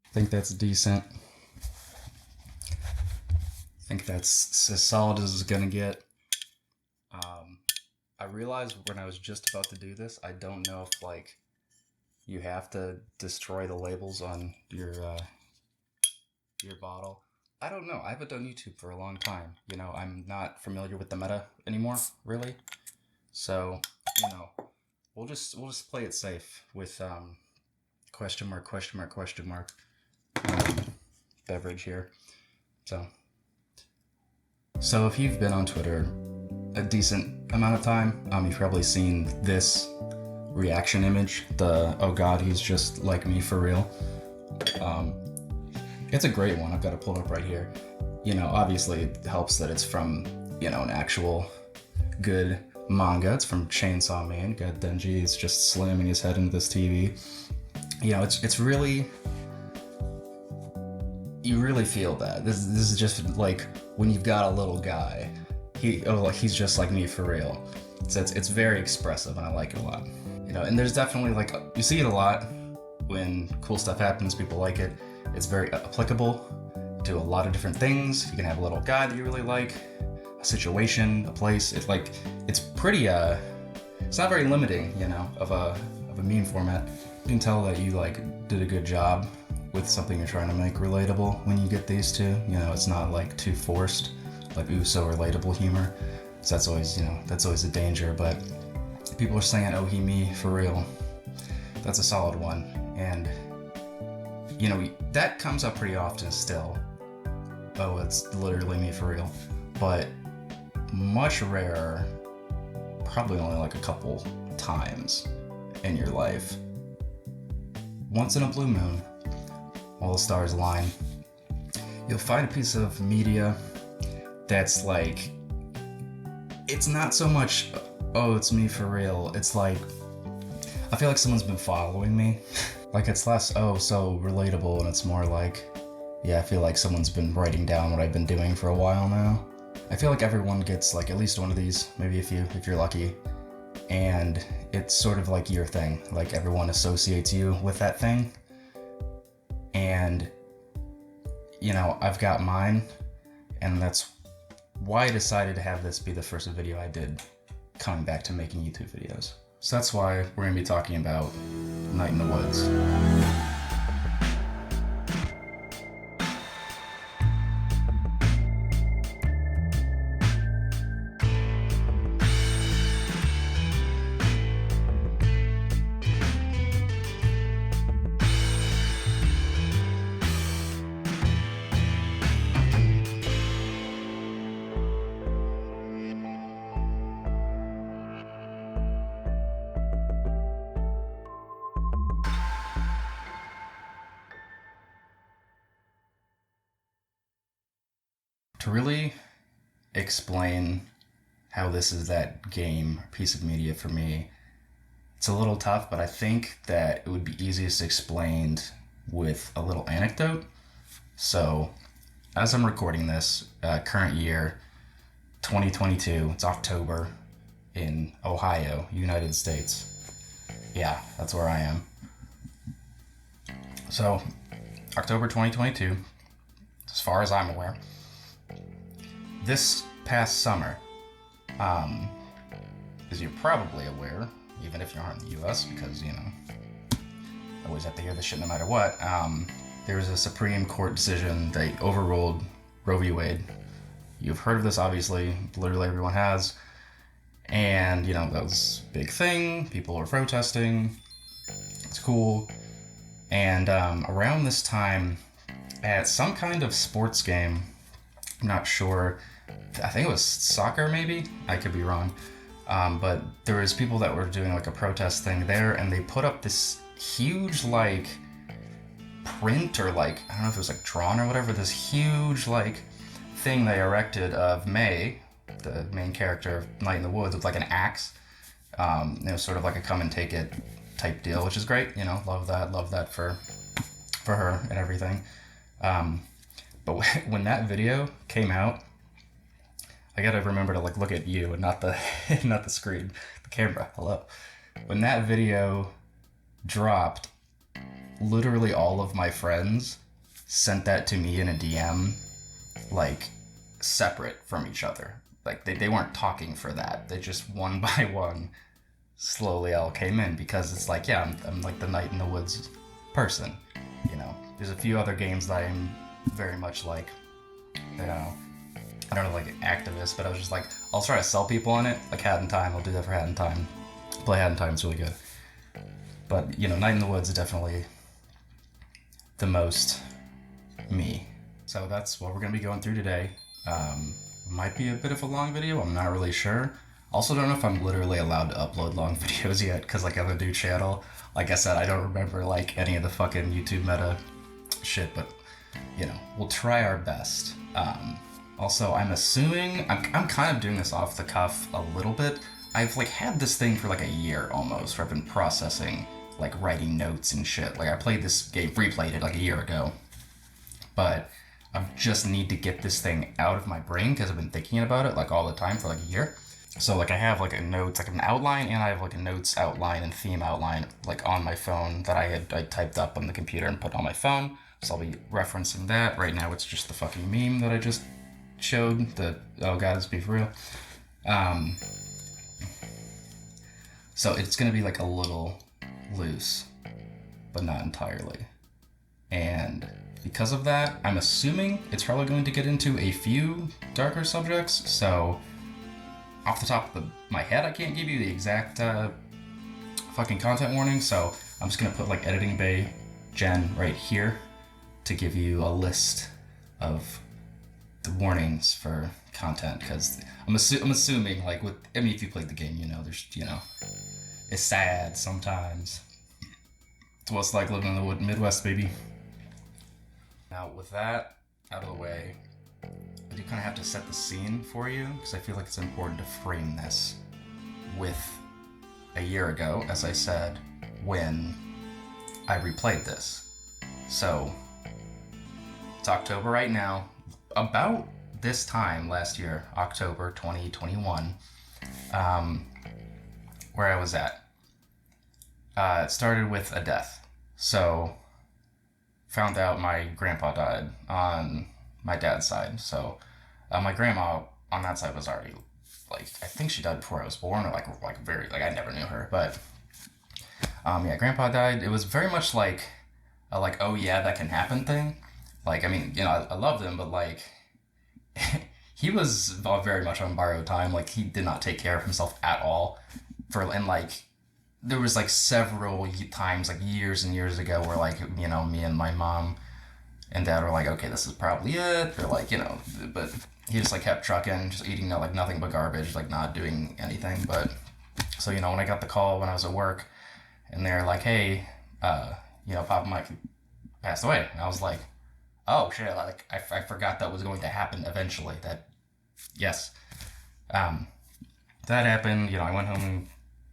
I think that's decent. I think that's as solid as it's gonna get. I realized when I was just about to do this, I don't know if like you have to destroy the labels on your bottle. I don't know. I haven't done YouTube for a long time. You know, I'm not familiar with the meta anymore, really. So, you know, we'll just play it safe with question mark question mark question mark beverage here. So if you've been on Twitter a decent amount of time, you've probably seen this reaction image. The oh god, he's just like me for real. It's a great one. I've got it pulled up right here. You know, obviously it helps that it's from, you know, an actual good manga. It's from Chainsaw Man. Got Denji is just slamming his head into this TV. You know, it's really, you really feel that. This is just like when you've got a little guy. He's just like me for real. So it's very expressive and I like it a lot. You know, and there's definitely like, you see it a lot when cool stuff happens, people like it. It's very applicable to a lot of different things. You can have a little guy that you really like, a situation, a place. It's pretty it's not very limiting, you know, of a meme format. You can tell that you like did a good job with something you're trying to make relatable when you get these two. You know, it's not like too forced, like ooh, so relatable humor. So that's always a danger, but people are saying, oh, he, me, for real. That's a solid one. And, you know, that comes up pretty often still. Oh, it's literally me for real. But much rarer, probably only like a couple times in your life. Once in a blue moon, all the stars align, you'll find a piece of media that's like, it's not so much, oh, it's me for real. It's like, I feel like someone's been following me. Like it's less, oh, so relatable, and it's more like, yeah, I feel like someone's been writing down what I've been doing for a while now. I feel like everyone gets like at least one of these, maybe a few if you're lucky. And it's sort of like your thing. Like everyone associates you with that thing. And, you know, I've got mine, and that's why I decided to have this be the first video I did coming back to making YouTube videos. So that's why we're going to be talking about Night in the Woods. To really explain how this is that game piece of media for me, it's a little tough, but I think that it would be easiest explained with a little anecdote. So, as I'm recording this, current year, 2022, it's October in Ohio, United States. Yeah, that's where I am. So, October 2022, as far as I'm aware. This past summer, as you're probably aware, even if you aren't in the US, because, you know, I always have to hear this shit no matter what, there was a Supreme Court decision that overruled Roe v. Wade. You've heard of this, obviously, literally everyone has. And, you know, that was a big thing. People were protesting. It's cool. And around this time, at some kind of sports game, I'm not sure, I think it was soccer maybe, I could be wrong, but there was people that were doing like a protest thing there, and they put up this huge like print, or like, I don't know if it was like drawn or whatever, this huge like thing they erected of May, the main character of Night in the Woods, with like an axe. You know, sort of like a come and take it type deal, which is great, you know, love that for her and everything. But when that video came out, I gotta remember to like look at you and not the not the screen, the camera. Hello. When that video dropped, literally all of my friends sent that to me in a DM, like, separate from each other. Like, they weren't talking for that. They just, one by one, slowly all came in, because it's like, yeah, I'm like the night in the woods person, you know. There's a few other games that I'm very much like, you know, I don't know, like activist, but I was just like, I'll try to sell people on it, like Hat in Time. I'll do that for Hat in Time. Play Hat in Time, it's really good. But, you know, Night in the Woods is definitely the most me. So that's what we're going to be going through today. Might be a bit of a long video, I'm not really sure. Also don't know if I'm literally allowed to upload long videos yet, because like I have a new channel. Like I said, I don't remember like any of the fucking YouTube meta shit, but you know, we'll try our best. Also, I'm assuming, I'm kind of doing this off the cuff a little bit. I've like had this thing for like a year almost, where I've been processing, like writing notes and shit. Like I played this game, replayed it like a year ago, but I just need to get this thing out of my brain because I've been thinking about it like all the time for like a year. So like I have like a notes, like an outline, and I have like a notes outline and theme outline like on my phone that I typed up on the computer and put on my phone. So I'll be referencing that. Right now it's just the fucking meme that I just showed, that, oh god, let's be for real. So it's gonna be like a little loose, but not entirely. And because of that, I'm assuming it's probably going to get into a few darker subjects. So off the top of my head, I can't give you the exact fucking content warning. So I'm just gonna put like Editing Bay Gen right here to give you a list of the warnings for content, because I'm assuming, like, with, I mean, if you played the game, you know, there's, you know, it's sad sometimes. It's what it's like living in the Midwest, baby. Now, with that out of the way, I do kind of have to set the scene for you, because I feel like it's important to frame this with a year ago, as I said, when I replayed this. So, it's October right now. About this time last year, October 2021, where I was at. It started with a death. So, found out my grandpa died on my dad's side. So, my grandma on that side was already, like, I think she died before I was born, or like very, like, I never knew her. But, yeah, grandpa died. It was very much like a, like, oh yeah, that can happen thing. Like, I mean, you know, I loved him, but, like, he was very much on borrowed time. Like, he did not take care of himself at all. And, like, there was, like, several times, like, years and years ago where, like, you know, me and my mom and dad were like, okay, this is probably it. Or, like, you know, but he just, like, kept trucking, just eating, like, nothing but garbage, like, not doing anything. But, so, you know, when I got the call when I was at work, and they're like, hey, you know, Papa Mike passed away. And I was like, oh shit, like I forgot that was going to happen eventually. That, yes. That happened, you know, I went home and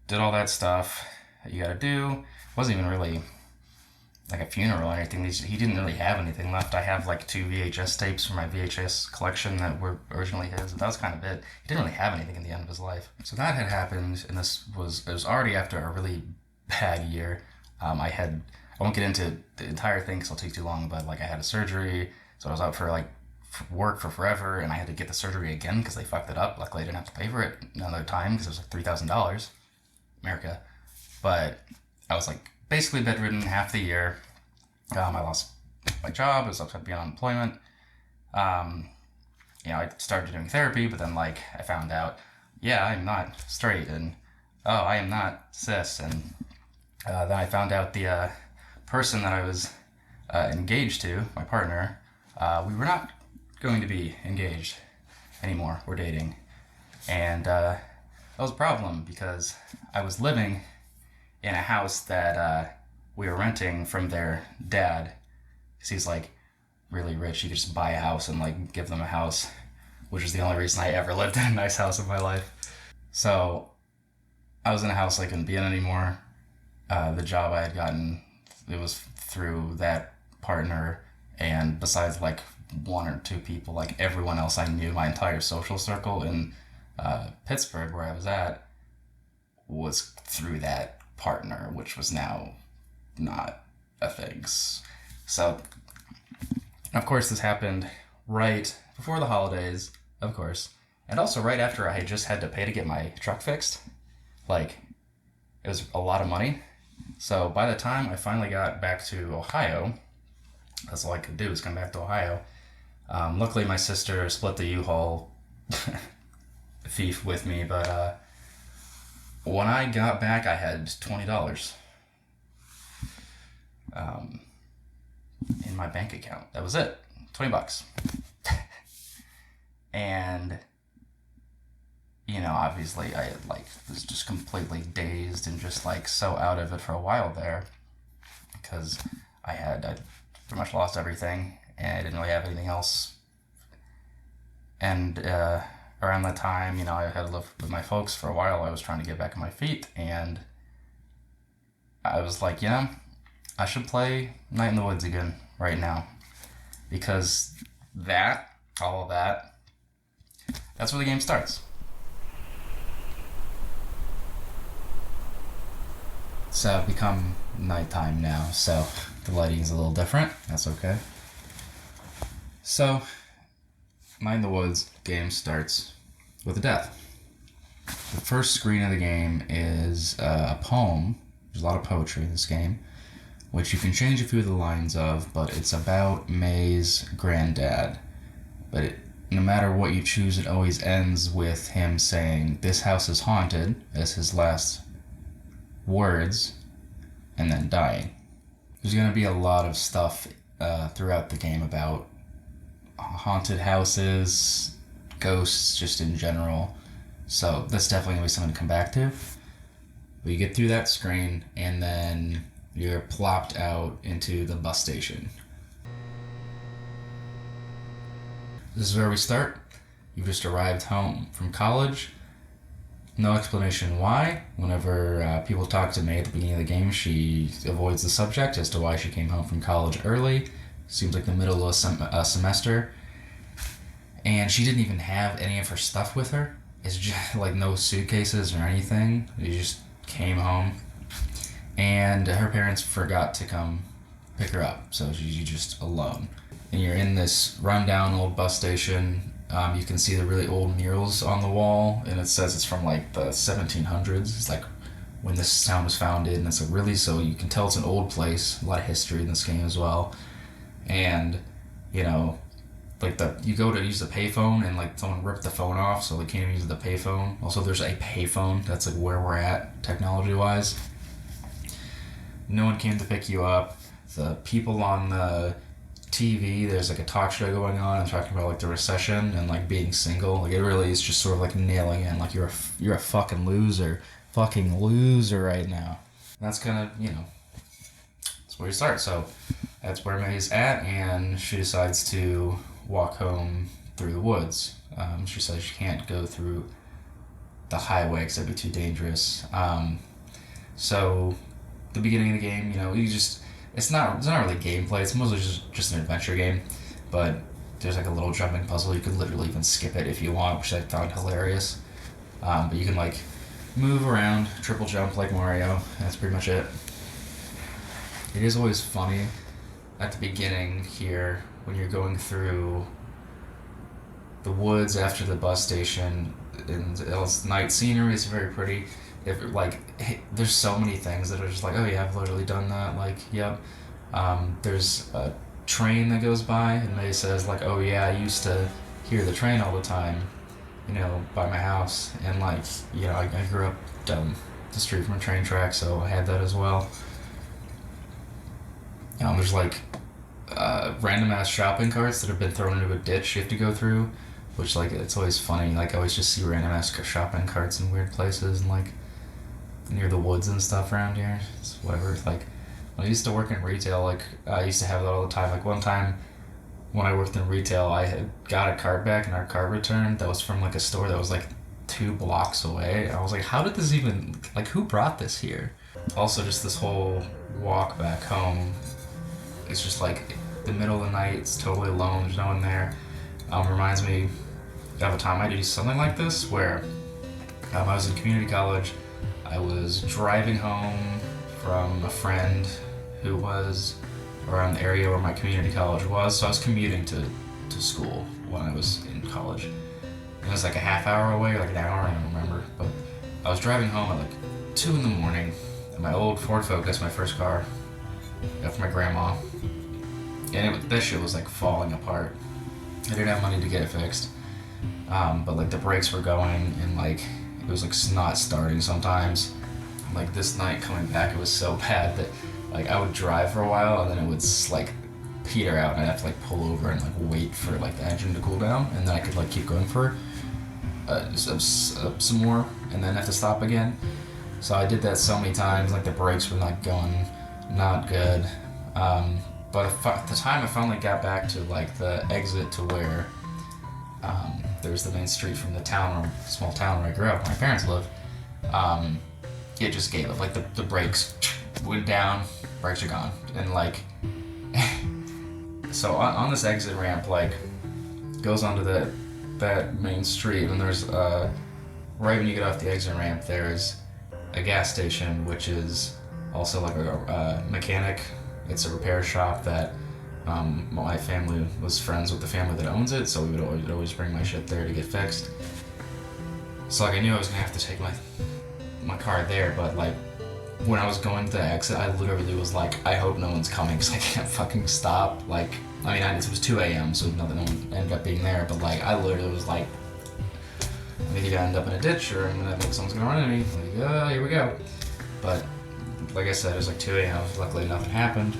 did all that stuff that you gotta do. It wasn't even really like a funeral or anything. He didn't really have anything left. I have like 2 VHS tapes from my VHS collection that were originally his, but that was kind of it. He didn't really have anything in the end of his life. So that had happened, and it was already after a really bad year. I won't get into the entire thing because it'll take too long, but like I had a surgery, so I was out for like work for forever, and I had to get the surgery again because they fucked it up. Luckily, I didn't have to pay for it another time because it was like $3,000, America. But I was like basically bedridden half the year. I lost my job. I was upset being on unemployment. You know, I started doing therapy, but then like I found out, yeah, I'm not straight, and oh, I am not cis, and then I found out the person that I was engaged to, my partner, we were not going to be engaged anymore. We're dating. And that was a problem because I was living in a house that we were renting from their dad, because he's like really rich. He could just buy a house and like give them a house, which is the only reason I ever lived in a nice house in my life. So I was in a house I couldn't be in anymore. The job I had gotten, it was through that partner, and besides like 1 or 2 people, like everyone else I knew, my entire social circle in Pittsburgh, where I was at, was through that partner, which was now not things. So, of course, this happened right before the holidays, of course, and also right after I had just had to pay to get my truck fixed. Like, it was a lot of money. So by the time I finally got back to Ohio, that's all I could do was come back to Ohio. Luckily, my sister split the U-Haul fee with me, but when I got back, I had $20 in my bank account. That was it, $20. And obviously I was just completely dazed and just so out of it for a while there, because I pretty much lost everything and I didn't really have anything else. And around that time, I had lived with my folks for a while. I was trying to get back on my feet, and I was like, I should play Night in the Woods again right now, because all of that, that's where the game starts. So it's become nighttime now, so the lighting is a little different. That's okay. So, Night in the Woods game starts with a death. The first screen of the game is a poem. There's a lot of poetry in this game, which you can change a few of the lines of, but it's about May's granddad. But no matter what you choose, it always ends with him saying, "This house is haunted," as his last words, and then dying. There's going to be a lot of stuff throughout the game about haunted houses, ghosts, just in general. So that's definitely going to be something to come back to. But you get through that screen, and then you're plopped out into the bus station. This is where we start. You've just arrived home from college. No explanation why. Whenever people talk to May at the beginning of the game, she avoids the subject as to why she came home from college early. Seems like the middle of a semester. And she didn't even have any of her stuff with her. It's just no suitcases or anything. She just came home. And her parents forgot to come pick her up. So she's just alone. And you're in this rundown old bus station. You can see the really old murals on the wall, and it says it's from the 1700s. It's when this town was founded, and it's so you can tell it's an old place. A lot of history in this game as well. And you go to use the payphone, and someone ripped the phone off, so they can't even use the payphone. Also, there's a payphone. That's where we're at technology wise. No one came to pick you up. The people on the TV, there's a talk show going on and talking about the recession and being single. It really is just sort of nailing in you're a fucking loser right now. And that's kind of that's where you start. So that's where May's at, and she decides to walk home through the woods. She says she can't go through the highway because that'd be too dangerous. So the beginning of the game, it's not really gameplay. It's mostly just an adventure game, but there's a little jumping puzzle. You could literally even skip it if you want, which I found hilarious. But you can move around, triple jump like Mario. That's pretty much it. It is always funny at the beginning here when you're going through the woods after the bus station, and it's night scenery. It's very pretty. There's so many things that are just oh yeah, I've literally done that. Yep. There's a train that goes by, and May says oh yeah, I used to hear the train all the time, by my house, and I grew up down the street from a train track, so I had that as well. There's random ass shopping carts that have been thrown into a ditch you have to go through, which it's always funny. I always just see random ass shopping carts in weird places and near the woods and stuff around here. It's whatever. When I used to work in retail, I used to have that all the time. One time when I worked in retail, I had got a card back in our card return that was from a store that was 2 blocks away. I was how did this even, who brought this here? Also, just this whole walk back home, it's just the middle of the night, it's totally alone, there's no one there. Reminds me of a time I did something like this where I was in community college. I was driving home from a friend who was around the area where my community college was. So I was commuting to school when I was in college. It was like a half hour away, or like an hour, I don't remember. But I was driving home at like 2 in the morning in my old Ford Focus, my first car, got from my grandma. And that shit was like falling apart. I didn't have money to get it fixed. But like the brakes were going and like it was like not starting sometimes. Like this night coming back, it was so bad that like I would drive for a while and then it would like peter out and I'd have to like pull over and like wait for like the engine to cool down, and then I could like keep going for some more and then have to stop again. So I did that so many times, like the brakes were like going not good. But at the time I finally got back to like the exit to where there's the main street from the town, or small town where I grew up, where my parents live. It just gave up. Like the brakes went down, brakes are gone, and like so on this exit ramp, like goes onto that main street, and there's right when you get off the exit ramp, there's a gas station, which is also like a mechanic. It's a repair shop that my family was friends with the family that owns it, so we would always bring my shit there to get fixed. So like I knew I was gonna have to take my car there, but like when I was going to the exit, I literally was like, I hope no one's coming because I can't fucking stop. Like, I mean, it was 2 a.m., so no one ended up being there, but like I literally was like, I'm either gonna end up in a ditch or I'm gonna think someone's gonna run into me. Like, here we go. But like I said, it was like 2 a.m. Luckily nothing happened.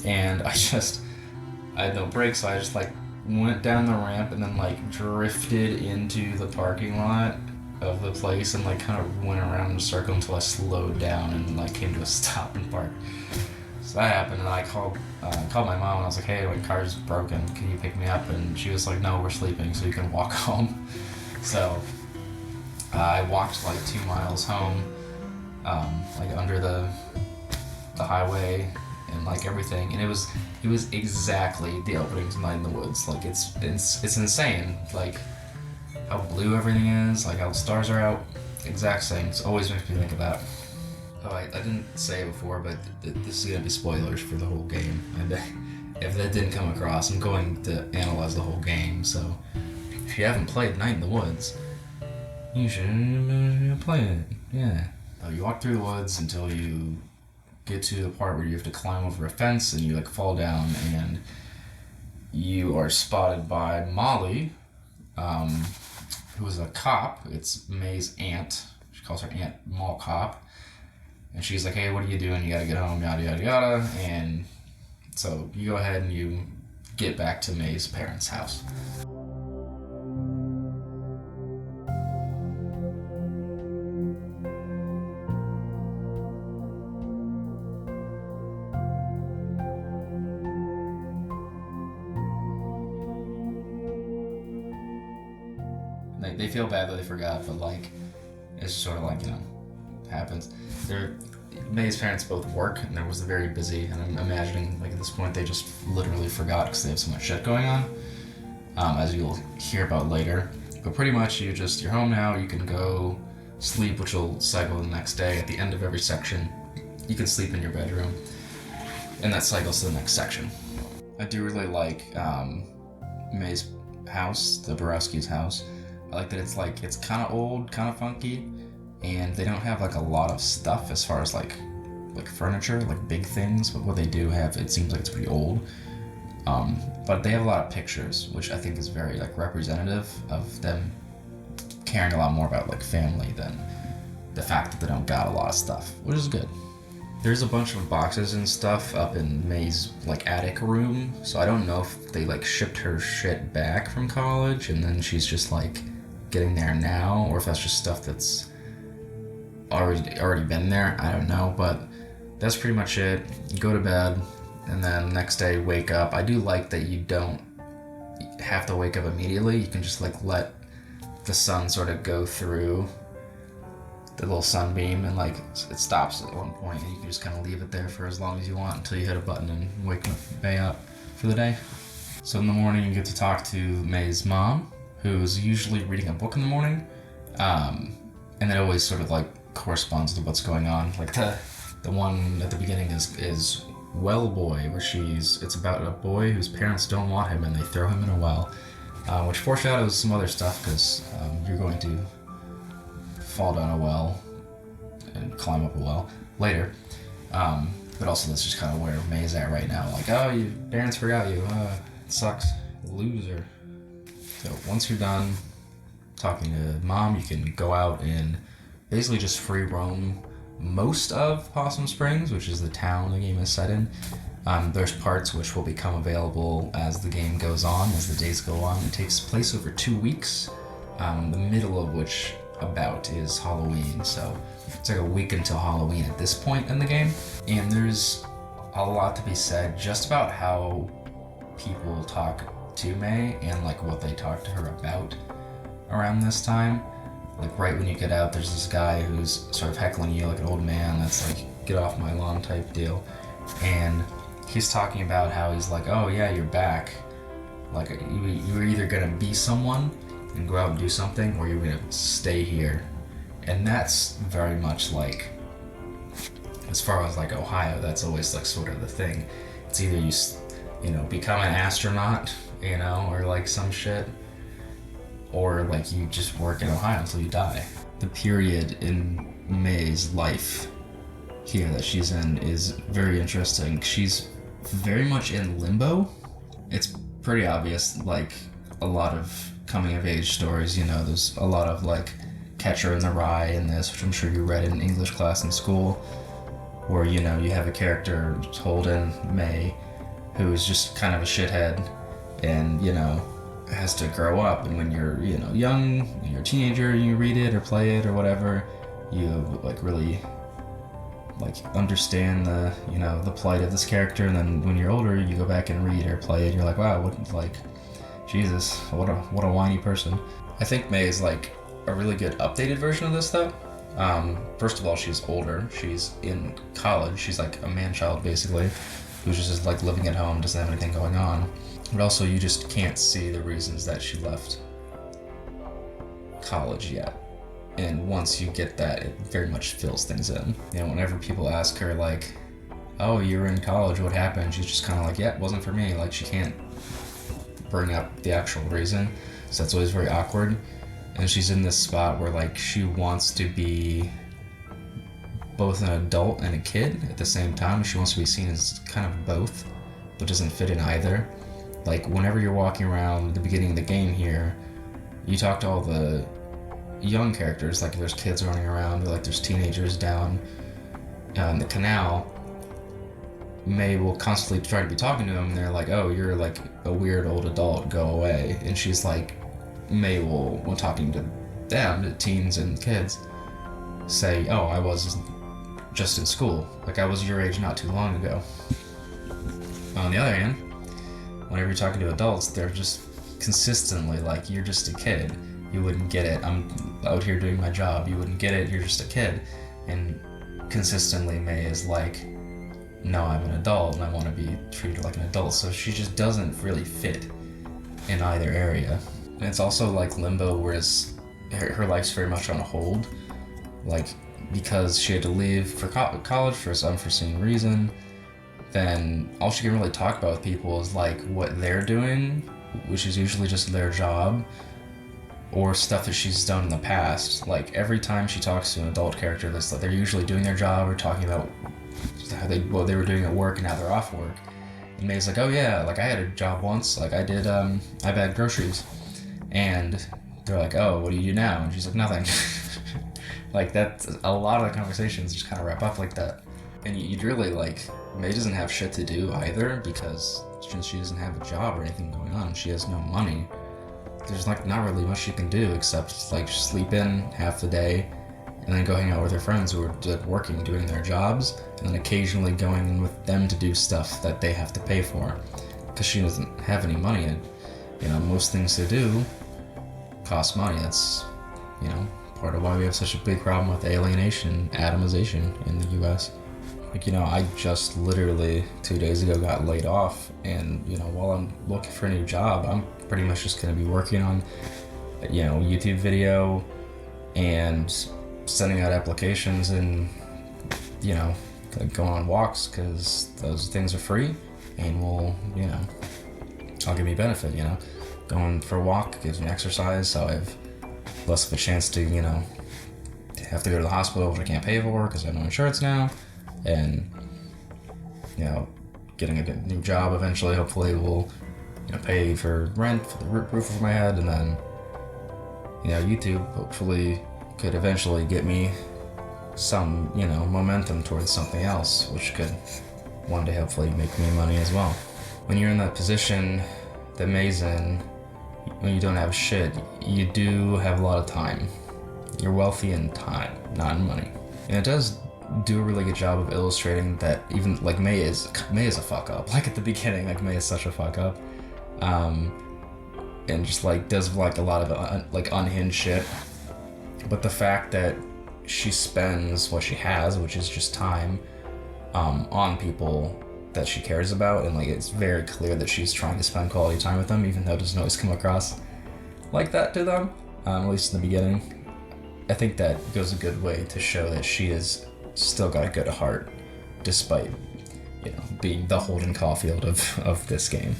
And I had no brakes, so I just like went down the ramp and then like drifted into the parking lot of the place and like kind of went around in a circle until I slowed down and like came to a stop and parked. So that happened, and I called my mom and I was like, hey, my car's broken, can you pick me up? And she was like, no, we're sleeping, so you can walk home. So I walked like 2 miles home, like under the highway and like everything, and it was exactly the opening to Night in the Woods. Like it's insane, like how blue everything is, like how the stars are out, exact same. It always makes me think of that. Oh, I didn't say it before, but this is gonna be spoilers for the whole game, and if that didn't come across, I'm going to analyze the whole game. So if you haven't played Night in the Woods, you should play it. Yeah. You walk through the woods until you get to the part where you have to climb over a fence, and you like fall down, and you are spotted by Molly, who is a cop. It's May's aunt. She calls her Aunt Mall Cop, and she's like, hey, what are you doing? You gotta get home, yada yada yada. And so you go ahead and you get back to May's parents' house. Like, they feel bad that they forgot, but like it's sort of like, happens. May's parents both work, and it was very busy, and I'm imagining like at this point they just literally forgot because they have so much shit going on, as you'll hear about later. But pretty much you're home now. You can go sleep, which will cycle the next day. At the end of every section, you can sleep in your bedroom, and that cycles to the next section. I do really like May's house, the Borowski's house. I like that it's kind of old, kind of funky, and they don't have like a lot of stuff as far as like furniture, like big things, but what they do have, it seems like it's pretty old. But they have a lot of pictures, which I think is very like representative of them caring a lot more about like family than the fact that they don't got a lot of stuff, which is good. There's a bunch of boxes and stuff up in May's like attic room, so I don't know if they like shipped her shit back from college and then she's just like getting there now, or if that's just stuff that's already been there. I don't know, but that's pretty much it. You go to bed, and then next day wake up. I do like that you don't have to wake up immediately. You can just like let the sun sort of go through the little sunbeam, and like it stops at one point, and you can just kind of leave it there for as long as you want until you hit a button and wake May up for the day. So in the morning you get to talk to May's mom, who's usually reading a book in the morning, and it always sort of like corresponds to what's going on. Like the one at the beginning is Well Boy, where it's about a boy whose parents don't want him and they throw him in a well, which foreshadows some other stuff because you're going to fall down a well and climb up a well later. But also that's just kind of where May's at right now. Like, oh, your parents forgot you. It sucks. Loser. So once you're done talking to Mom, you can go out and basically just free roam most of Possum Springs, which is the town the game is set in. There's parts which will become available as the game goes on, as the days go on. It takes place over 2 weeks, the middle of which about is Halloween, so it's like a week until Halloween at this point in the game. And there's a lot to be said just about how people talk to May and like what they talk to her about around this time. Like right when you get out, there's this guy who's sort of heckling you like an old man that's like, get off my lawn type deal. And he's talking about how he's like, oh yeah, you're back. Like you were either gonna be someone and go out and do something, or you're gonna stay here. And that's very much like, as far as like Ohio, that's always like sort of the thing. It's either you know, become an astronaut, you know, or like some shit, or like you just work in Ohio until you die. The period in May's life here that she's in is very interesting. She's very much in limbo. It's pretty obvious, like a lot of coming of age stories, you know, there's a lot of like Catcher in the Rye in this, which I'm sure you read in English class in school, where, you know, you have a character, Holden May, who's just kind of a shithead and, you know, has to grow up. And when you're, you know, young, when you're a teenager, you read it or play it or whatever, you like really like understand the, you know, the plight of this character. And then when you're older, you go back and read or play it, and you're like, wow, what, like, Jesus, what a whiny person. I think May is like a really good updated version of this though. First of all, she's older. She's in college. She's like a man-child basically, who's just like living at home, doesn't have anything going on. But also you just can't see the reasons that she left college yet. And once you get that, it very much fills things in. You know, whenever people ask her like, oh, you were in college, what happened? She's just kind of like, yeah, it wasn't for me. Like she can't bring up the actual reason. So that's always very awkward. And she's in this spot where like she wants to be both an adult and a kid at the same time. She wants to be seen as kind of both, but doesn't fit in either. Like whenever you're walking around at the beginning of the game here, you talk to all the young characters, like there's kids running around, or like there's teenagers down in the canal. May will constantly try to be talking to them, and they're like, oh, you're like a weird old adult, go away. And she's like, May will, when talking to them, to teens and kids, say, oh, I was just in school. Like I was your age not too long ago. On the other hand, whenever you're talking to adults, they're just consistently like, you're just a kid. You wouldn't get it. I'm out here doing my job. You wouldn't get it. You're just a kid. And consistently May is like, no, I'm an adult and I want to be treated like an adult. So she just doesn't really fit in either area. And it's also like limbo, whereas her life's very much on hold. Like, because she had to leave for college for some unforeseen reason, then all she can really talk about with people is like what they're doing, which is usually just their job, or stuff that she's done in the past. Like every time she talks to an adult character, they're usually doing their job or talking about what they were doing at work and how they're off work. And May's like, oh yeah, like I had a job once, like I did, I bagged groceries. And they're like, oh, what do you do now? And she's like, nothing. Like that's a lot of the conversations just kind of wrap up like that. And you'd really like, May doesn't have shit to do either, because since she doesn't have a job or anything going on, she has no money. There's like not really much she can do except like sleep in half the day and then go hang out with her friends who are working, doing their jobs, and then occasionally going in with them to do stuff that they have to pay for, because she doesn't have any money. And, you know, most things to do cost money. That's, you know, part of why we have such a big problem with alienation, atomization in the US. Like, you know, I just literally 2 days ago got laid off, and, you know, while I'm looking for a new job, I'm pretty much just going to be working on, you know, YouTube video and sending out applications and, you know, like going on walks, because those things are free and will, you know, I'll give me benefit, you know. Going for a walk gives me exercise, so I have less of a chance to, you know, have to go to the hospital, which I can't pay for because I have no insurance now. And, you know, getting a good new job eventually, hopefully, will, you know, pay for rent, for the roof over my head, and then, you know, YouTube hopefully could eventually get me some, you know, momentum towards something else, which could one day hopefully make me money as well. When you're in that position that May's in, when you don't have shit, you do have a lot of time. You're wealthy in time, not in money. And it does do a really good job of illustrating that even, like, May is a fuck up. Like, at the beginning, like, May is such a fuck up. And just, like, does, like, a lot of, like, unhinged shit. But the fact that she spends what she has, which is just time, on people that she cares about, and, like, it's very clear that she's trying to spend quality time with them, even though it doesn't always come across like that to them, at least in the beginning. I think that goes a good way to show that she has still got a good heart, despite, you know, being the Holden Caulfield of this game.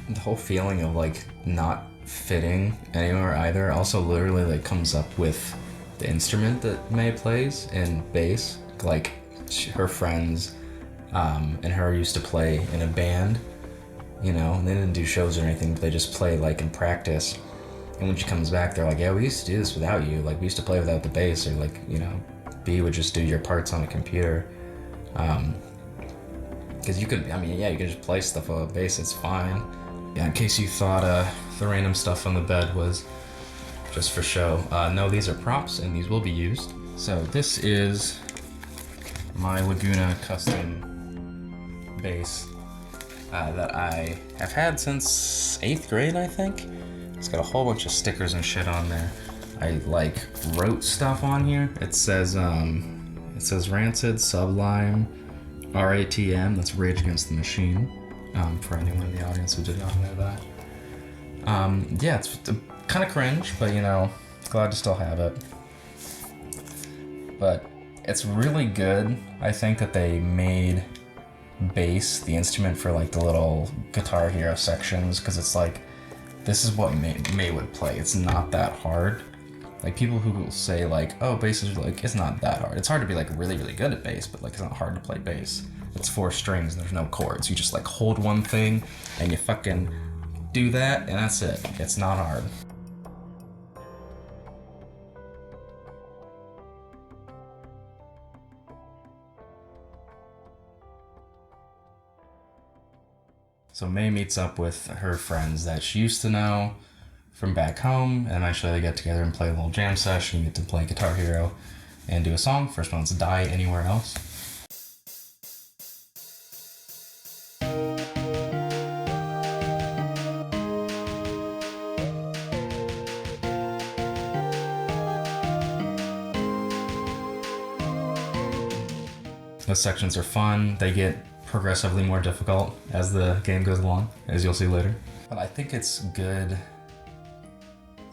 The whole feeling of, like, not fitting anywhere either also literally, like, comes up with the instrument that May plays in bass. Like, her friends and her used to play in a band, you know, and they didn't do shows or anything, but they just play, like, in practice. And when she comes back, they're like, yeah, we used to do this without you. Like, we used to play without the bass, or, like, you know, B would just do your parts on a computer. Because you could, I mean, yeah, you could just play stuff on a bass, it's fine. Yeah, in case you thought the random stuff on the bed was just for show. No, these are props, and these will be used. So this is my Laguna custom bass that I have had since 8th grade, I think. It's got a whole bunch of stickers and shit on there. I, like, wrote stuff on here. It says Rancid, Sublime, RATM, that's Rage Against the Machine, for anyone in the audience who did not know that. Yeah, it's kind of cringe, but, you know, glad to still have it. But it's really good, I think, that they made bass the instrument for, like, the little Guitar Hero sections, because it's like, this is what May would play. It's not that hard. Like, people who will say, like, oh, bass is, like, it's not that hard. It's hard to be, like, really, really good at bass, but, like, it's not hard to play bass. It's 4 strings and there's no chords. You just, like, hold one thing and you fucking do that, and that's it. It's not hard. So May meets up with her friends that she used to know from back home, and eventually they get together and play a little jam session. You get to play Guitar Hero and do a song. First one's Die Anywhere Else. Those sections are fun. They get progressively more difficult as the game goes along, as you'll see later. But I think it's good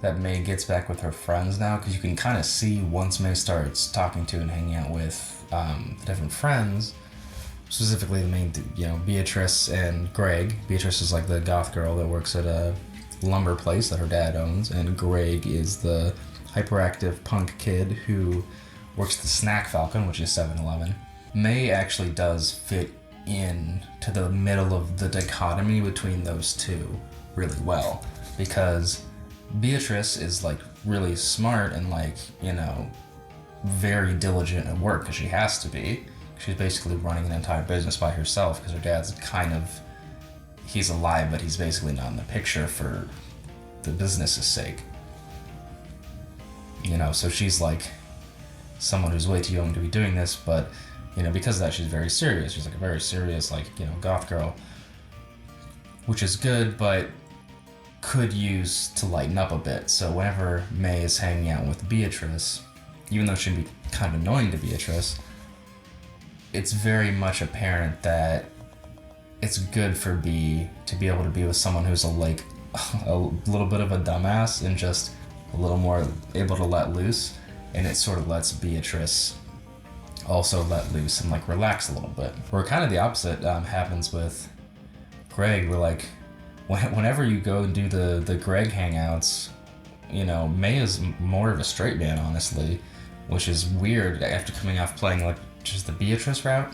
that May gets back with her friends now, because you can kind of see once May starts talking to and hanging out with the different friends, specifically the main, you know, Beatrice and Greg. Beatrice is, like, the goth girl that works at a lumber place that her dad owns, and Greg is the hyperactive punk kid who works at the Snack Falcon, which is 7-Eleven. May actually does fit in to the middle of the dichotomy between those two really well, because Beatrice is, like, really smart and, like, you know, very diligent at work, because she has to be. She's basically running an entire business by herself, because her dad's kind of, he's alive, but he's basically not in the picture for the business's sake. You know, so she's, like, someone who's way too young to be doing this, but, you know, because of that, she's very serious. She's, like, a very serious, like, you know, goth girl, which is good, but could use to lighten up a bit. So whenever May is hanging out with Beatrice, even though she'd be kind of annoying to Beatrice, it's very much apparent that it's good for B to be able to be with someone who's a little bit of a dumbass and just a little more able to let loose, and it sort of lets Beatrice also let loose and like relax a little bit. Where kind of the opposite happens with Greg, where like whenever you go and do the Greg hangouts, you know, May is more of a straight man, honestly, which is weird after coming off playing like just the Beatrice route.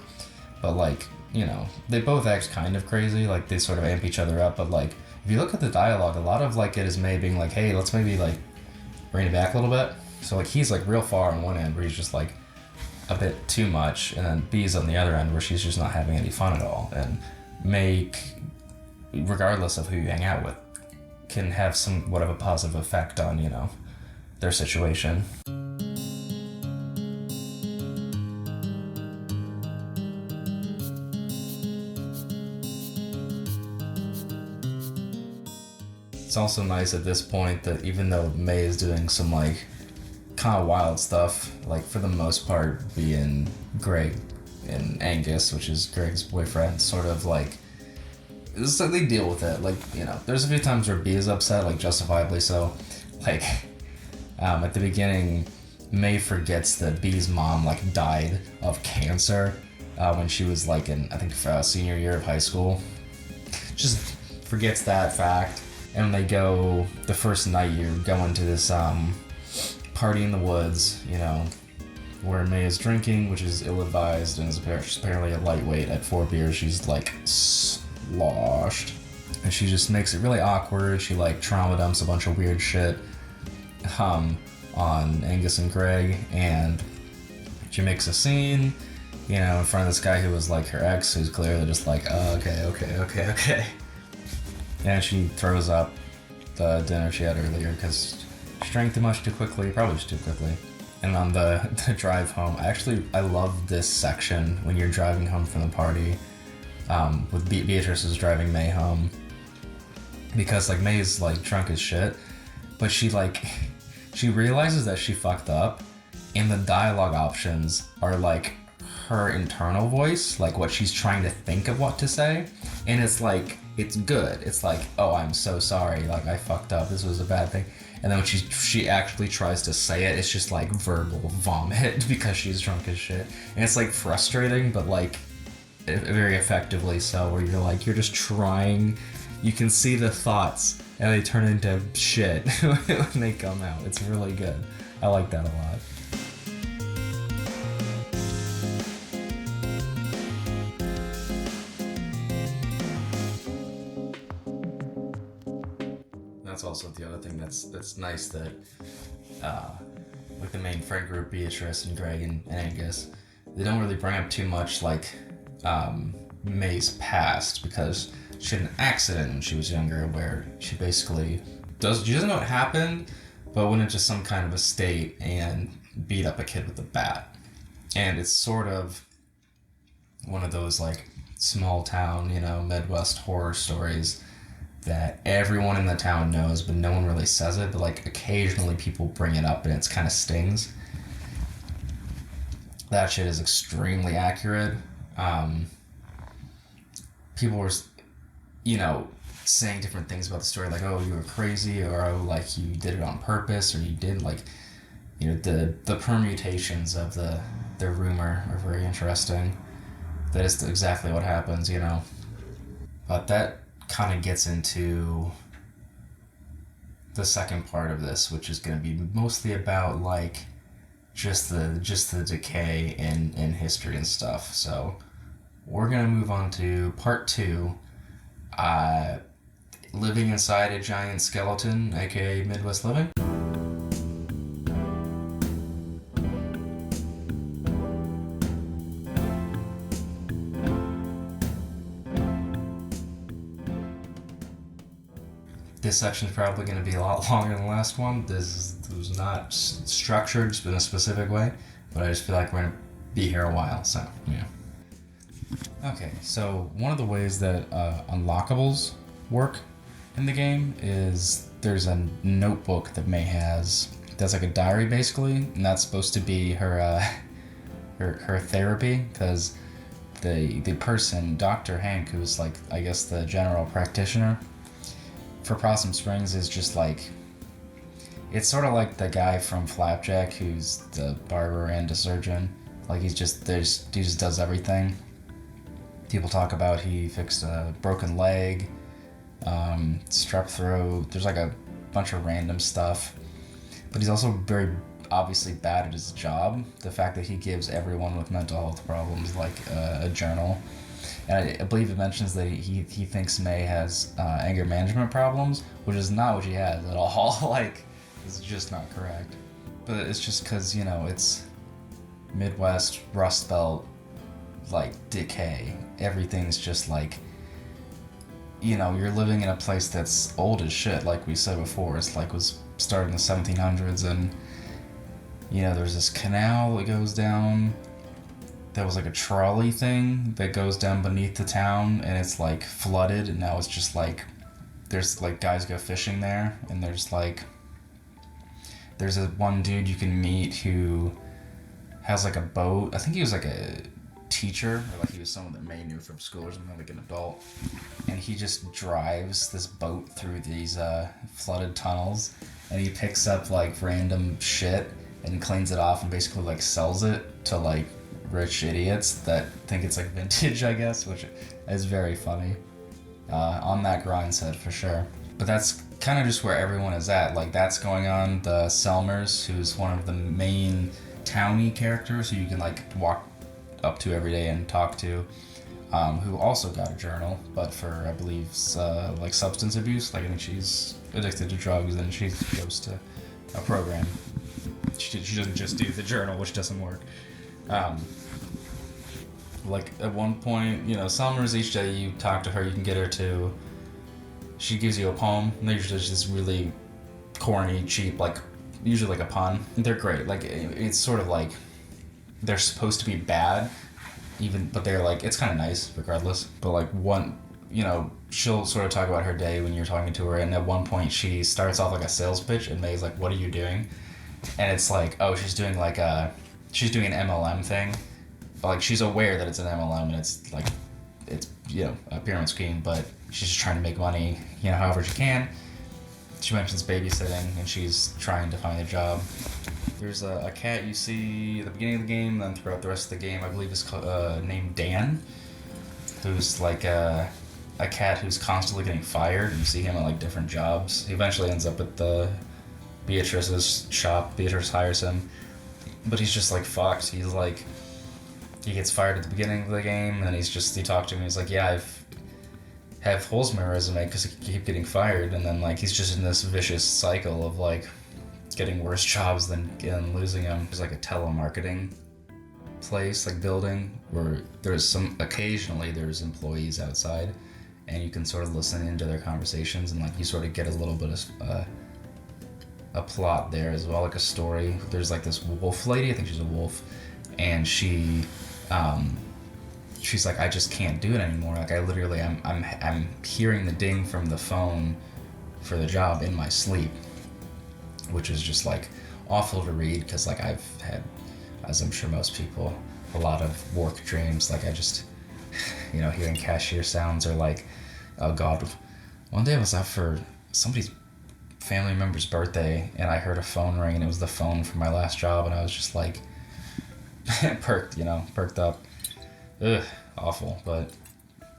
But like, you know, they both act kind of crazy, like they sort of amp each other up. But like, if you look at the dialogue, a lot of like it is May being like, hey, let's maybe like bring it back a little bit. So like he's like real far on one end where he's just like a bit too much, and then B's on the other end where she's just not having any fun at all. And May, regardless of who you hang out with, can have somewhat of a positive effect on, you know, their situation. It's also nice at this point that even though May is doing some like kind of wild stuff, like for the most part being Greg and Angus, which is Greg's boyfriend, sort of like, so they deal with it. Like, you know, there's a few times where B is upset, like justifiably so. Like, at the beginning, May forgets that B's mom like died of cancer when she was like in, I think, senior year of high school. Just forgets that fact. And when they go, the first night you're going to this party in the woods, you know, where May is drinking, which is ill-advised, and is apparently a lightweight. At 4 beers, she's like sloshed. And she just makes it really awkward. She like trauma dumps a bunch of weird shit on Angus and Greg, and she makes a scene, you know, in front of this guy who was like her ex, who's clearly just like, oh, okay. And she throws up the dinner she had earlier because she drank too much too quickly, probably just too quickly. And on the drive home, I love this section when you're driving home from the party, with Beatrice is driving May home, because like May's like drunk as shit, but she realizes that she fucked up, and the dialogue options are like her internal voice, like what she's trying to think of what to say, and it's like, it's good. It's like, oh, I'm so sorry, like I fucked up, this was a bad thing. And then when she actually tries to say it, it's just like verbal vomit because she's drunk as shit. And it's like frustrating, but like very effectively so, where you're like, you're just trying, you can see the thoughts and they turn into shit when they come out. It's really good. I like that a lot. That's also the other thing that's nice, that with the main friend group, Beatrice and Greg and Angus, they don't really bring up too much like May's past, because she had an accident when she was younger where she basically she doesn't know what happened, but went into some kind of a state and beat up a kid with a bat. And it's sort of one of those like small town, you know, Midwest horror stories that everyone in the town knows, but no one really says it, but like occasionally people bring it up and it's kind of stings. That shit is extremely accurate. People were, you know, saying different things about the story, like, oh, you were crazy, or oh, like you did it on purpose, or you did, like, you know, the permutations of the rumor are very interesting. That is exactly what happens, you know. But that kind of gets into the second part of this, which is going to be mostly about like just the decay in history and stuff. So we're going to move on to part 2, living inside a giant skeleton, aka Midwest living. This section is probably going to be a lot longer than the last one. This was not structured in a specific way, but I just feel like we're going to be here a while, so, yeah. Okay, so one of the ways that unlockables work in the game is there's a notebook that May has that's like a diary, basically, and that's supposed to be her therapy, because the person, Dr. Hank, who's like, I guess, the general practitioner for Possum Springs, is just like, it's sort of like the guy from Flapjack who's the barber and a surgeon. Like he just does everything. People talk about he fixed a broken leg, strep throat. There's like a bunch of random stuff, but he's also very obviously bad at his job. The fact that he gives everyone with mental health problems like a journal, and I believe it mentions that he thinks May has anger management problems, which is not what she has at all. Like, it's just not correct. But it's just because, you know, it's Midwest Rust Belt, like, decay. Everything's just like, you know, you're living in a place that's old as shit, like we said before. It's like was started in the 1700s, and, you know, there's this canal that goes down. There was like a trolley thing that goes down beneath the town, and it's like flooded, and now it's just like there's like guys go fishing there, and there's a one dude you can meet who has like a boat. I think he was like a teacher, or like he was someone that May knew from school or something, like an adult, and he just drives this boat through these flooded tunnels, and he picks up like random shit and cleans it off and basically like sells it to like rich idiots that think it's like vintage, I guess, which is very funny. On that grind set for sure. But that's kind of just where everyone is at. Like, that's going on. The Selmers, who's one of the main towny characters who you can like walk up to every day and talk to, who also got a journal, but for, I believe, like substance abuse. Like, I think she's addicted to drugs and she goes to a program. She doesn't just do the journal, which doesn't work. Like, at one point, you know, Selmers, each day you talk to her, you can get her to, she gives you a poem, and they're usually just really corny, cheap, like, usually like a pun. They're great. Like, it's sort of like, they're supposed to be bad, but they're like, it's kind of nice, regardless. But like, you know, she'll sort of talk about her day when you're talking to her, and at one point she starts off like a sales pitch, and May's like, what are you doing? And it's like, oh, she's doing an MLM thing. Like, she's aware that it's an MLM, and it's like, it's, you know, a pyramid scheme, but she's just trying to make money, you know, however she can. She mentions babysitting, and she's trying to find a job. There's a cat you see at the beginning of the game, then throughout the rest of the game, I believe is named Dan, who's like a cat who's constantly getting fired, and you see him at like different jobs. He eventually ends up at Beatrice's shop. Beatrice hires him, but he's just like fucked. He's like, he gets fired at the beginning of the game, and he talked to him, he's like, yeah, have holes in my resume because I keep getting fired, and then like he's just in this vicious cycle of like getting worse jobs than losing them. There's like a telemarketing place, like building, where occasionally there's employees outside, and you can sort of listen into their conversations, and like you sort of get a little bit of a plot there as well, like a story. There's like this wolf lady, I think she's a wolf, and she's like, I just can't do it anymore. Like, I literally, I'm hearing the ding from the phone for the job in my sleep, which is just like awful to read, because like I've had, as I'm sure most people, a lot of work dreams. Like, I just, you know, hearing cashier sounds, or like, oh god, one day I was out for somebody's family member's birthday, and I heard a phone ring, and it was the phone from my last job, and I was just like perked up. Ugh, awful. But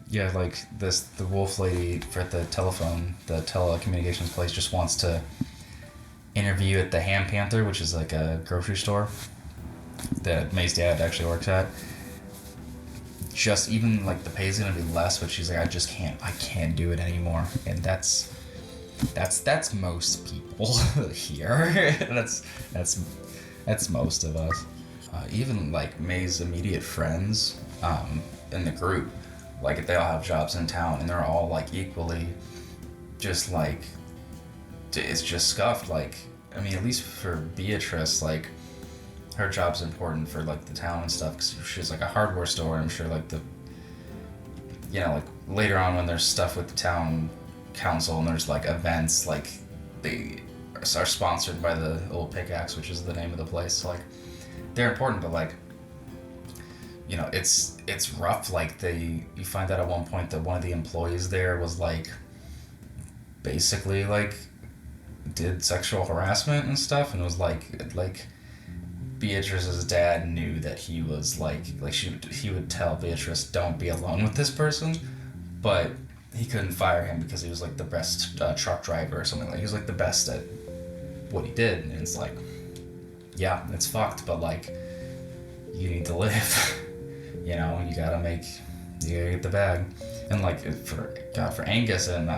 yeah, like the wolf lady for the telecommunications place just wants to interview at the Ham Panther, which is like a grocery store that May's dad actually works at. Just even like the pay's gonna be less, but she's like, I can't do it anymore. And that's most people here. that's most of us. Even like May's immediate friends in the group, like they all have jobs in town, and they're all like equally just like, it's just scuffed. Like, I mean, at least for Beatrice, like her job's important for like the town and stuff, because she's like a hardware store. I'm sure like like later on when there's stuff with the town council and there's like events, like they are sponsored by the Old Pickaxe, which is the name of the place. So, like, they're important, but like, you know, it's rough. Like, you find out at one point that one of the employees there was like basically like did sexual harassment and stuff, and was like Beatrice's dad knew that he was he would tell Beatrice, don't be alone with this person, but he couldn't fire him because he was like the best truck driver or something. Like he was like the best at what he did, and it's like, yeah, it's fucked, but like you need to live. You know, you gotta get the bag. And like for Angus and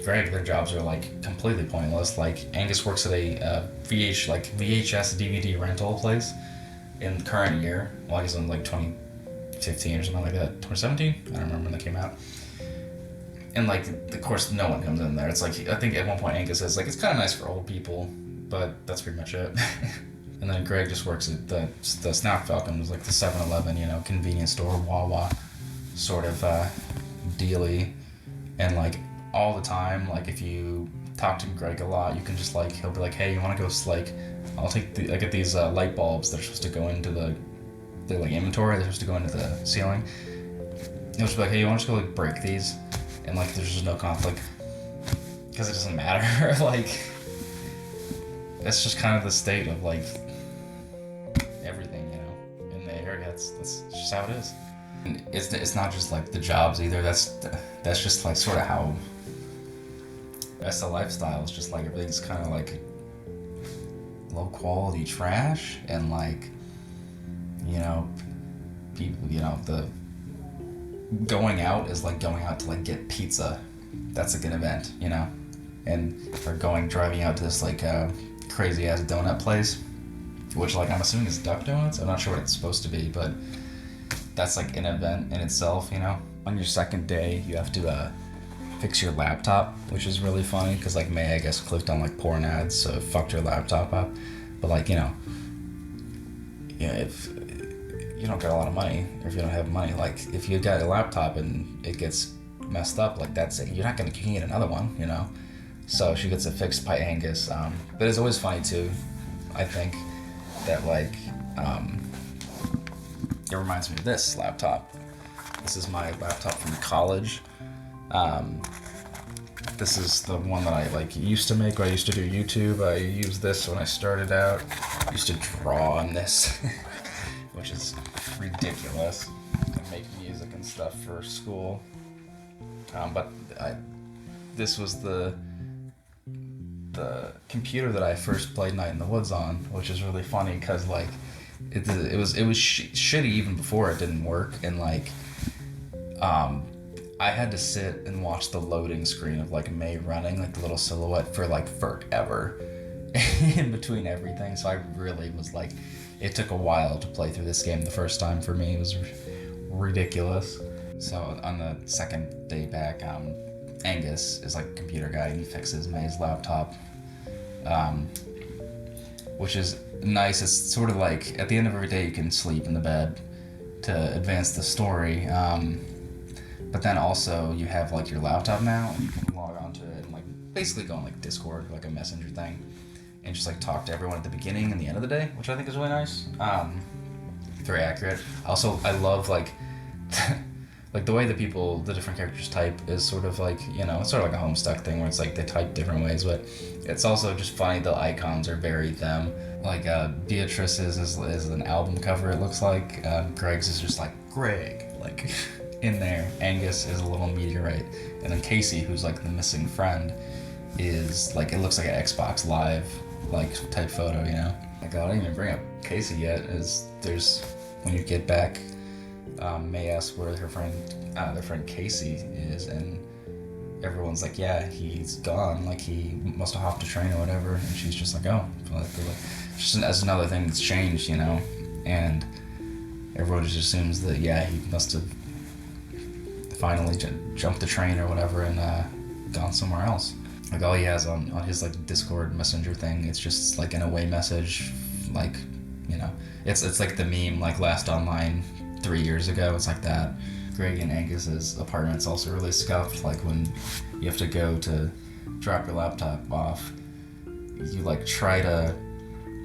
Greg, their jobs are like completely pointless. Like Angus works at a VHS DVD rental place in the current year. Well, I guess in like 2015 or something like that. 2017? I don't remember when they came out. And like, of course, no one comes in there. It's like, I think at one point Angus says like, it's kind of nice for old people, but that's pretty much it. And then Greg just works at the Snack Falcon, was like the 7-Eleven, you know, convenience store, Wawa sort of dealy. And like all the time, like if you talk to Greg a lot, you can just like, he'll be like, hey, you want to go like, I get these light bulbs that are supposed to go into the like inventory, they're supposed to go into the ceiling. He'll just be like, hey, you want to just go like break these? And like there's just no conflict because it doesn't matter. Like it's just kind of the state of like everything, you know, in the area. That's just how it is. And it's not just like the jobs either. That's just like sort of how that's the lifestyle. It's just like everything's kind of like low quality trash, and like, you know, people, you know, the going out is like going out to like get pizza. That's a good event, you know. And or driving out to this like crazy ass donut place, which like I'm assuming is Duck Donuts. I'm not sure what it's supposed to be, but that's like an event in itself, you know. On your second day, you have to fix your laptop, which is really funny because like May, I guess, clicked on like porn ads, so it fucked your laptop up. But like, you know, if you don't get a lot of money, or if you don't have money, like if you got a laptop and it gets messed up, like that's it. You can get another one, you know. So she gets it fixed by Angus. But it's always funny too, I think, that like it reminds me of this laptop. This is my laptop from college. This is the one that I like used to make when I used to do YouTube. I used this when I started out. I used to draw on this, which is ridiculous. I make music and stuff for school. This was the computer that I first played Night in the Woods on, which is really funny because like it was shitty even before it didn't work, and like I had to sit and watch the loading screen of like May running, like the little silhouette, for like forever in between everything. So I really was like, it took a while to play through this game the first time for me. It was ridiculous. So on the second day back, Angus is like a computer guy, and he fixes May's laptop, which is nice. It's sort of like at the end of every day you can sleep in the bed to advance the story, but then also you have like your laptop now, and you can log onto it and like basically go on like Discord, like a messenger thing, and just like talk to everyone at the beginning and the end of the day, which I think is really nice. Very accurate. Also, I love like like the way the different characters type is sort of like, you know, it's sort of like a Homestuck thing where it's like they type different ways, but it's also just funny. The icons are very them. Like Beatrice's is an album cover, it looks like. Greg's is just like Greg, like in there. Angus is a little meteorite, and then Casey, who's like the missing friend, is like, it looks like an Xbox Live like type photo, you know. Like I didn't even bring up Casey yet. There's when you get back, May asks where their friend Casey is, and everyone's like, yeah, he's gone, like he must have hopped a train or whatever, and she's just like, oh, like just as another thing that's changed, you know, and everyone just assumes that, yeah, he must have finally jumped the train or whatever and gone somewhere else. Like all he has on his like Discord messenger thing, it's just like an away message, like, you know, it's like the meme like last online 3 years ago. It's like that. Greg and Angus's apartment's also really scuffed. Like when you have to go to drop your laptop off, you like try to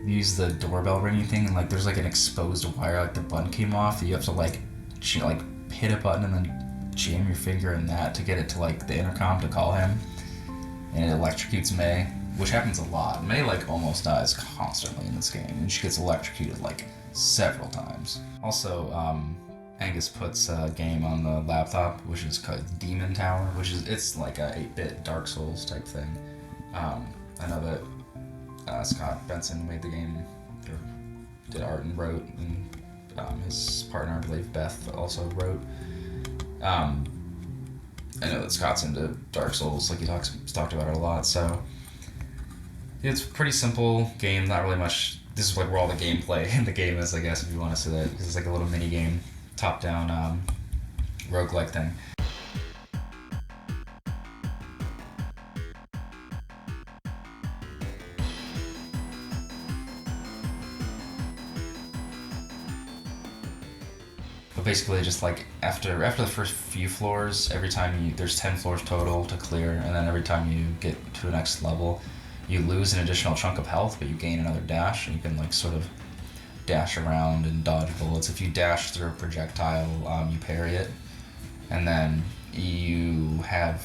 use the doorbell ringing thing, and like there's like an exposed wire, like the button came off. You have to like hit a button and then jam your finger in that to get it to like the intercom to call him, and it electrocutes May. which happens a lot. May like almost dies constantly in this game, and she gets electrocuted like several times. Also, Angus puts a game on the laptop, which is called Demon Tower, it's like a 8-bit Dark Souls type thing. I know that Scott Benson made the game, or did art and wrote, and his partner, I believe Beth, also wrote. I know that Scott's into Dark Souls, like he's talked about it a lot, so it's a pretty simple game, not really much. This is like where all the gameplay in the game is, I guess, if you want to say that, because it's like a little mini game, top-down roguelike thing. But basically, just like after the first few floors, there's 10 floors total to clear, and then every time you get to the next level, you lose an additional chunk of health, but you gain another dash, and you can like sort of dash around and dodge bullets. If you dash through a projectile, you parry it, and then you have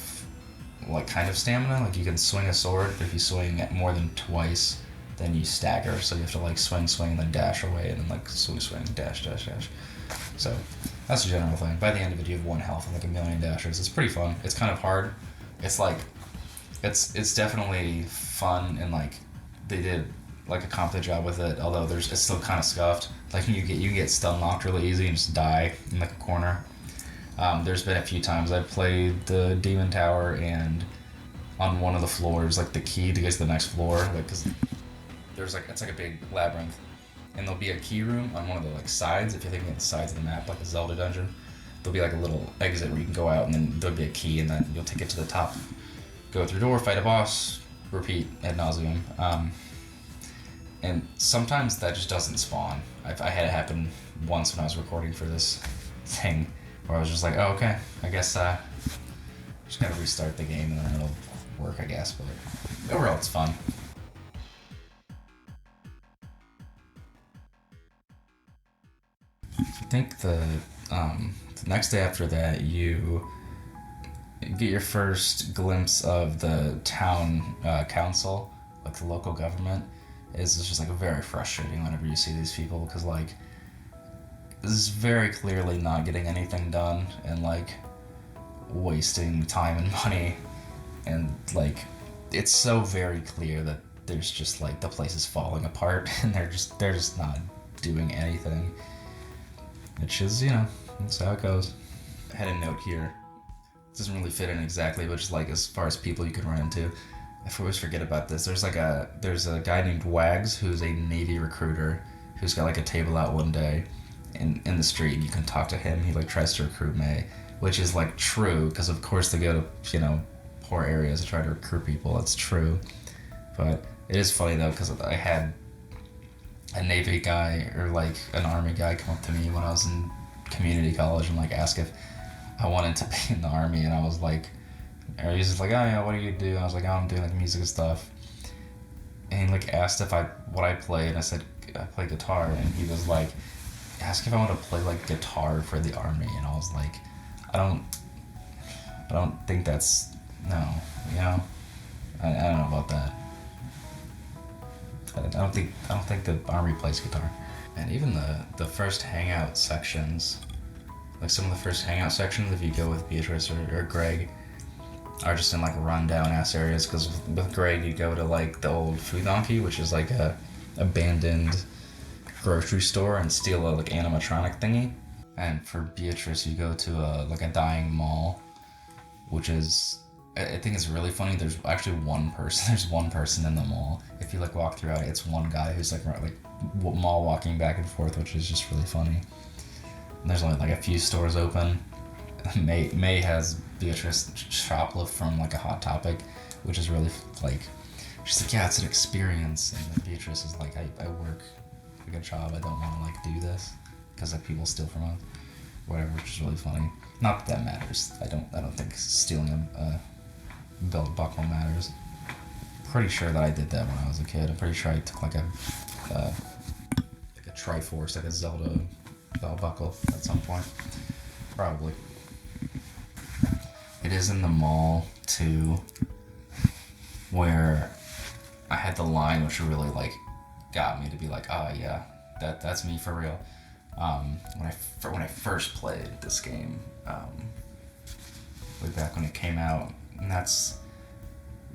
like kind of stamina. Like you can swing a sword, but if you swing it more than twice, then you stagger. So you have to like swing, and then dash away, and then like swing, dash. So that's the general thing. By the end of it, you have 1 health and like 1,000,000 dashers. It's pretty fun. It's kind of hard. It's like, it's definitely fun, and like they did like a competent job with it. Although it's still kind of scuffed. Like you get stun locked really easy and just die in like a corner. There's been a few times I've played the Demon Tower, and on one of the floors, like the key to get to the next floor, like because it's like a big labyrinth. And there'll be a key room on one of the like sides. If you're thinking of the sides of the map, like a Zelda dungeon, there'll be like a little exit where you can go out, and then there'll be a key, and then you'll take it to the top, go through the door, fight a boss, repeat ad nauseum. And sometimes that just doesn't spawn. I had it happen once when I was recording for this thing, where I was just like, oh, okay, I guess just gotta restart the game and then it'll work, I guess. But overall, it's fun. I think the next day after that, you get your first glimpse of the town council, like the local government. It's just like very frustrating whenever you see these people, because like this is very clearly not getting anything done, and like wasting time and money, and like it's so very clear that there's just like the place is falling apart, and they're just not doing anything. Which is, that's how it goes. I had a note here. It doesn't really fit in exactly, but just like as far as people you can run into. I always forget about this. There's a guy named Wags who's a Navy recruiter who's got like a table out one day in the street, and you can talk to him. He like tries to recruit May, which is like true, because of course they go to, poor areas to try to recruit people. That's true. But it is funny though, because I had a Navy guy or like an Army guy come up to me when I was in community college and like ask if I wanted to be in the Army, and I was like, or he's just like, oh yeah, what do you do? And I was like, oh, I'm doing like music and stuff. And he like asked what I play, and I said I play guitar, and he was like, ask if I want to play like guitar for the Army, and I was like, I don't think that's no, I don't know about that. I don't think the Army plays guitar. And even the first hangout sections, like some of the first hangout sections, if you go with Beatrice or Greg, are just in like rundown ass areas, because with Greg you go to like the old Food Donkey, which is like a abandoned grocery store, and steal a like animatronic thingy. And for Beatrice you go to a dying mall, which is, I think it's really funny. There's actually one person. There's one person in the mall. If you like walk throughout it, it's one guy who's like mall walking back and forth, which is just really funny. And there's only like a few stores open. May has Beatrice shoplift from like a Hot Topic, which is really like, she's like, yeah, it's an experience. And then Beatrice is like, I work a good job. I don't want to like do this because like people steal from us, whatever, which is really funny. Not that matters. I don't think stealing a belt buckle matters. Pretty sure that I did that when I was a kid. I'm pretty sure I took like a Triforce, like a Zelda belt buckle at some point. Probably. It is in the mall too, where had the line which really like got me to be like, oh yeah, that's me for real. When I first played this game, way back when it came out, and that's,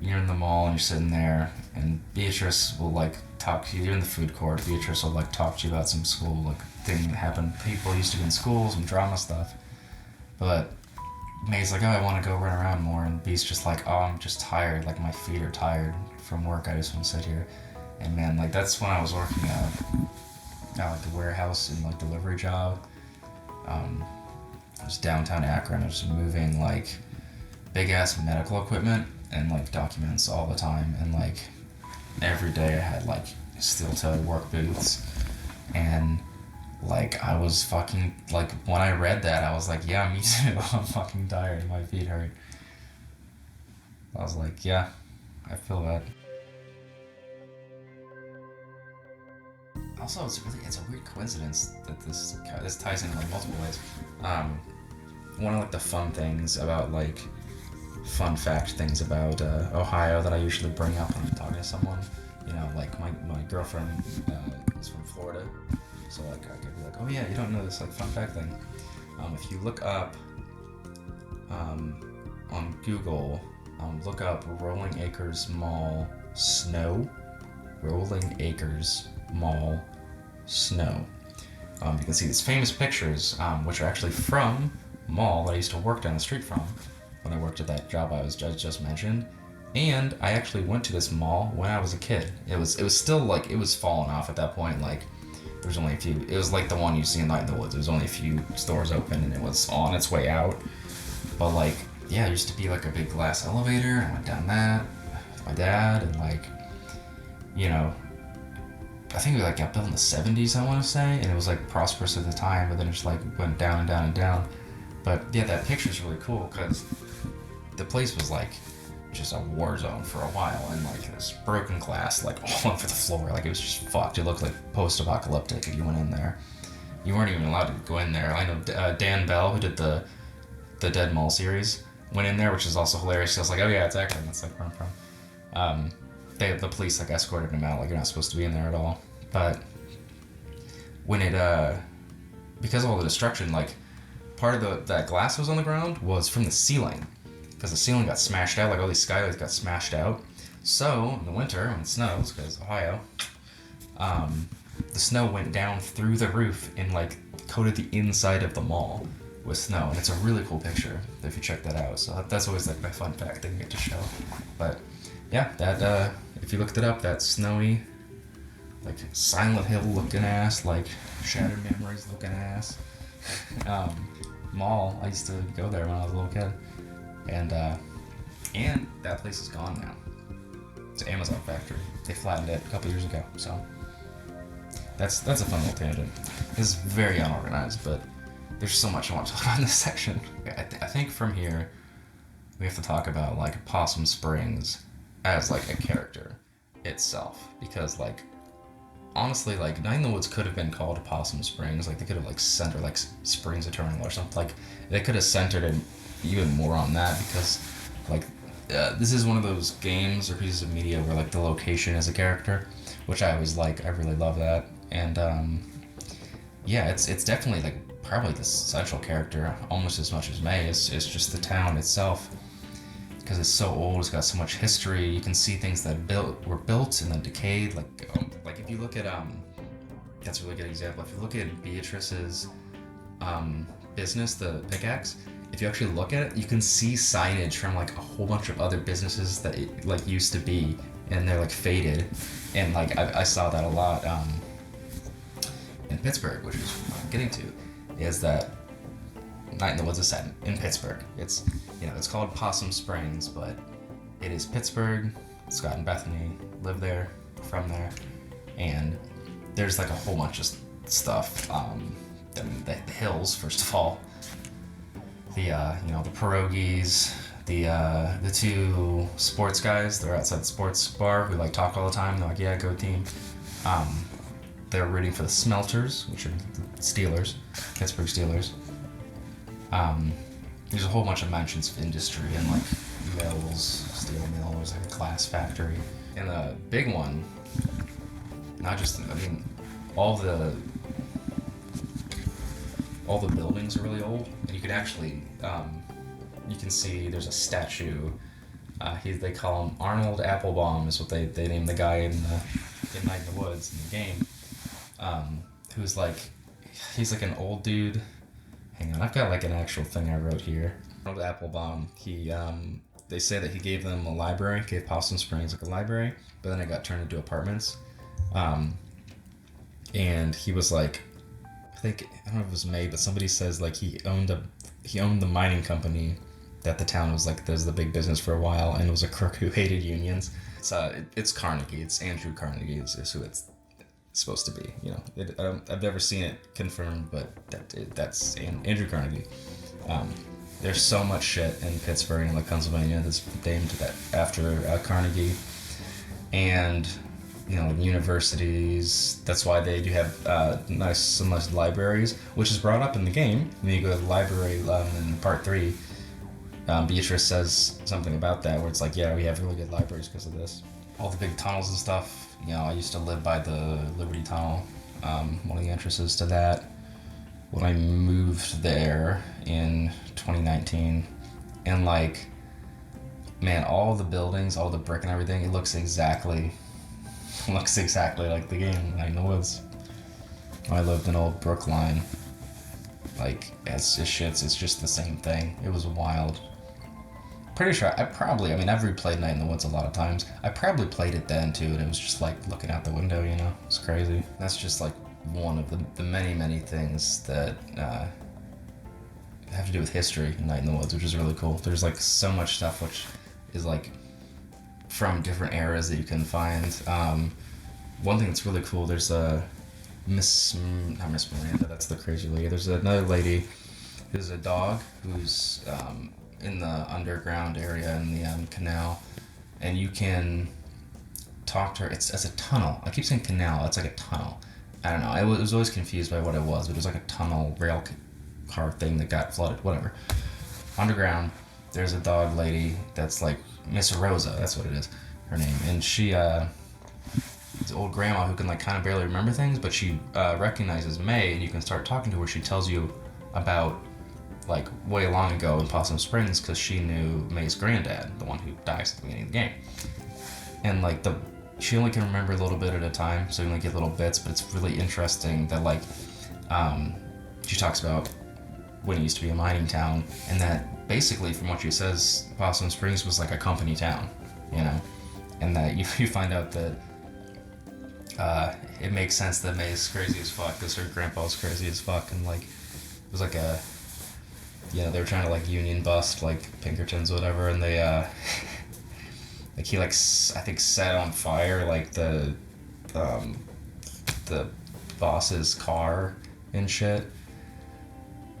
you're in the mall and you're sitting there, and Beatrice will like talk to you. You're in the food court. Beatrice will like talk to you about some school like thing that happened. People used to be in school, some drama stuff. But May's like, oh, I want to go run around more, and Bea's just like, oh, I'm just tired. Like my feet are tired from work. I just want to sit here. And man, like that's when I was working at like the warehouse and like delivery job. It was downtown Akron. I was moving like big ass medical equipment and like documents all the time, and like every day I had like steel-toed work boots, and like I was fucking like, when I read that I was like, yeah, me too. I'm fucking tired. My feet hurt. I was like, yeah, I feel that. Also, it's a weird coincidence that this ties in like multiple ways. One of like the fun things about like fun fact things about Ohio that I usually bring up when I'm talking to someone, you know, like my girlfriend is from Florida, so like I could be like, oh yeah, you don't know this like fun fact thing. If you look up on Google, look up Rolling Acres Mall snow. Rolling Acres Mall snow. You can see these famous pictures, which are actually from a mall that I used to work down the street from when I worked at that job I just mentioned. And I actually went to this mall when I was a kid. It was still like, it was falling off at that point. Like there was only a few. It was like the one you see in Night in the Woods. There was only a few stores open and it was on its way out. But like, yeah, there used to be like a big glass elevator. I went down that with my dad, and like, you know, I think it like got built in the 70s, I want to say, and it was like prosperous at the time, but then it just like went down and down and down. But yeah, that picture's really cool because the place was like just a war zone for a while, and like this broken glass like all over the floor, like it was just fucked. It looked like post-apocalyptic if you went in there. You weren't even allowed to go in there. I know Dan Bell, who did the Dead Mall series, went in there, which is also hilarious. I was like, oh yeah, it's Akron. That's like where I'm from. The police like escorted him out, like you're not supposed to be in there at all. But when it because of all the destruction, like part of that glass that was on the ground was from the ceiling, because the ceiling got smashed out, like all these skylights got smashed out. So in the winter when it snows, because Ohio, the snow went down through the roof and like coated the inside of the mall with snow, and it's a really cool picture if you check that out. So that's always like my fun fact they can get to show. But yeah, that if you looked it up, that snowy, like Silent Hill looking ass, like Shattered Memories looking ass mall. I used to go there when I was a little kid, and that place is gone now. It's an Amazon factory. They flattened it a couple years ago, so that's a fun little tangent. This is very unorganized, but there's so much I want to talk about in this section. I think from here we have to talk about like Possum Springs as like a character itself, because like honestly, like Night in the Woods could have been called Possum Springs. Like they could have like centered like Springs Eternal or something. Like they could have centered it even more on that, because like this is one of those games or pieces of media where like the location is a character, which I always like. I really love that. And yeah, it's definitely like probably the central character almost as much as May. It's just the town itself, because it's so old. It's got so much history. You can see things that were built and then decayed. Like if you look at that's a really good example. If you look at Beatrice's business, the pickaxe, if you actually look at it, you can see signage from like a whole bunch of other businesses that it like used to be, and they're like faded. And like I saw that a lot in Pittsburgh, which is what I'm getting to, is that Night in the Woods is set in Pittsburgh. It's, you know, it's called Possum Springs, but it is Pittsburgh. Scott and Bethany live there, from there, and there's like a whole bunch of stuff. The hills, first of all, the you know, the pierogies, the two sports guys. They're outside the sports bar who like talk all the time. They're like, yeah, go team. They're rooting for the Smelters, which are the Steelers, Pittsburgh Steelers. There's a whole bunch of mentions of industry and like mills, steel mill. There's like a glass factory. And the big one, not just, I mean, all the buildings are really old, and you can actually, you can see there's a statue. They call him Arnold Applebaum, is what they named the guy in Night in the Woods in the game. Who's like, he's like an old dude. Hang on, I've got like an actual thing I wrote here. Arnold Applebaum, they say that he gave them a library, gave Possum Springs like a library, but then it got turned into apartments. And he was like, I don't know if it was May, but somebody says like he owned the mining company that the town was like, there's the big business for a while, and it was a crook who hated unions. It's Carnegie. It's Andrew Carnegie is who it's supposed to be. You know, I've never seen it confirmed, but that's Andrew Carnegie. There's so much shit in Pittsburgh and like Pennsylvania that's named that after Carnegie, and you know, universities. That's why they do have nice libraries, which is brought up in the game. When you go to the library in part 3, Beatrice says something about that, where it's like, yeah, we have really good libraries because of this. All the big tunnels and stuff. You know, I used to live by the Liberty Tunnel, one of the entrances to that. When I moved there in 2019, and like, man, all the buildings, all the brick and everything, it looks exactly like the game, Night in the Woods. I lived in old Brookline. Like, it's just the same thing. It was wild. Pretty sure I've replayed Night in the Woods a lot of times. I probably played it then too, and it was just like looking out the window, you know? It's crazy. That's just like one of the many things that have to do with history in Night in the Woods, which is really cool. There's like so much stuff which is like from different eras that you can find. One thing that's really cool, there's not Miss Miranda, that's the crazy lady. There's another lady who's a dog who's in the underground area in the canal, and you can talk to her. It's a tunnel. I keep saying canal, it's like a tunnel. I don't know, I was always confused by what it was, but it was like a tunnel rail car thing that got flooded, whatever. Underground, there's a dog lady that's like Miss Rosa, that's what it is, her name, and she it's an old grandma who can like kind of barely remember things, but she recognizes May, and you can start talking to her. She tells you about like way long ago in Possum Springs, because she knew May's granddad, the one who dies at the beginning of the game, and like she only can remember a little bit at a time, so you only get little bits, but it's really interesting that like she talks about when it used to be a mining town, and that basically, from what she says, Possum Springs was like a company town, you know, and that you find out that it makes sense that May's crazy as fuck, because her grandpa's crazy as fuck, and like it was like a, you know, they were trying to like union bust like Pinkertons or whatever, and they like he like I think set on fire like the boss's car and shit,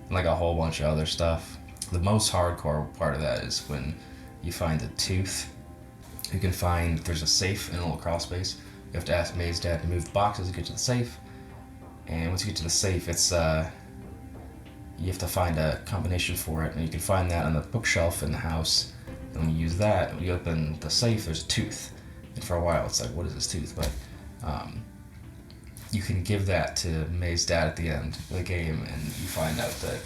and like a whole bunch of other stuff. The most hardcore part of that is when you find a tooth. You can find, there's a safe in a little crawl space. You have to ask May's dad to move the boxes to get to the safe, and once you get to the safe, it's you have to find a combination for it, and you can find that on the bookshelf in the house. And when you use that, when you open the safe, there's a tooth, and for a while it's like, what is this tooth? But you can give that to May's dad at the end of the game, and you find out that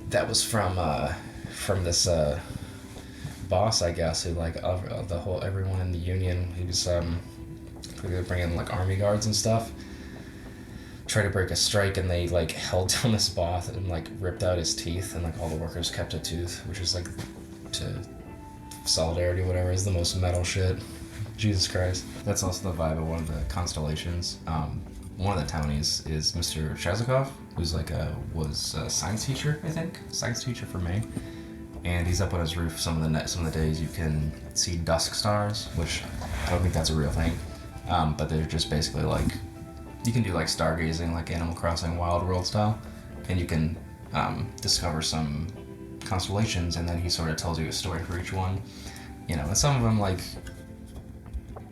that was from this boss, I guess, who like everyone in the union, he was bringing like army guards and stuff, tried to break a strike, and they like held down this boss and like ripped out his teeth, and like all the workers kept a tooth, which is like to solidarity, whatever, is the most metal shit. Jesus Christ. That's also the vibe of one of the constellations. One of the townies is Mr. Chazikov, who's like was a science teacher, I think, science teacher for May, and he's up on his roof. Some of the days you can see dusk stars, which I don't think that's a real thing, but they're just basically like, you can do like stargazing, like Animal Crossing Wild World style, and you can discover some constellations, and then he sort of tells you a story for each one, you know, and some of them like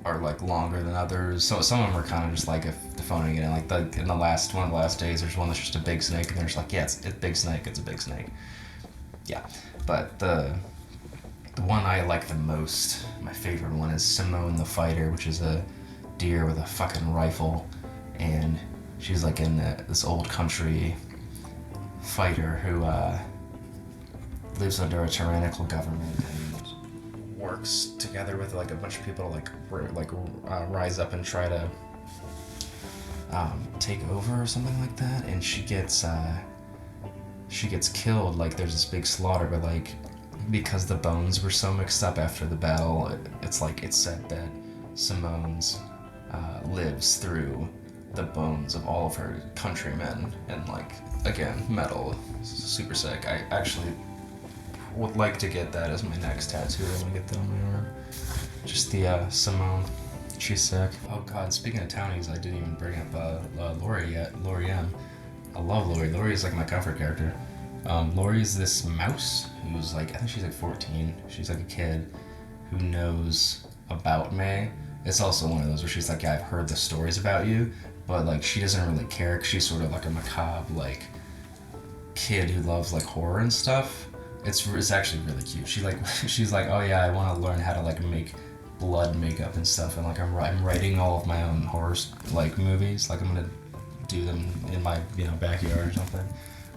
are like longer than others, so some of them are kind of just like phoning it in, like one of the last days, there's one that's just a big snake, and they're just like, yeah, it's a big snake, it's a big snake. Yeah, but the one I like the most, my favorite one, is Simone the Fighter, which is a deer with a fucking rifle, and she's like in this old country fighter who lives under a tyrannical government and works together with like a bunch of people to rise up and try to take over or something like that. And she gets killed. Like there's this big slaughter, but like because the bones were so mixed up after the battle, it's said that Simone's lives through the bones of all of her countrymen, and like again, metal, super sick. I actually would like to get that as my next tattoo. I want to get that on my arm. Just the Simone. She's sick. Oh god, speaking of townies, I didn't even bring up Lori yet. Lori M. I love Lori. Lori is like my comfort character. Lori is this mouse who's like, I think she's like 14. She's like a kid who knows about May. It's also one of those where she's like, yeah, I've heard the stories about you, but like she doesn't really care, 'cause she's sort of like a macabre like kid who loves like horror and stuff. It's actually really cute. She's like, oh yeah, I want to learn how to like make blood makeup and stuff, and like I'm writing all of my own horror like movies. Like I'm gonna do them in my backyard or something,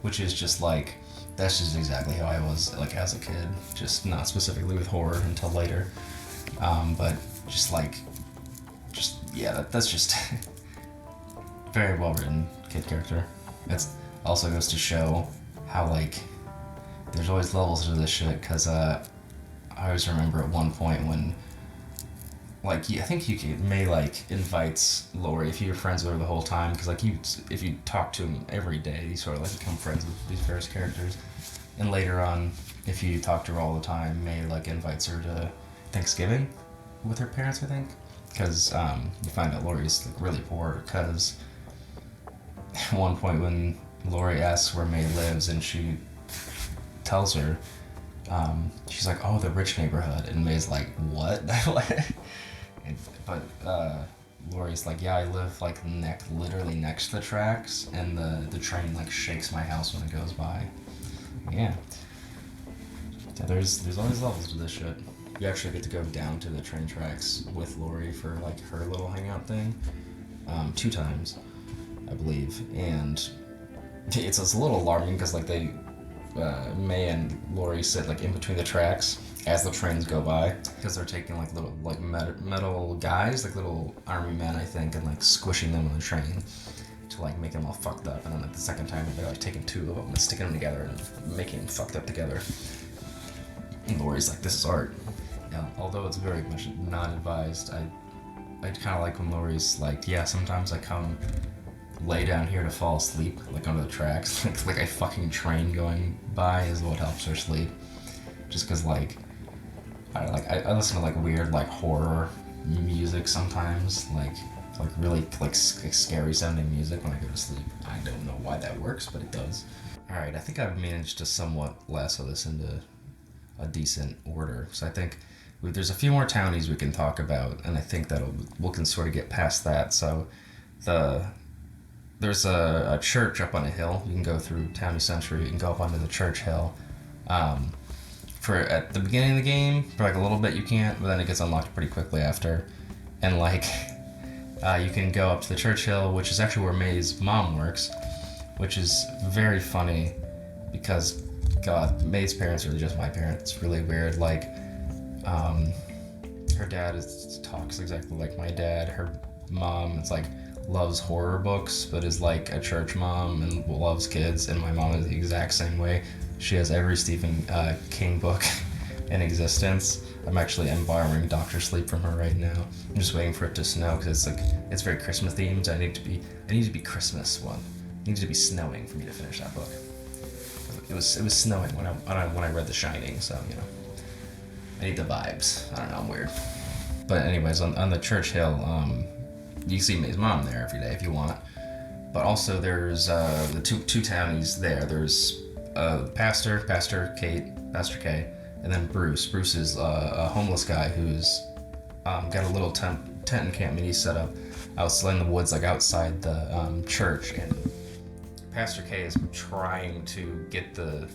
which is just like, that's just exactly how I was like as a kid, just not specifically with horror until later, but that's just very well written kid character. That's also goes to show how like there's always levels to this shit, because I always remember at one point when like I think May like invites Lori, if you're friends with her the whole time, because like if you talk to him every day, you sort of like become friends with these various characters. And later on, if you talk to her all the time, May like invites her to Thanksgiving with her parents, I think, because you find out Lori's like really poor, because at one point when Lori asks where May lives and she tells her, she's like, oh, the rich neighborhood, and May's like, what? But Lori's like, yeah, I live like literally next to the tracks, and the train like shakes my house when it goes by. Yeah, there's always levels to this shit. You actually get to go down to the train tracks with Lori for like her little hangout thing, 2 times, I believe, and it's a little alarming because like May and Lori sit like in between the tracks as the trains go by, because they're taking like little like metal guys, like little army men, I think, and like squishing them on the train to like make them all fucked up, and then like the second time they're like taking 2 of them and sticking them together and making them fucked up together. And Lori's like, this is art. Yeah, although it's very much not advised, I kind of like when Lori's like, yeah, sometimes I come lay down here to fall asleep, like under the tracks, like a fucking train going by is what helps her sleep. Just because like I listen to like weird like horror music sometimes, like really like scary sounding music when I go to sleep. I don't know why that works, but it does. Alright, I think I've managed to somewhat lasso this into a decent order. So I think there's a few more townies we can talk about, and I think we can sort of get past that. So there's a church up on a hill. You can go through Townie Century. You can go up onto the church hill. For at the beginning of the game, for like a little bit you can't, but then it gets unlocked pretty quickly after. And like, you can go up to the church hill, which is actually where May's mom works, which is very funny because, God, May's parents are just my parents. It's really weird. Like, her dad talks exactly like my dad. Her mom is like, loves horror books, but is like a church mom and loves kids, and my mom is the exact same way. She has every Stephen King book in existence. I'm borrowing Doctor Sleep from her right now. I'm just waiting for it to snow because it's very Christmas themed. I need to be Christmas one. It needs to be snowing for me to finish that book. It was snowing when I read The Shining, so I need the vibes. I don't know, I'm weird. But anyways, on the church hill, you can see May's mom there every day if you want. But also there's the two townies there. There's Pastor K, and then Bruce. Bruce is a homeless guy who's got a little tent encampment he's set up outside in the woods, like outside the church. And Pastor K is trying to get the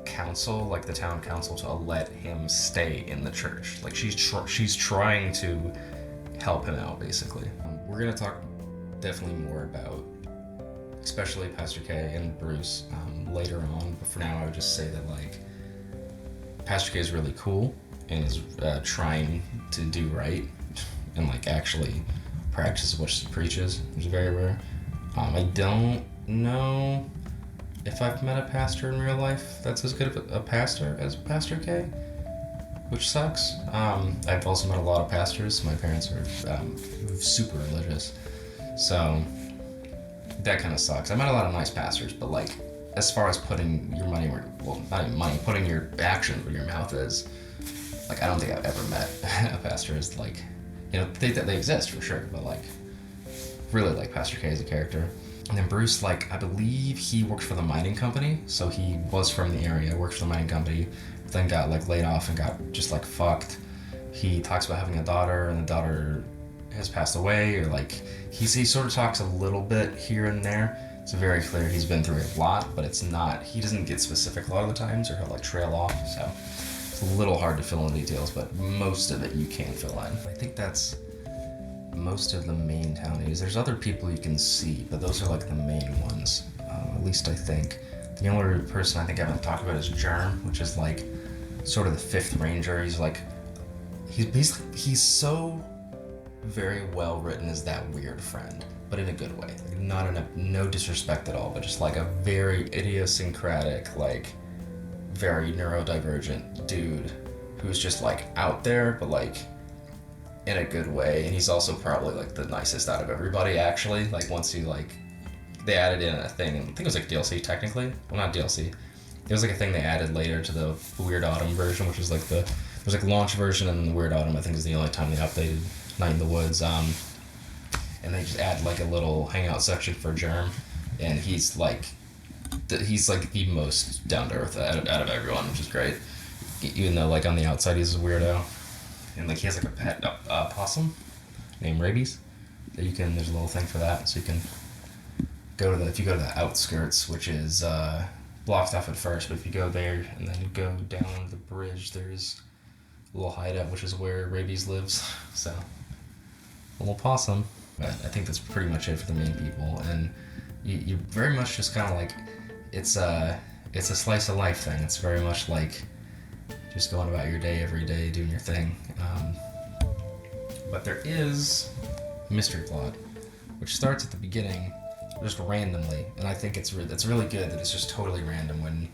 council, like the town council, to let him stay in the church. Like she's trying to help him out, basically. We're gonna talk definitely more about, especially Pastor K and Bruce, later on. But for now, I would just say that like Pastor K is really cool and is trying to do right and like actually practice what she preaches, which is very rare. I don't know if I've met a pastor in real life that's as good of a pastor as Pastor K, which sucks. I've also met a lot of pastors. My parents are super religious, so that kind of sucks. I met a lot of nice pastors, but like, as far as putting your money where, well, not even money, putting your actions where your mouth is, like, I don't think I've ever met a pastor who's like, you know, they exist for sure, but like, really like Pastor K as a character. And then Bruce, like, I believe he worked for the mining company, so he was from the area, worked for the mining company, then got like laid off and got just like fucked. He talks about having a daughter, and the daughter has passed away, or like, he sort of talks a little bit here and there. It's very clear he's been through a lot, but it's not, he doesn't get specific a lot of the times, or he'll like trail off, so it's a little hard to fill in details, but most of it you can fill in. I think that's most of the main townies. There's other people you can see, but those are like the main ones, at least I think. The only person I think I haven't talked about is Germ, which is like sort of the fifth ranger. He's like, he's so very well written as that weird friend, but in a good way. Like, not in a, no disrespect at all, but just like a very idiosyncratic, like very neurodivergent dude who's just like out there, but like in a good way. And he's also probably like the nicest out of everybody, actually. Like, once you like, they added in a thing, I think it was like DLC technically. Well, not DLC. It was like a thing they added later to the Weird Autumn version, which is like the, there's like launch version, and the Weird Autumn I think is the only time they updated Night in the Woods. And they just add like a little hangout section for Germ, and he's like the most down to earth out of everyone, which is great. Even though like on the outside he's a weirdo, and like he has like a pet possum named Rabies that you can. There's a little thing for that, so you can go to the, if you go to the outskirts, which is blocked off at first, but if you go there and then you go down the bridge, there's a little hideout, which is where Rabies lives. So a little possum. But I think that's pretty much it for the main people, and you very much just kind of like, it's a slice of life thing. It's very much like just going about your day every day, doing your thing. But there is a mystery plot, which starts at the beginning, just randomly, and I think it's really good that it's just totally random. When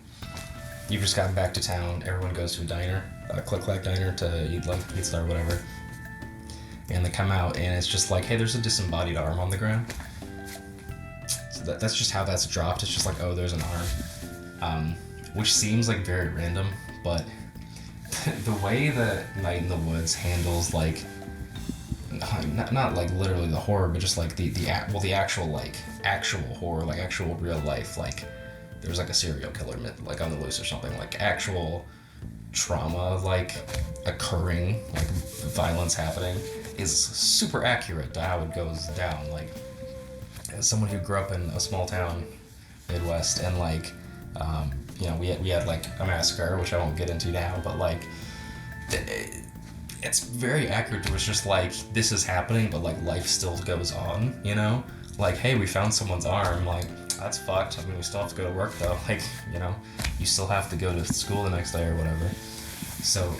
you've just gotten back to town, everyone goes to a diner, a Click-Clack diner, to eat like pizza or whatever, and they come out, and it's just like, hey, there's a disembodied arm on the ground. So that's just how that's dropped. It's just like, oh, there's an arm, which seems like very random, but the way that Night in the Woods handles like, not like literally the horror, but just like the actual like actual horror, like actual real life, like there's like a serial killer like on the loose or something, like actual trauma like occurring, like violence happening, is super accurate to how it goes down. Like, as someone who grew up in a small town Midwest, and like you know, we had like a massacre, which I won't get into now, but like it's very accurate. It was just like, this is happening, but like life still goes on, you know? Like, hey, we found someone's arm, like, that's fucked. I mean, we still have to go to work though, like, you know, you still have to go to school the next day or whatever. So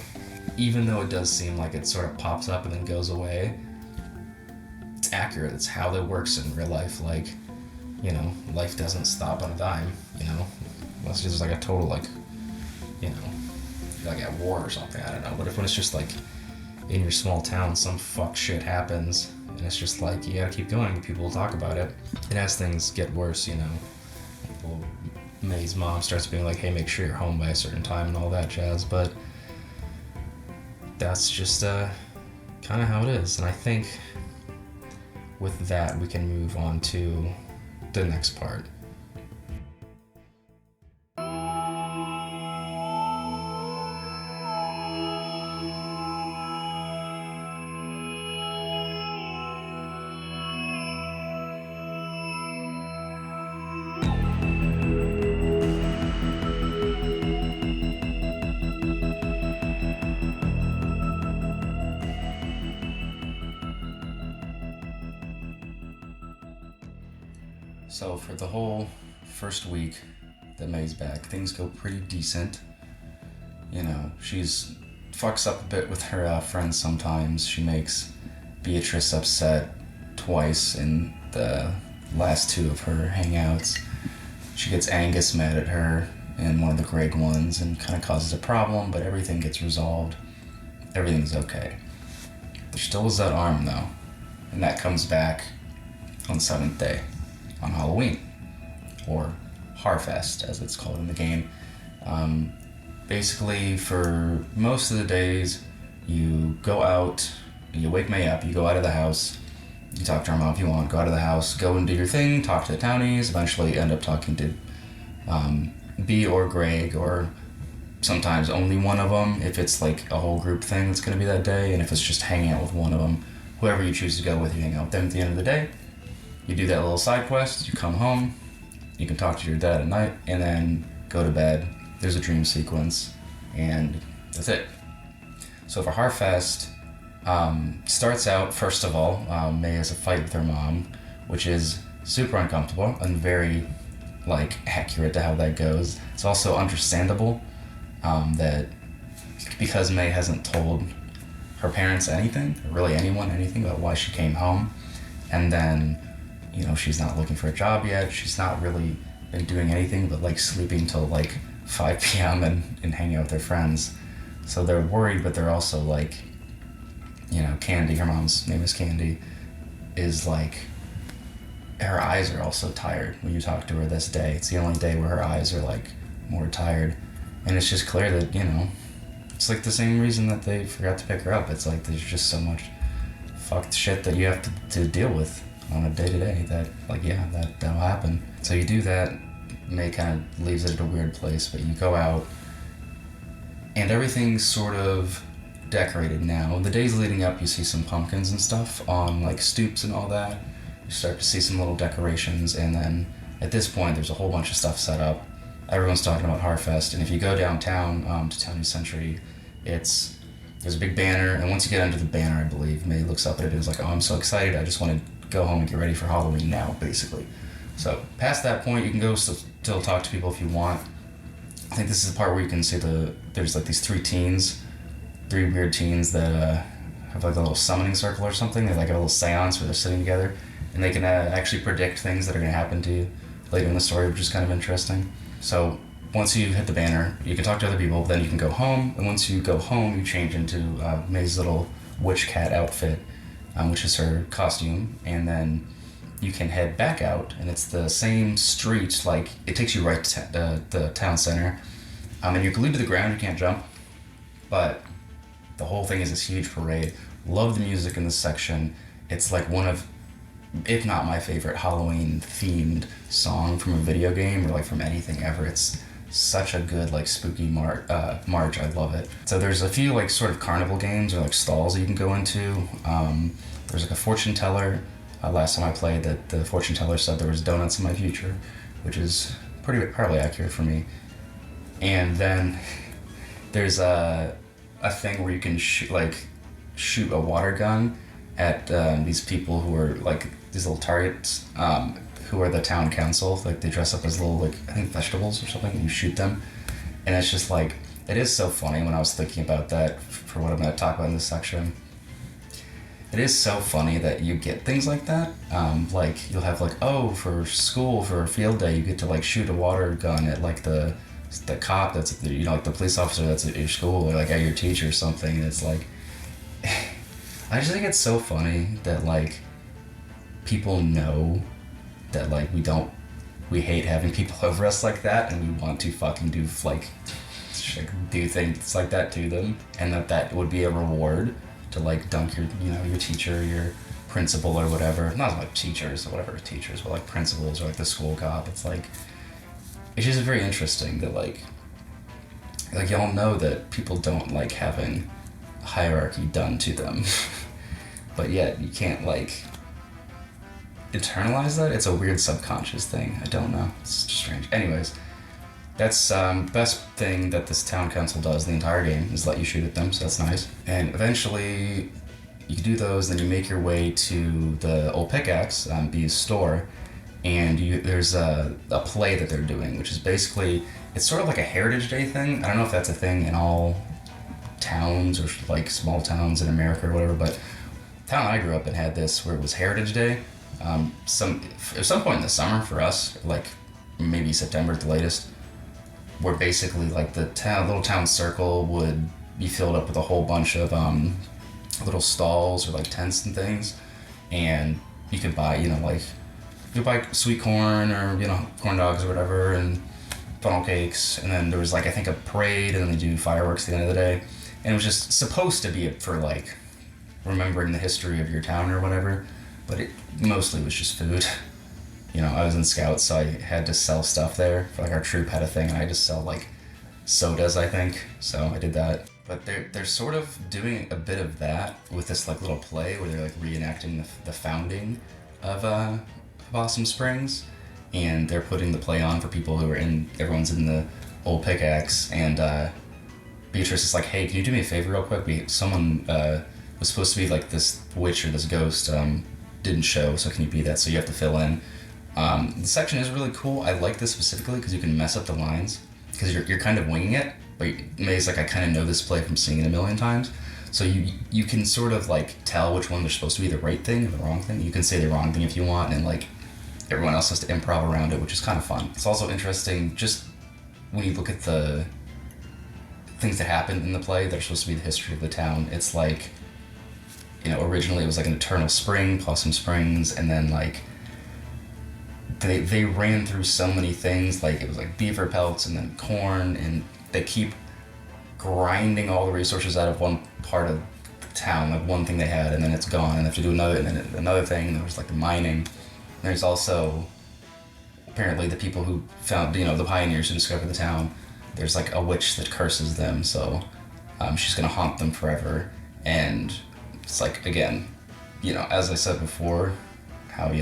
even though it does seem like it sort of pops up and then goes away, it's accurate. It's how it works in real life. Like, you know, life doesn't stop on a dime, you know, unless it's like a total, like, you know, like at war or something, I don't know. But when it's just like in your small town, some fuck shit happens, and it's just like, you gotta keep going, people will talk about it. And as things get worse, you know, May's mom starts being like, hey, make sure you're home by a certain time and all that jazz. But that's just kind of how it is. And I think with that, we can move on to the next part. So for the whole first week that May's back, things go pretty decent. You know, she's fucks up a bit with her friends sometimes. She makes Beatrice upset twice in the last two of her hangouts. She gets Angus mad at her in one of the Greg ones and kind of causes a problem, but everything gets resolved. Everything's okay. She still has that arm though, and that comes back on the 7th day, on Halloween, or Harfest as it's called in the game. Basically, for most of the days, you go out, you wake May up, you go out of the house, you talk to her mom if you want, go out of the house, go and do your thing, talk to the townies, eventually end up talking to B or Greg, or sometimes only one of them if it's like a whole group thing that's going to be that day, and if it's just hanging out with one of them, whoever you choose to go with, you hang out with them at the end of the day. You do that little side quest, you come home, you can talk to your dad at night, and then go to bed. There's a dream sequence, and that's it. So for Harfest, starts out, first of all, May has a fight with her mom, which is super uncomfortable and very, accurate to how that goes. It's also understandable that because May hasn't told her parents anything, or really anyone anything about why she came home, and then, she's not looking for a job yet, she's not really been doing anything but, sleeping till, 5 p.m. and hanging out with their friends. So they're worried, but they're also Candy, her mom's name is Candy, is her eyes are also tired when you talk to her this day. It's the only day where her eyes are more tired. And it's just clear that, it's the same reason that they forgot to pick her up. It's there's just so much fucked shit that you have to deal with on a day-to-day that, that'll happen. So you do that, May kind of leaves it at a weird place, but you go out, and everything's sort of decorated now. The days leading up, you see some pumpkins and stuff on, stoops and all that. You start to see some little decorations, and then at this point, there's a whole bunch of stuff set up. Everyone's talking about Harfest, and if you go downtown to Town New Century, there's a big banner, and once you get under the banner, I believe, May looks up at it and is oh, I'm so excited, I just want to go home and get ready for Halloween now, basically. So, past that point, you can go still talk to people if you want. I think this is the part where you can see there's these three weird teens that have a little summoning circle or something. They have a little seance where they're sitting together, and they can actually predict things that are going to happen to you later in the story, which is kind of interesting. So once you hit the banner, you can talk to other people, then you can go home, and once you go home, you change into May's little witch cat outfit, which is her costume, and then you can head back out, and it's the same street, it takes you right to the town center, and you're glued to the ground, you can't jump, but the whole thing is this huge parade. Love the music in this section. It's one of, if not my favorite Halloween-themed song from a video game, or from anything ever. It's such a good, spooky march. I love it. So there's a few, sort of carnival games, or, stalls that you can go into. There's, a fortune teller. Last time I played, that the fortune teller said there was donuts in my future, which is probably accurate for me. And then there's a thing where you can shoot a water gun at these people who are these little targets, who are the town council. They dress up as little I think vegetables or something, and you shoot them. And it's just it is so funny. When I was thinking about that for what I'm going to talk about in this section, it is so funny that you get things like that. You'll have for school, for a field day, you get to shoot a water gun at the cop that's at the, the police officer that's at your school, or at your teacher or something. And it's I just think it's so funny that people know that we hate having people over us like that, and we want to fucking do things like that to them, and that would be a reward to dunk your teacher, your principal, or whatever. Not teachers or whatever teachers, but principals, or the school cop. It's it's just very interesting that y'all know that people don't like having hierarchy done to them, but yet you can't internalize that. It's a weird subconscious thing. I don't know. It's just strange. Anyways, that's best thing that this town council does the entire game is let you shoot at them, so that's nice. And eventually you do those, then you make your way to the old pickaxe, B's store, and there's a play that they're doing, which is basically, it's sort of like a Heritage Day thing. I don't know if that's a thing in all towns or like small towns in America or whatever, but the town I grew up in had this where it was Heritage Day. At some point in the summer for us, like maybe September at the latest, where basically like the little town circle would be filled up with a whole bunch of little stalls or like tents and things, and you could buy, like you could buy sweet corn or corn dogs or whatever, and funnel cakes, and then there was like I think a parade, and then they do fireworks at the end of the day, and it was just supposed to be for like remembering the history of your town or whatever, but it mostly was just food. I was in Scouts, so I had to sell stuff there. For like our troop had a thing, and I just sell like sodas, I think. So I did that. But they're sort of doing a bit of that with this like little play where they're like reenacting the founding of Possum Springs, and they're putting the play on for people who are everyone's in the old pickaxe, and Beatrice is like, hey, can you do me a favor real quick? Someone was supposed to be like this witch or this ghost, didn't show, so can you be that? So you have to fill in. The section is really cool. I like this specifically because you can mess up the lines because you're kind of winging it, but May's like, I kind of know this play from seeing it a million times, so you can sort of like tell which one they're supposed to be the right thing or the wrong thing. You can say the wrong thing if you want, and like everyone else has to improv around it, which is kind of fun. It's also interesting just when you look at the things that happen in the play that are supposed to be the history of the town. It's like, originally it was like an eternal spring, Possum Springs, and then like they ran through so many things, like it was like beaver pelts and then corn, and they keep grinding all the resources out of one part of the town, like one thing they had, and then it's gone, and they have to do another, and then another thing, and there was like the mining. And there's also apparently the people who found, the pioneers who discovered the town, there's like a witch that curses them, so she's gonna haunt them forever. And it's like, again, as I said before, how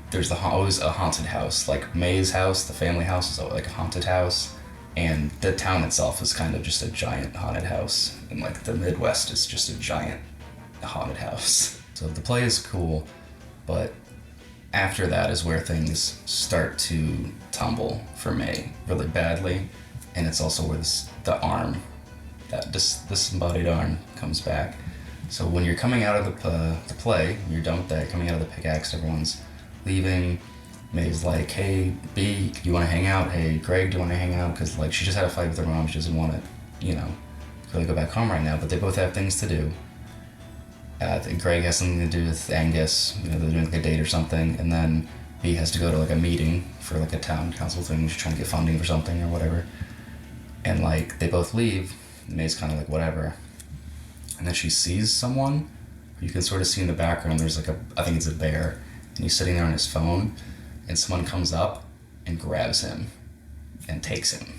there's always a haunted house. Like May's house, the family house, is like a haunted house, and the town itself is kind of just a giant haunted house, and like the Midwest is just a giant haunted house. So the play is cool, but after that is where things start to tumble for May really badly, and it's also where the arm, that disembodied arm, comes back. So when you're coming out of the play, you're done with that, coming out of the pickaxe, everyone's leaving. May's like, hey, B, you want to hang out? Hey, Greg, do you want to hang out? Because like she just had a fight with her mom. She doesn't want to, really go back home right now. But they both have things to do. I think Greg has something to do with Angus. They're doing like a date or something. And then B has to go to like a meeting for like a town council thing. She's trying to get funding for something or whatever. And like they both leave. May's kind of like whatever. And then she sees someone. You can sort of see in the background. There's like I think it's a bear. And he's sitting there on his phone, and someone comes up and grabs him and takes him.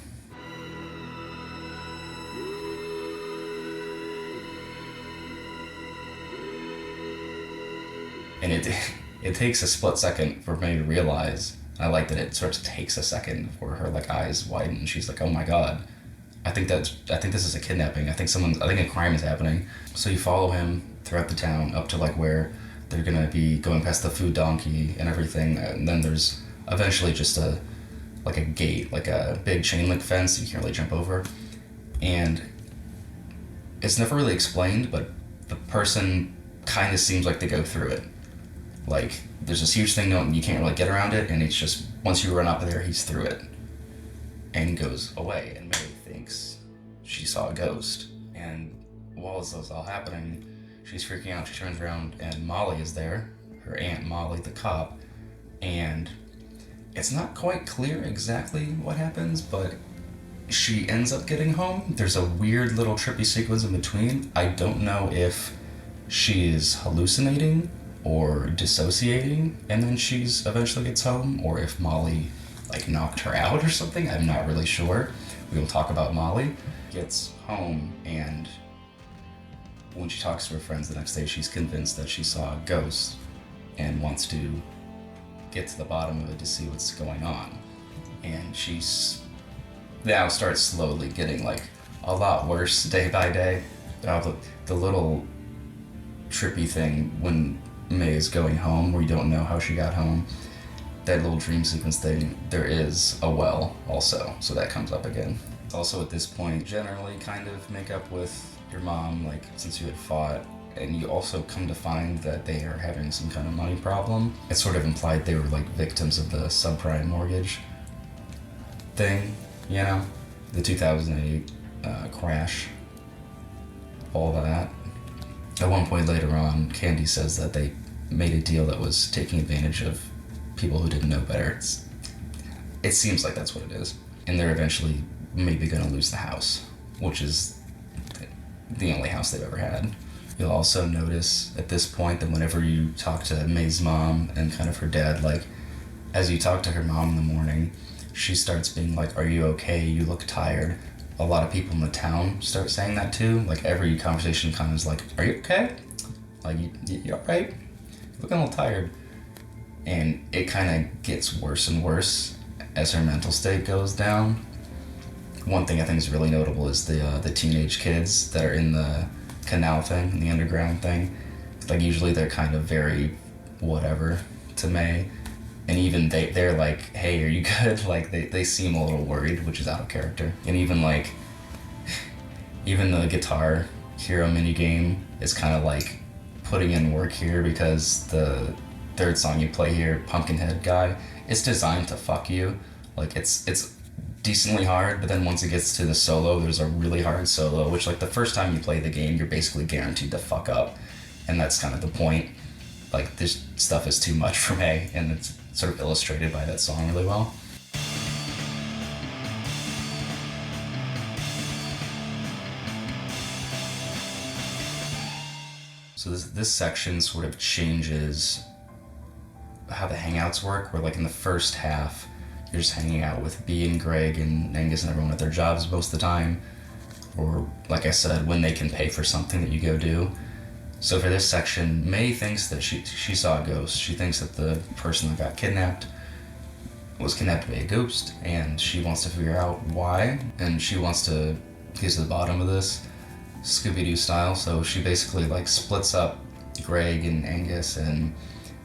And it takes a split second for me to realize. I like that it sort of takes a second for her like eyes widen, and she's like, oh my god, I think this is a kidnapping. I think a crime is happening. So you follow him throughout the town up to like where they're gonna be going past the food donkey and everything, and then there's eventually just a gate, like a big chain link fence you can't really jump over, and it's never really explained, but the person kind of seems like they go through it. Like there's this huge thing, you can't really get around it, and it's just once you run up there, he's through it, and goes away, and Mary thinks she saw a ghost, and while this is all happening, she's freaking out. She turns around and Molly is there, her Aunt Molly, the cop, and it's not quite clear exactly what happens, but she ends up getting home. There's a weird little trippy sequence in between. I don't know if she's hallucinating or dissociating and then she's eventually gets home, or if Molly like knocked her out or something. I'm not really sure. We will talk about Molly. Gets home, and when she talks to her friends the next day, she's convinced that she saw a ghost and wants to get to the bottom of it to see what's going on. And she's now starts slowly getting like a lot worse day by day. The little trippy thing when May is going home, where you don't know how she got home, that little dream sequence thing, there is a well also, so that comes up again. Also at this point, generally kind of make up with your mom, like since you had fought, and you also come to find that they are having some kind of money problem. It's sort of implied they were like victims of the subprime mortgage thing, you know? The 2008 crash, all that. At one point later on, Candy says that they made a deal that was taking advantage of people who didn't know better. It seems like that's what it is. And they're eventually maybe gonna lose the house, which is the only house they've ever had. You'll also notice at this point that whenever you talk to May's mom and kind of her dad, like, as you talk to her mom in the morning, she starts being like, "Are you okay? You look tired." A lot of people in the town start saying that too. Like, every conversation kind of is like, "Are you okay? Like, you all right? You're looking a little tired." And it kind of gets worse and worse as her mental state goes down. One thing I think is really notable is the teenage kids that are in the canal thing, the underground thing. Like, usually they're kind of very whatever to May. And even they're like, "Hey, are you good?" Like, they seem a little worried, which is out of character. And even like, even the Guitar Hero minigame is kind of like putting in work here, because the third song you play here, Pumpkinhead Guy, it's designed to fuck you. Like, it's decently hard, but then once it gets to the solo, there's a really hard solo, which, like, the first time you play the game, you're basically guaranteed to fuck up. And that's kind of the point. Like, this stuff is too much for May, and it's sort of illustrated by that song really well. So this section sort of changes how the hangouts work, where, like, in the first half, you're just hanging out with B and Greg and Angus and everyone at their jobs most of the time, or, like I said, when they can pay for something that you go do. So for this section, May thinks that she saw a ghost. She thinks that the person that got kidnapped was kidnapped by a ghost, and she wants to figure out why, and she wants to get to the bottom of this, Scooby-Doo style. So she basically, like, splits up Greg and Angus and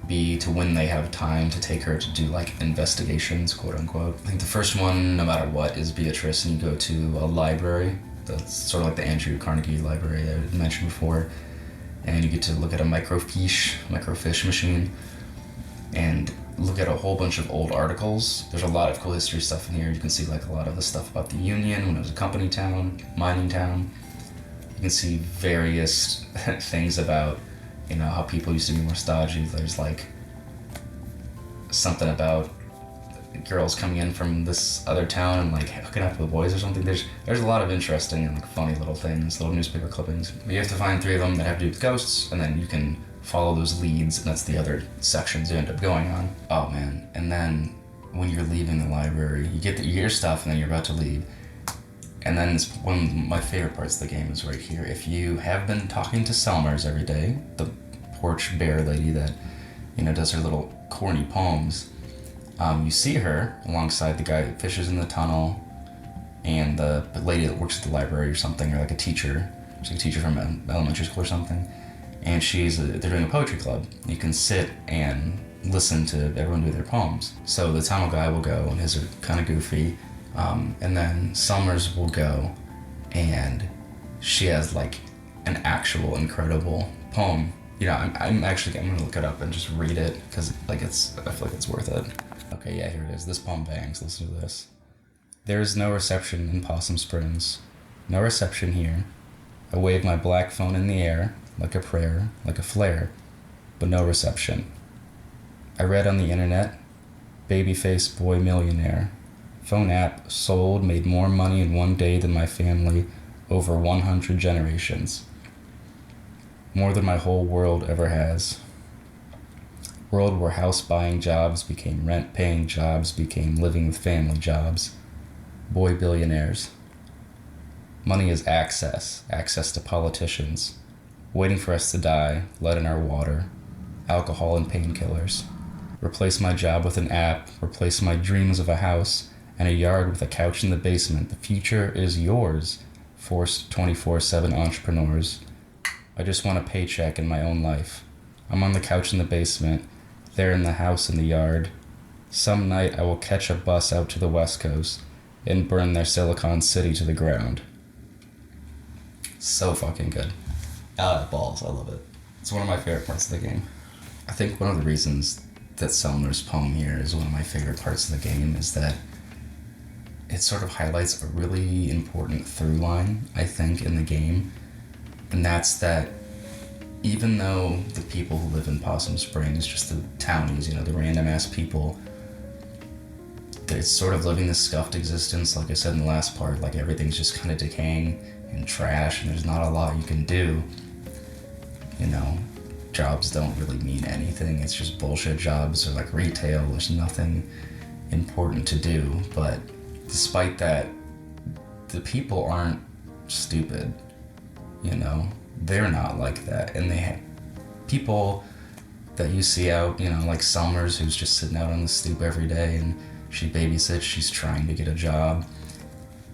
B to when they have time to take her to do, like, investigations, quote unquote. I think the first one, no matter what, is Beatrice, and you go to a library. That's sort of like the Andrew Carnegie library that I mentioned before. And you get to look at a microfiche machine, and look at a whole bunch of old articles. There's a lot of cool history stuff in here. You can see, like, a lot of the stuff about the Union when it was a company town, mining town. You can see various things about, you know, how people used to be more stodgy. There's, like, something about girls coming in from this other town and, like, hooking up with boys or something. There's a lot of interesting and, like, funny little things, little newspaper clippings. But you have to find 3 of them that have to do with ghosts, and then you can follow those leads, and that's the other sections you end up going on. Oh man. And then when you're leaving the library, you get your stuff, and then you're about to leave. And then it's one of my favorite parts of the game is right here. If you have been talking to Selmers every day, the porch bear lady that, you know, does her little corny poems, you see her alongside the guy that fishes in the tunnel, and the lady that works at the library or something, or like a teacher. She's like a teacher from elementary school or something. And they're doing a poetry club. You can sit and listen to everyone do their poems. So the tunnel guy will go, and his are kind of goofy. And then Selmers will go, and she has, like, an actual incredible poem. You know, I'm gonna look it up and just read it, because, like, I feel like it's worth it. Okay, yeah, here it is. This poem bangs. Listen to this. There is no reception in Possum Springs. No reception here. I wave my black phone in the air, like a prayer, like a flare, but no reception. I read on the internet, babyface boy millionaire. Phone app sold, made more money in one day than my family over 100 generations. More than my whole world ever has. World where house buying jobs became rent paying jobs, became living with family jobs. Boy billionaires. Money is access to politicians, waiting for us to die, lead in our water, alcohol and painkillers. Replace my job with an app, replace my dreams of a house and a yard with a couch in the basement. The future is yours, forced 24/7 entrepreneurs. I just want a paycheck in my own life. I'm on the couch in the basement. They're in the house in the yard. Some night I will catch a bus out to the West Coast and burn their Silicon City to the ground. So fucking good. Balls, I love it. It's one of my favorite parts of the game. I think one of the reasons that Selmer's poem here is one of my favorite parts of the game is that it sort of highlights a really important through line, I think, in the game. And that's that even though the people who live in Possum Springs, just the townies, you know, the random ass people, they're sort of living this scuffed existence, like I said in the last part, like everything's just kind of decaying and trash and there's not a lot you can do. You know, jobs don't really mean anything, it's just bullshit jobs or like retail, there's nothing important to do. But despite that, the people aren't stupid, you know, they're not like that. And they have people that you see out, you know, like Selmers, who's just sitting out on the stoop every day and she babysits, she's trying to get a job,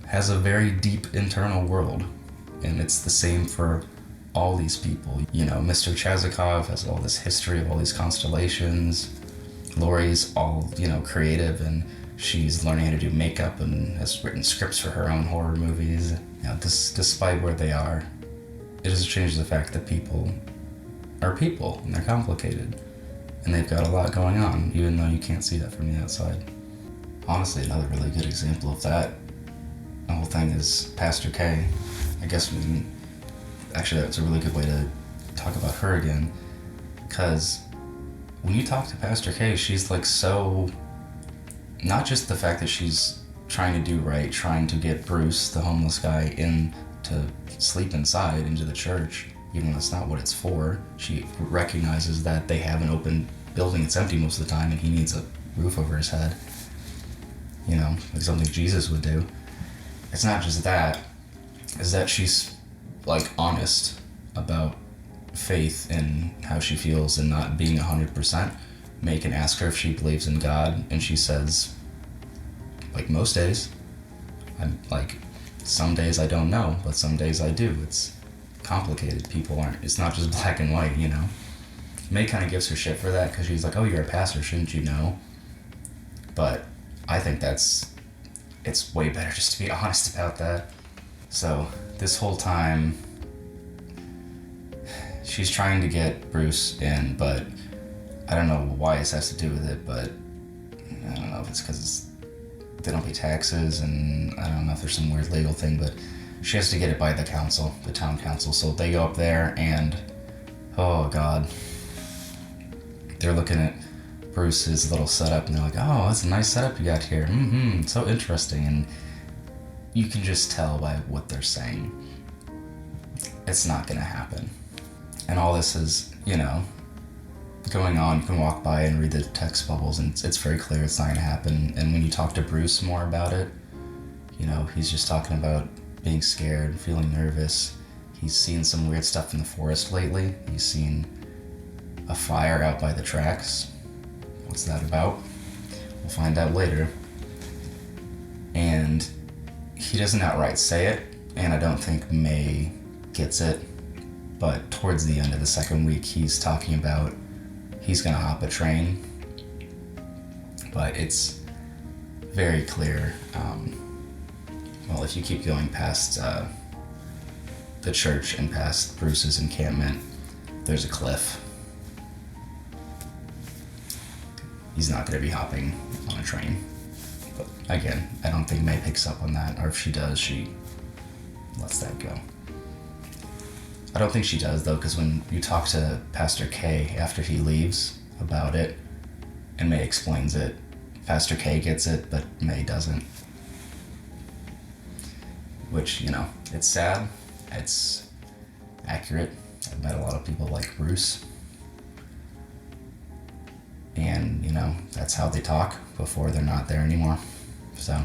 has a very deep internal world. And it's the same for all these people. You know, Mr. Chazikov has all this history of all these constellations. Lori's all, you know, creative and she's learning how to do makeup and has written scripts for her own horror movies. You know, despite where they are, it doesn't change the fact that people are people and they're complicated and they've got a lot going on, even though you can't see that from the outside. Honestly, another really good example of that, the whole thing, is Pastor K. I guess actually that's a really good way to talk about her again, because when you talk to Pastor K, she's like so, not just the fact that she's trying to do right, trying to get Bruce, the homeless guy, in to sleep inside into the church, even though that's not what it's for. She recognizes that they have an open building, it's empty most of the time, and he needs a roof over his head. You know, like something Jesus would do. It's not just that, it's that she's like honest about faith and how she feels and not being 100%. May can ask her if she believes in God, and she says, like most days, I'm like, some days I don't know, but some days I do. It's complicated. People aren't, it's not just black and white, you know. May kind of gives her shit for that because she's like, oh, you're a pastor, shouldn't you know? But I think it's way better just to be honest about that. So this whole time, she's trying to get Bruce in, but I don't know why this has to do with it, but I don't know if it's because they don't pay taxes, and I don't know if there's some weird legal thing, but she has to get it by the council, the town council. So they go up there and, oh God, they're looking at Bruce's little setup and they're like, oh, that's a nice setup you got here. So interesting. And you can just tell by what they're saying, it's not gonna happen. And all this is, you know, going on. You can walk by and read the text bubbles and it's very clear it's not gonna happen. And when you talk to Bruce more about it, you know, he's just talking about being scared, feeling nervous. He's seen some weird stuff in the forest lately. He's seen a fire out by the tracks. What's that about? We'll find out later. And he doesn't outright say it, and I don't think May gets it, but towards the end of the second week, he's talking about he's gonna hop a train. But it's very clear, well, if you keep going past the church and past Bruce's encampment, there's a cliff. He's not going to be hopping on a train. But again, I don't think May picks up on that, or if she does, she lets that go. I don't think she does, though, because when you talk to Pastor K after he leaves about it, and May explains it, Pastor K gets it, but May doesn't. Which, you know, it's sad, it's accurate. I've met a lot of people like Bruce. And, you know, that's how they talk before they're not there anymore. So,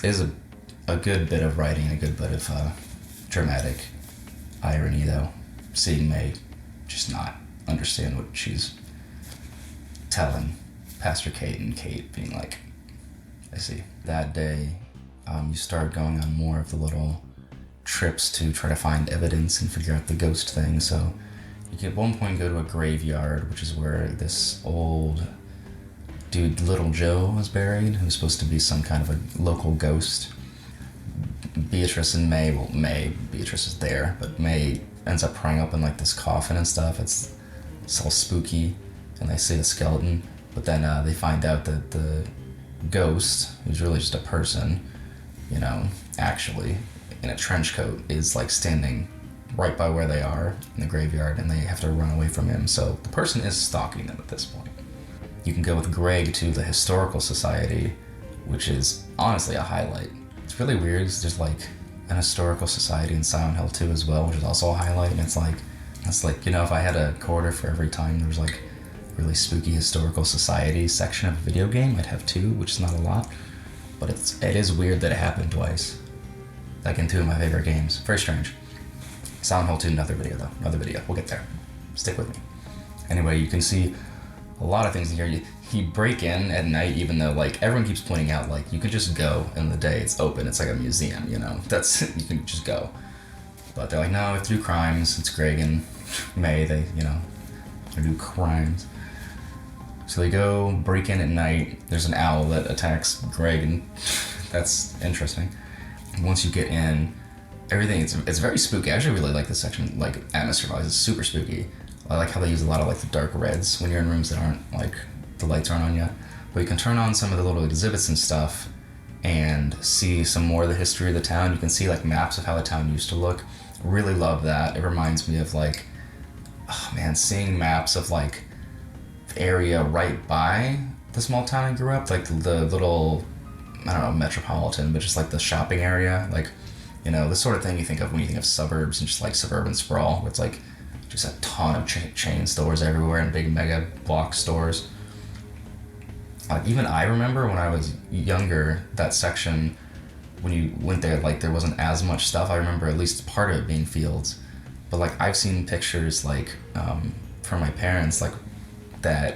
it is a good bit of writing, a good bit of dramatic irony, though. Seeing May just not understand what she's telling Pastor Kate, and Kate being like, I see. That day, you start going on more of the little trips to try to find evidence and figure out the ghost thing. So You can at one point go to a graveyard, which is where this old dude, Little Joe, was buried, who's supposed to be some kind of a local ghost. Beatrice and May, Beatrice is there, but May ends up prying open like this coffin and stuff. It's all spooky, and they see the skeleton, but then they find out that the ghost, who's really just a person, actually in a trench coat, is like standing right by where they are in the graveyard, and they have to run away from him. So the person is stalking them at this point. You can go with Greg to the Historical Society, which is honestly a highlight. It's really weird because there's like an Historical Society in Silent Hill 2 as well, which is also a highlight, and it's like if I had a quarter for every time there was like really spooky Historical Society section of a video game, I'd have 2, which is not a lot, but it is weird that it happened twice, like in 2 of my favorite games. Very strange. Silent Hill 2, another video, we'll get there, stick with me. Anyway, you can see a lot of things in here. You break in at night, even though like everyone keeps pointing out like you could just go in the day, it's open, it's like a museum, that's you can just go. But they're like, no, we have to do crimes. It's Greg and May, they do crimes. So they go break in at night. There's an owl that attacks Greg, and that's interesting. And once you get in, everything, it's very spooky. I actually really like this section, like atmosphere-wise, it's super spooky. I like how they use a lot of like the dark reds when you're in rooms that aren't like, the lights aren't on yet. But you can turn on some of the little exhibits and stuff and see some more of the history of the town. You can see like maps of how the town used to look. Really love that. It reminds me of like, seeing maps of like the area right by the small town I grew up, like the little, metropolitan, but just like the shopping area, like, the sort of thing you think of when you think of suburbs and just like suburban sprawl, where it's like just a ton of chain stores everywhere and big mega block stores. Even I remember when I was younger, that section, when you went there, like there wasn't as much stuff. I remember at least part of it being fields, but like I've seen pictures like from my parents, like that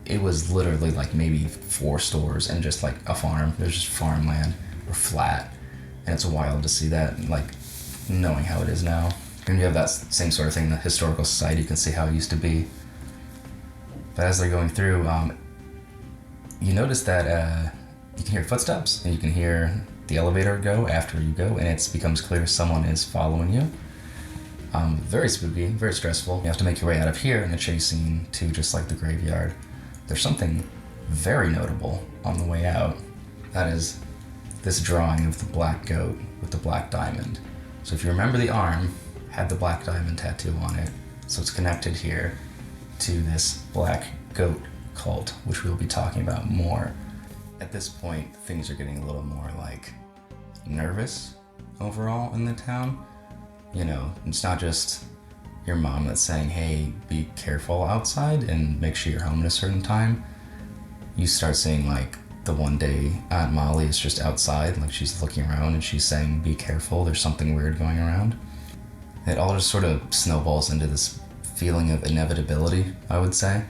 it was literally like maybe 4 stores and just like a farm. There's just farmland or flat, and it's wild to see that, like knowing how it is now. And you have that same sort of thing in the Historical Society. You can see how it used to be. But as they're going through, you notice that you can hear footsteps, and you can hear the elevator go after you go, and it becomes clear someone is following you. Very spooky, very stressful. You have to make your way out of here in a chase scene to just like the graveyard. There's something very notable on the way out. That is this drawing of the black goat with the black diamond. So if you remember, the arm had the black diamond tattoo on it, so it's connected here to this black goat cult, which we'll be talking about more. At this point, things are getting a little more like nervous overall in the town. It's not just your mom that's saying, hey, be careful outside and make sure you're home at a certain time. You start seeing like the one day Aunt Molly is just outside, like she's looking around and she's saying, be careful, there's something weird going around. It all just sort of snowballs into this feeling of inevitability, I would say.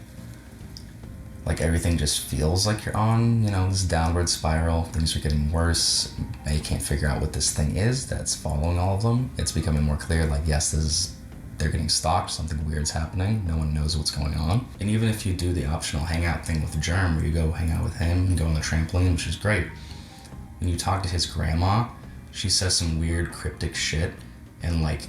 Like everything just feels like you're on, this downward spiral. Things are getting worse. They can't figure out what this thing is that's following all of them. It's becoming more clear, like, yes, they're getting stalked, something weird's happening, no one knows what's going on. And even if you do the optional hangout thing with Germ, where you go hang out with him and go on the trampoline, which is great, when you talk to his grandma, she says some weird cryptic shit and like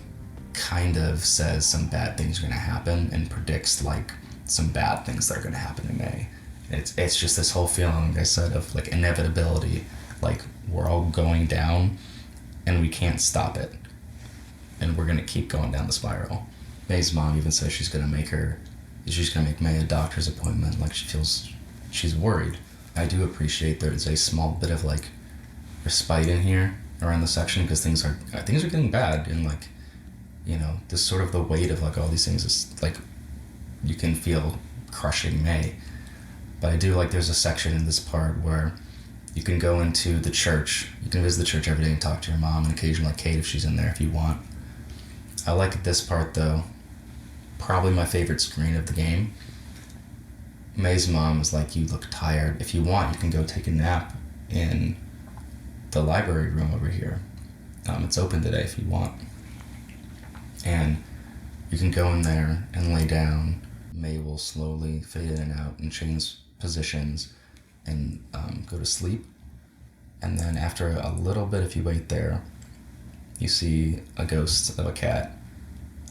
kind of says some bad things are gonna happen and predicts like some bad things that are gonna happen to May. It's just this whole feeling, like I said, of like inevitability, like we're all going down and we can't stop it. And we're gonna keep going down the spiral. May's mom even says she's gonna make May a doctor's appointment, like she's worried. I do appreciate there's a small bit of like respite in here around the section, because things are getting bad, and like, this sort of the weight of like all these things is like, you can feel crushing May. But I do like there's a section in this part where you can go into the church. You can visit the church every day and talk to your mom, and occasionally like Kate if she's in there if you want. I like this part though. Probably my favorite screen of the game. May's mom is like, you look tired. If you want, you can go take a nap in the library room over here. It's open today if you want. And You can go in there and lay down. May will slowly fade in and out and change positions and go to sleep. And then after a little bit, if you wait there, you see a ghost of a cat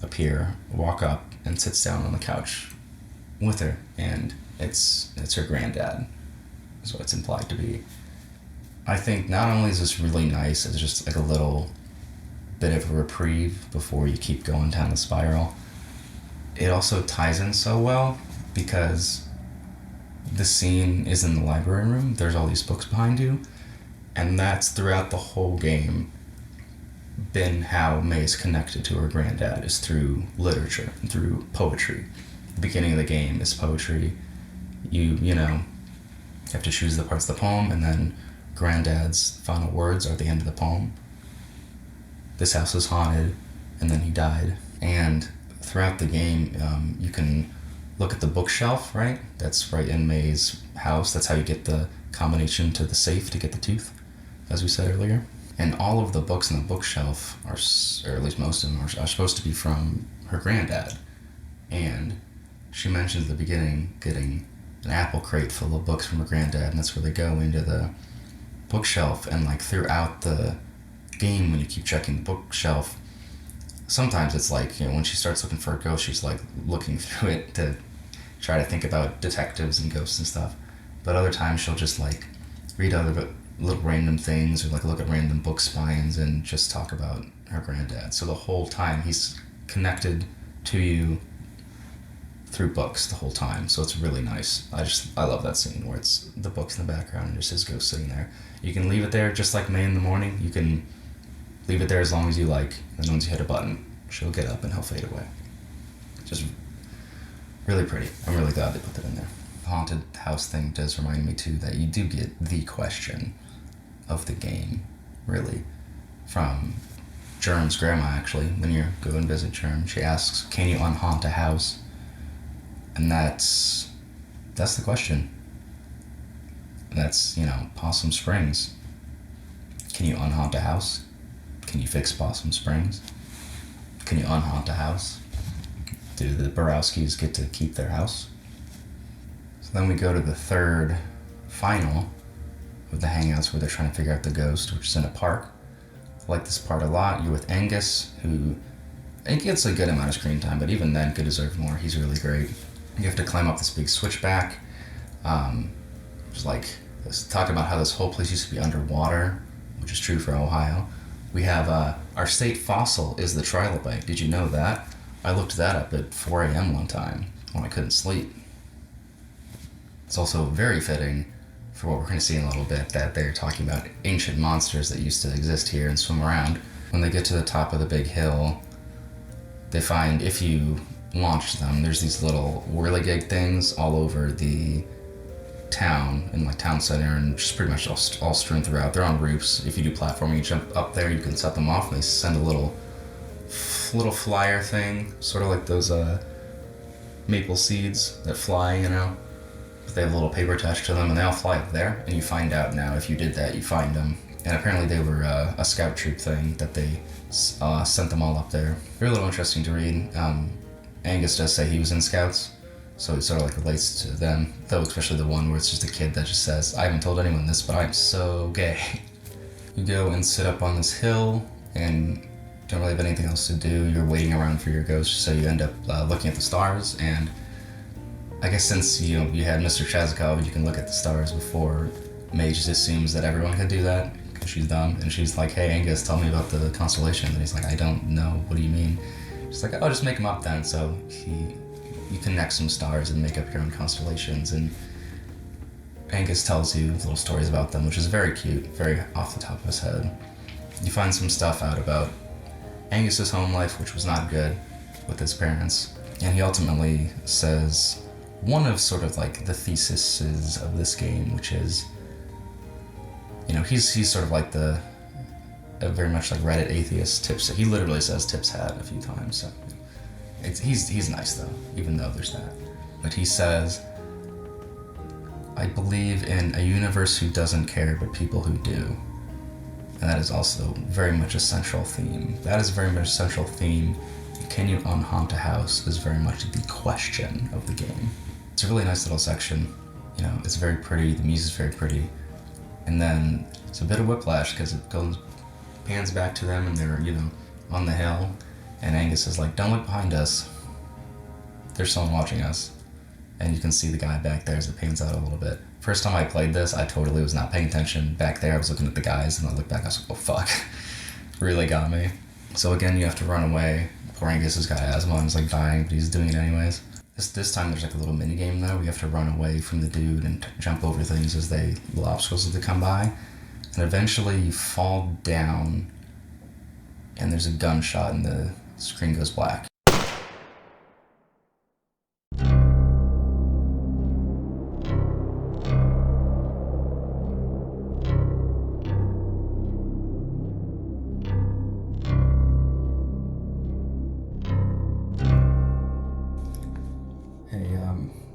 appear, walk up, and sits down on the couch with her, and it's her granddad, is what it's implied to be. I think not only is this really nice, it's just like a little bit of a reprieve before you keep going down the spiral. It also ties in so well because the scene is in the library room. There's all these books behind you, and that's throughout the whole game been how May's connected to her granddad, is through literature and through poetry. The beginning of the game is poetry. You have to choose the parts of the poem, and then granddad's final words are at the end of the poem. This house is haunted, and then he died. And throughout the game, you can look at the bookshelf, right? That's right in May's house. That's how you get the combination to the safe to get the tooth, as we said earlier. And all of the books in the bookshelf are, or at least most of them, are supposed to be from her granddad. And she mentions at the beginning getting an apple crate full of books from her granddad, and that's where they go into the bookshelf. And like throughout the game, when you keep checking the bookshelf, sometimes it's like, when she starts looking for a ghost, she's like looking through it to try to think about detectives and ghosts and stuff. But other times she'll just like read other little random things, or like look at random book spines and just talk about her granddad. So the whole time he's connected to you through books the whole time. So it's really nice. I love that scene where it's the books in the background and just his ghost sitting there. You can leave it there just like May in the morning. You can leave it there as long as you like, and once you hit a button, she'll get up and he'll fade away. Just really pretty. I'm really glad they put that in there. The haunted house thing does remind me too that you do get the question of the game, really, from Germ's grandma, actually. When you go and visit Germ, she asks, can you unhaunt a house? And that's the question. And that's, Possum Springs. Can you unhaunt a house? Can you fix Possum Springs? Can you unhaunt a house? Do the Borowskis get to keep their house? So then we go to the third final of the hangouts, where they're trying to figure out the ghost, which is in a park. I like this part a lot. You're with Angus, who gets a good amount of screen time, but even then could deserve more. He's really great. You have to climb up this big switchback. It's like, let's talk about how this whole place used to be underwater, which is true for Ohio. We have our state fossil is the trilobite. Did you know that? I looked that up at 4 a.m. one time when I couldn't sleep. It's also very fitting for what we're going to see in a little bit, that they're talking about ancient monsters that used to exist here and swim around. When they get to the top of the big hill, they find if you launch them, there's these little whirligig things all over the town, in like town center, and just pretty much all strewn throughout. They're on roofs. If you do platforming, you jump up there, you can set them off, and they send a little flyer thing, sort of like those maple seeds that fly, but they have a little paper attached to them, and they all fly up there. And you find out now, if you did that, you find them. And apparently they were a scout troop thing that they sent them all up there. They're a little interesting to read. Angus does say he was in scouts, so it sort of like relates to them, though, especially the one where it's just a kid that just says, I haven't told anyone this, but I'm so gay. You go and sit up on this hill and don't really have anything else to do. You're waiting around for your ghost, so you end up looking at the stars. And I guess since you had Mr. Chazikov, you can look at the stars before. May just assumes that everyone could do that because she's dumb, and she's like, hey Angus, tell me about the constellation. And he's like, I don't know, what do you mean? She's like, oh, just make them up then. So you connect some stars and make up your own constellations, and Angus tells you little stories about them, which is very cute, very off the top of his head. You find some stuff out about Angus's home life, which was not good with his parents, and he ultimately says one of sort of like the theses of this game, which is, he's sort of like very much like Reddit atheist. He literally says Tip's hat a few times, so he's nice though, even though there's that. But he says, I believe in a universe who doesn't care, but people who do. And that is also very much a central theme. That is very much a central theme can you unhaunt a house is very much the question of the game. It's a really nice little section. You know, it's very pretty, the music's very pretty. And then it's a bit of whiplash because it pans back to them and they're, you know, on the hill. And Angus is like, don't look behind us. There's someone watching us. And you can see the guy back there as it pans out a little bit. First time I played this, I totally was not paying attention. Back there, I was looking at the guys, and I looked back, I was like, oh fuck. Really got me. So again, you have to run away. Poor Angus has got asthma and he's like dying, but he's doing it anyways. This time there's like a little mini game though. We have to run away from the dude and jump over things as little obstacles as they come by. And eventually you fall down and there's a gunshot and the screen goes black.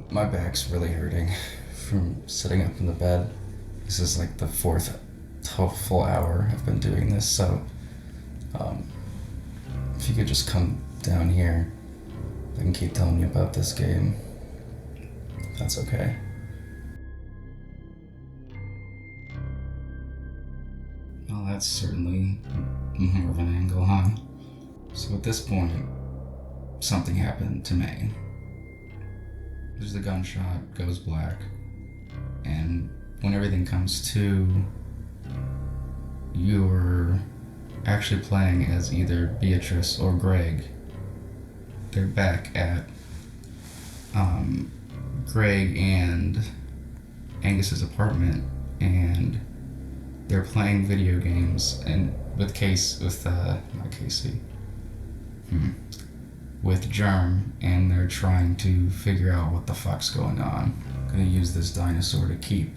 My back's really hurting from sitting up in the bed. This is like the fourth full hour I've been doing this, so if you could just come down here, I can keep telling you about this game. That's okay. Well, that's certainly more of an angle, huh? So at this point, something happened to May. There's the gunshot, goes black, and when everything comes to, you're actually playing as either Beatrice or Greg. They're back at Greg and Angus's apartment, and they're playing video games, and with Germ, and they're trying to figure out what the fuck's going on. I'm gonna use this dinosaur to keep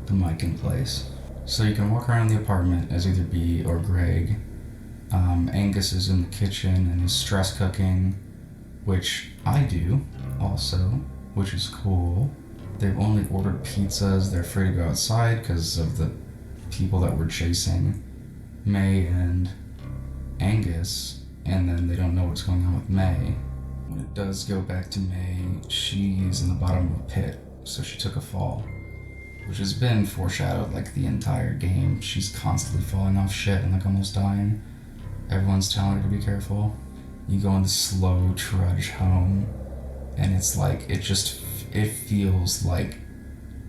the mic in place. So you can walk around the apartment as either B or Greg. Angus is in the kitchen and is stress cooking, which I do also, which is cool. They've only ordered pizzas. They're afraid to go outside because of the people that were chasing May and Angus, and then they don't know what's going on with May. When it does go back to May, she's in the bottom of a pit, so she took a fall, which has been foreshadowed like the entire game. She's constantly falling off shit and like almost dying. Everyone's telling her to be careful. You go in the slow trudge home, and it's like, it feels like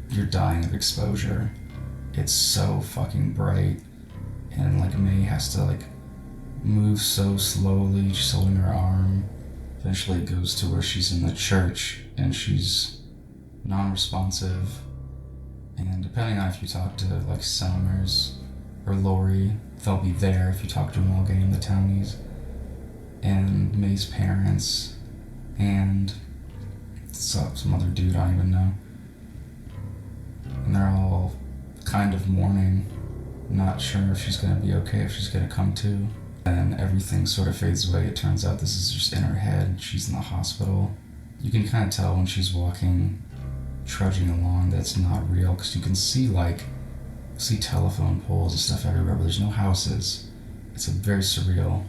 you're dying of exposure. It's so fucking bright, and like May has to like move so slowly, she's holding her arm. Eventually it goes to where she's in the church and she's non-responsive. And depending on if you talk to like Selmers or Lori, they'll be there if you talk to them all game, the townies. And May's parents, and some other dude I don't even know. And they're all kind of mourning, not sure if she's gonna be okay, if she's gonna come to. Then everything sort of fades away. It turns out this is just in her head. She's in the hospital. You can kind of tell when she's walking, trudging along, that it's not real, because you can see telephone poles and stuff everywhere, but there's no houses. It's very surreal.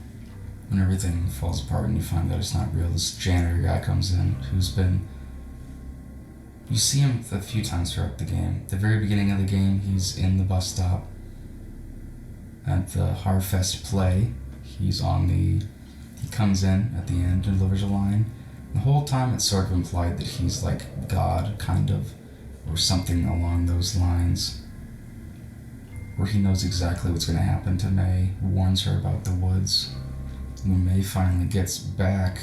When everything falls apart and you find that it's not real, this janitor guy comes in you see him a few times throughout the game. At the very beginning of the game, he's in the bus stop at the Harfest play. He comes in at the end and delivers a line. The whole time it's sort of implied that he's like God, kind of, or something along those lines, where he knows exactly what's going to happen to May, warns her about the woods. And when May finally gets back,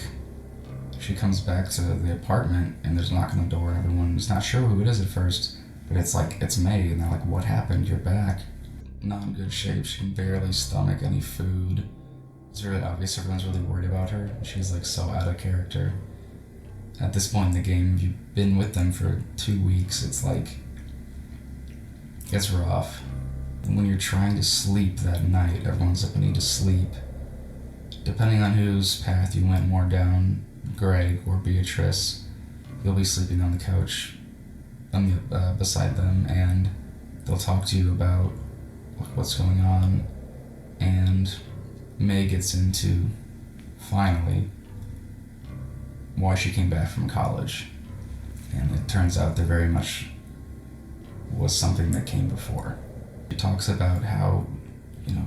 she comes back to the apartment and there's a knock on the door and everyone's not sure who it is at first, but it's May, and they're like, what happened? You're back. Not in good shape. She can barely stomach any food. It's really obvious everyone's really worried about her. She's like so out of character. At this point in the game, if you've been with them for 2 weeks, it's rough. And when you're trying to sleep that night, everyone's like, we need to sleep. Depending on whose path you went more down, Greg or Beatrice, you'll be sleeping on the couch beside them, and they'll talk to you about what's going on. And May gets into finally, why she came back from college. And it turns out there very much was something that came before. She talks about how,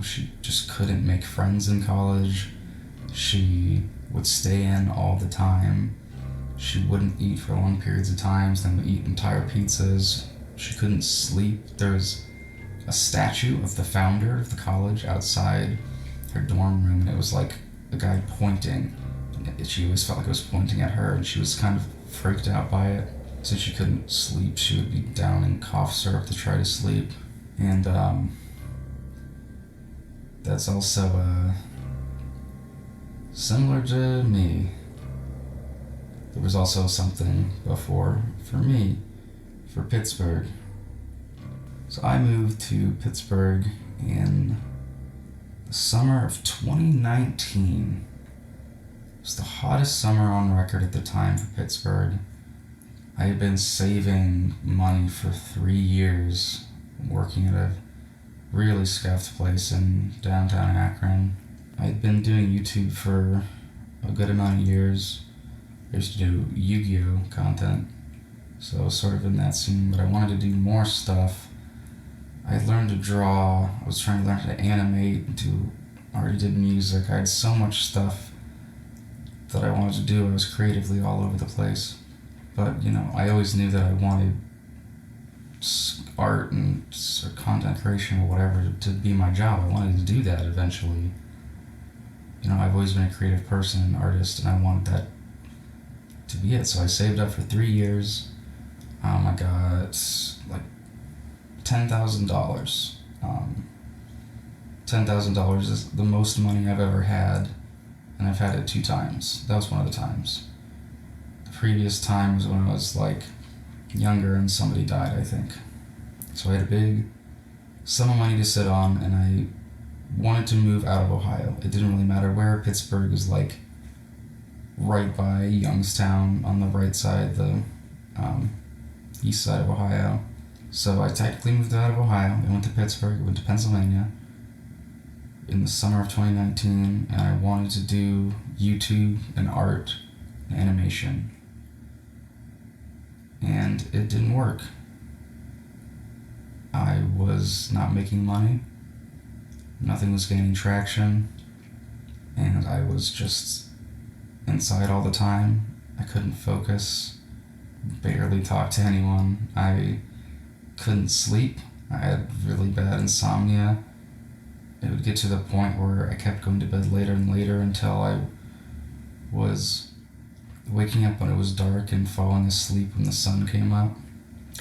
she just couldn't make friends in college. She would stay in all the time. She wouldn't eat for long periods of times, then would eat entire pizzas. She couldn't sleep. There was a statue of the founder of the college outside her dorm room, and it was like a guy pointing. She always felt like it was pointing at her, and she was kind of freaked out by it. Since she couldn't sleep, she would be down in cough syrup to try to sleep. And that's also similar to me. There was also something before for me, for Pittsburgh. So I moved to Pittsburgh in the summer of 2019. It was the hottest summer on record at the time for Pittsburgh. I had been saving money for 3 years, working at a really scuffed place in downtown Akron. I had been doing YouTube for a good amount of years. I used to do Yu-Gi-Oh! Content, so I was sort of in that scene, but I wanted to do more stuff. I learned to draw, I was trying to learn how to animate, I already did music. I had so much stuff that I wanted to do. I was creatively all over the place. But, I always knew that I wanted art and or content creation or whatever to be my job. I wanted to do that eventually. I've always been a creative person, an artist, and I wanted that to be it. So I saved up for 3 years. I got like $10,000. $10,000 is the most money I've ever had, and I've had it 2 times. That was one of the times. The previous time was when I was like younger and somebody died, I think. So I had a big sum of money to sit on, and I wanted to move out of Ohio. It didn't really matter where. Pittsburgh is like right by Youngstown on the right side, the east side of Ohio. So I technically moved out of Ohio. I went to Pittsburgh, went to Pennsylvania in the summer of 2019, and I wanted to do YouTube and art and animation. And it didn't work. I was not making money. Nothing was gaining traction. And I was just inside all the time. I couldn't focus. Barely talk to anyone. I couldn't sleep. I had really bad insomnia. It would get to the point where I kept going to bed later and later until I was waking up when it was dark and falling asleep when the sun came up.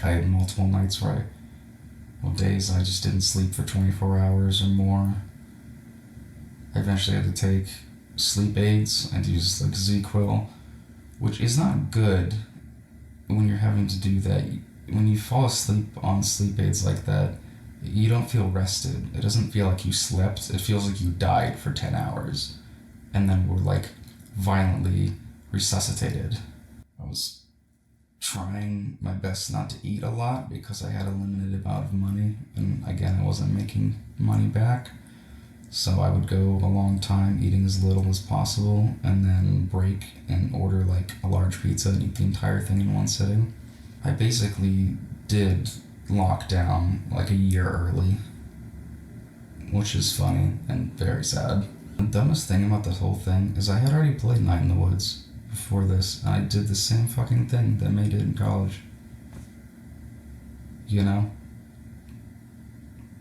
I had multiple nights days I just didn't sleep for 24 hours or more. I eventually had to take sleep aids. I used like ZQuil, which is not good when you're having to do that. When you fall asleep on sleep aids like that, you don't feel rested. It doesn't feel like you slept. It feels like you died for 10 hours and then were like violently resuscitated. I was trying my best not to eat a lot because I had a limited amount of money, and again, I wasn't making money back. So I would go a long time eating as little as possible and then break and order like a large pizza and eat the entire thing in one sitting. I basically did lock down like a year early, which is funny and very sad. The dumbest thing about this whole thing is I had already played Night in the Woods before this, and I did the same fucking thing that May did in college.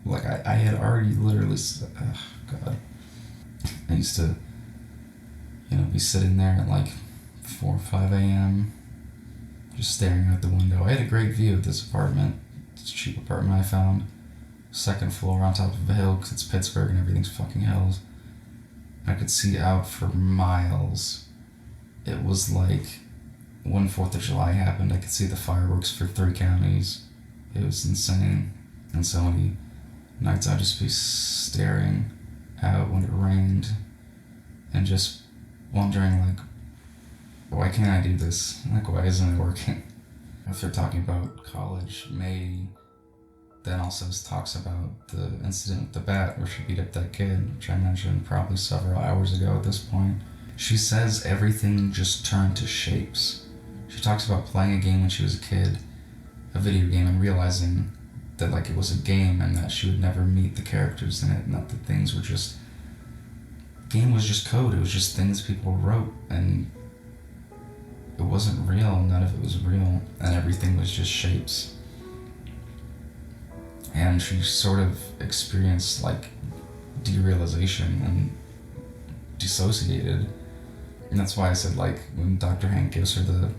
Like I had already literally, God. I used to, be sitting there at like 4 or 5 a.m. just staring out the window. I had a great view of this apartment. It's a cheap apartment I found. 2nd floor on top of a hill because it's Pittsburgh and everything's fucking hills. I could see out for miles. It was like when 4th of July happened, I could see the fireworks for 3 counties. It was insane. And so many nights I'd just be staring out when it rained and just wondering, like, why can't I do this? Like, why isn't it working? After talking about college, May then also talks about the incident with the bat where she beat up that kid, which I mentioned probably several hours ago at this point. She says everything just turned to shapes. She talks about playing a game when she was a kid, a video game, and realizing that like it was a game and that she would never meet the characters in it, and that the things were just, game was just code. It was just things people wrote, and it wasn't real. None of it was real, and everything was just shapes. And she sort of experienced like derealization and dissociated. And that's why I said, like, when Dr. Hank gives her the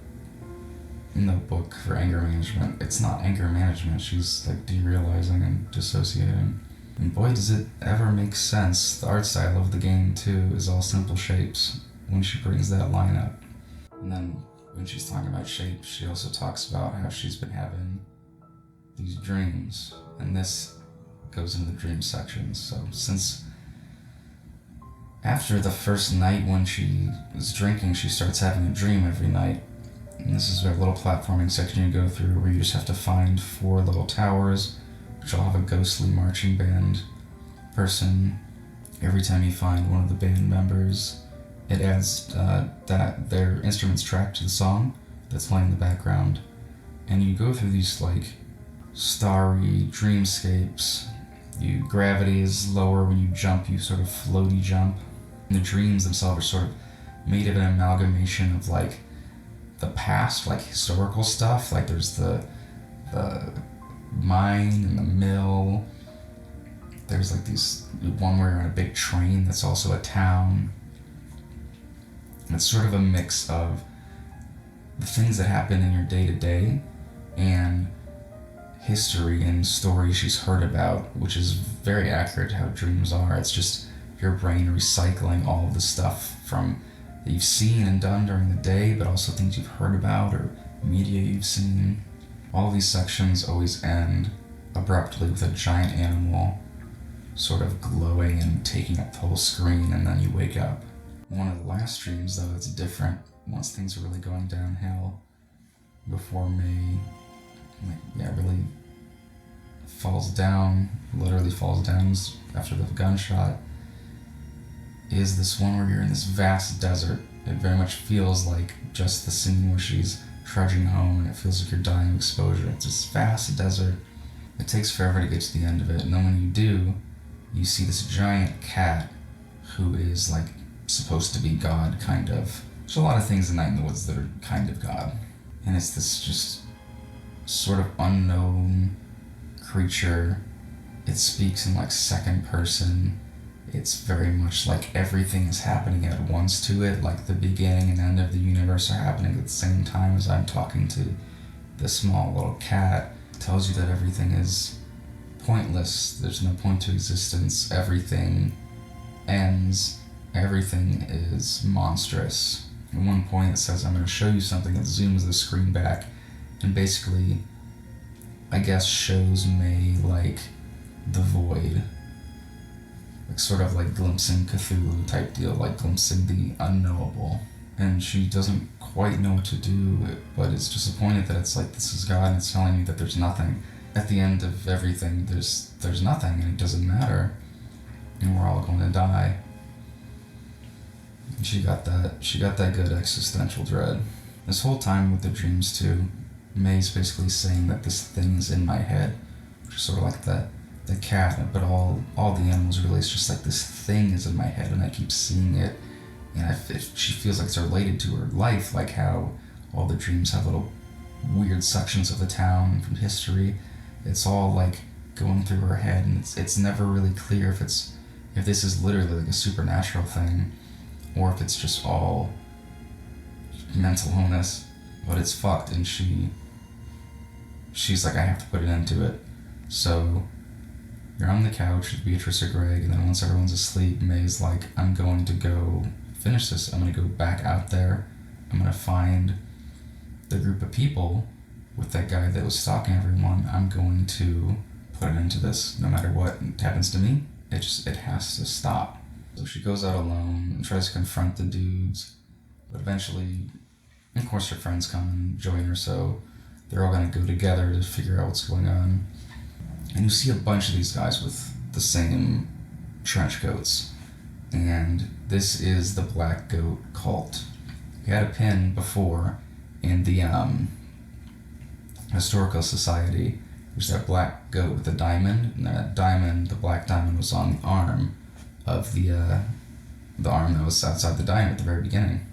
notebook for anger management, it's not anger management. She's like derealizing and dissociating. And boy, does it ever make sense. The art style of the game too is all simple shapes when she brings that line up. And then when she's talking about shapes, she also talks about how she's been having these dreams, and this goes into the dream section. So since after the first night when she was drinking, she starts having a dream every night. And this is a little platforming section you go through where you just have to find 4 little towers, which all have a ghostly marching band person. Every time you find one of the band members, it adds that their instruments track to the song that's playing in the background. And you go through these like starry dreamscapes. Gravity is lower when you jump, you sort of floaty jump. And the dreams themselves are sort of made of an amalgamation of like the past, like historical stuff. Like there's the mine and the mill. There's like these one where you're on a big train that's also a town. And it's sort of a mix of the things that happen in your day-to-day and history and stories she's heard about, which is very accurate to how dreams are. It's just your brain recycling all of the stuff from that you've seen and done during the day, but also things you've heard about or media you've seen. All these sections always end abruptly with a giant animal sort of glowing and taking up the whole screen, and then you wake up. One of the last dreams, though, it's different once things are really going downhill. Before May, really falls down, literally falls down after the gunshot, is this one where you're in this vast desert. It very much feels like just the scene where she's trudging home, and it feels like you're dying of exposure. It's this vast desert. It takes forever to get to the end of it, and then when you do, you see this giant cat who is like supposed to be God, kind of. There's a lot of things in Night in the Woods that are kind of God. And it's this just sort of unknown creature. It speaks in like second person. It's very much like everything is happening at once to it, like the beginning and end of the universe are happening at the same time as I'm talking to this small little cat. It tells you that everything is pointless. There's no point to existence. Everything ends. Everything is monstrous. At one point it says, I'm going to show you something that zooms the screen back and basically, I guess, shows May like the void. Like sort of like glimpsing Cthulhu type deal, like glimpsing the unknowable. And she doesn't quite know what to do, but is disappointed that it's like, this is God and it's telling me that there's nothing. At the end of everything, there's nothing, and it doesn't matter. And we're all going to die. And she got that good existential dread. This whole time with the dreams too, May's basically saying that this thing's in my head, which is sort of like the cat, but all the animals really, it's just like this thing is in my head and I keep seeing it, and she feels like it's related to her life, like how all the dreams have little weird sections of the town from history. It's all like going through her head, and it's never really clear if this is literally like a supernatural thing or if it's just all mental illness. But it's fucked, and she's like, I have to put an end to it. So you're on the couch with Beatrice or Greg, and then once everyone's asleep, May's like, I'm going to go finish this. I'm going to go back out there. I'm going to find the group of people with that guy that was stalking everyone. I'm going to put an end to this. No matter what happens to me, it has to stop. So she goes out alone and tries to confront the dudes, but eventually, of course, her friends come and join her, so they're all going to go together to figure out what's going on. And you see a bunch of these guys with the same trench coats. And this is the Black Goat cult. We had a pin before in the Historical Society. There's that black goat with the diamond, and that diamond, the black diamond, was on the arm of the arm that was outside the diner at the very beginning.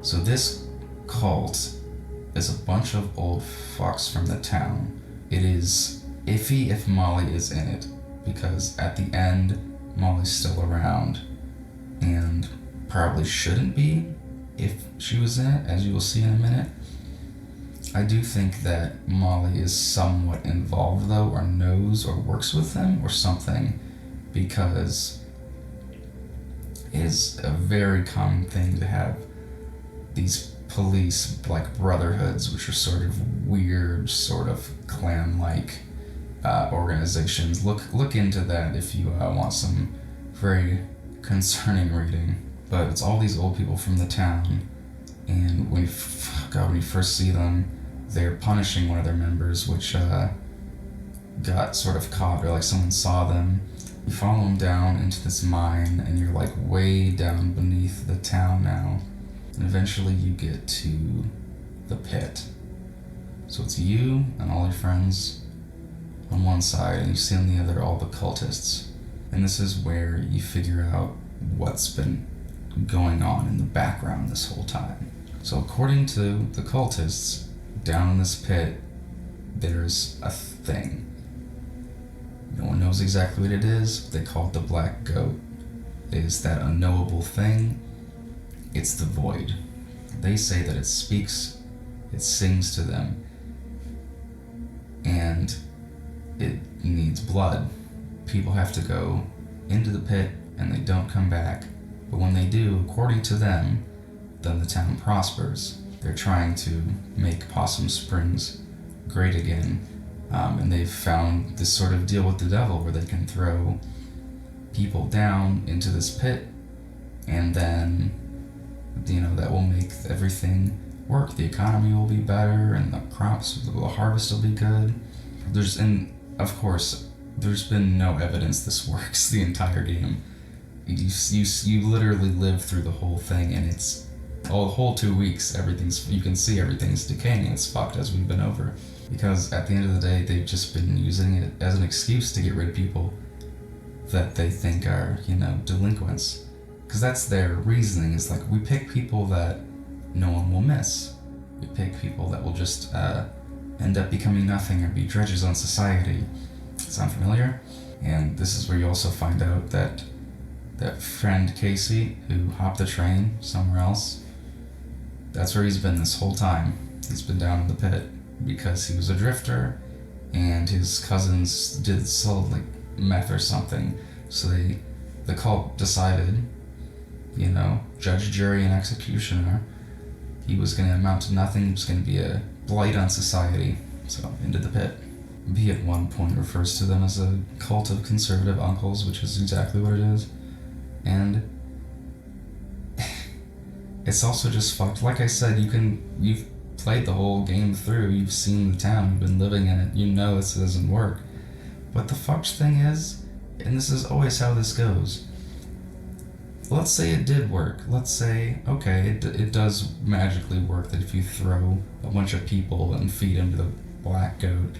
So this cult is a bunch of old fucks from the town. It is iffy if Molly is in it, because at the end, Molly's still around, and probably shouldn't be if she was in it, as you will see in a minute. I do think that Molly is somewhat involved though, or knows or works with them or something, because it is a very common thing to have these police like brotherhoods, which are sort of weird, sort of clan-like organizations. Look into that if you want some very concerning reading. But it's all these old people from the town, and when you first see them, they're punishing one of their members, which got sort of caught, or like someone saw them. You follow them down into this mine, and you're like way down beneath the town now. And eventually you get to the pit. So it's you and all your friends on one side, and you see on the other all the cultists. And this is where you figure out what's been going on in the background this whole time. So according to the cultists, down in this pit, there's a thing. No one knows exactly what it is, but they call it the Black Goat. It is that unknowable thing. It's the void. They say that it speaks, it sings to them, and it needs blood. People have to go into the pit and they don't come back. But when they do, according to them, then the town prospers. They're trying to make Possum Springs great again, and they've found this sort of deal with the devil where they can throw people down into this pit, and then that will make everything work. The economy will be better, and the crops, the harvest will be good. Of course, there's been no evidence this works the entire game. You literally live through the whole thing, and it's the whole 2 weeks. You can see everything's decaying. It's fucked, as we've been over, because at the end of the day, they've just been using it as an excuse to get rid of people that they think are delinquents. Because that's their reasoning, is like, we pick people that no one will miss. We pick people that will just end up becoming nothing or be dredges on society. Sound familiar? And this is where you also find out that friend Casey, who hopped the train somewhere else, that's where he's been this whole time. He's been down in the pit because he was a drifter, and his cousins did sell like meth or something. So the cult decided, judge, jury, and executioner, he was going to amount to nothing. He was going to be a blight on society. So into the pit. B at one point refers to them as a cult of conservative uncles, which is exactly what it is. And it's also just fucked. Like I said, you've played the whole game through, you've seen the town, you've been living in it, this doesn't work. But the fucked thing is, and this is always how this goes, let's say it did work. Let's say, okay, it does magically work, that if you throw a bunch of people and feed them to the Black Goat,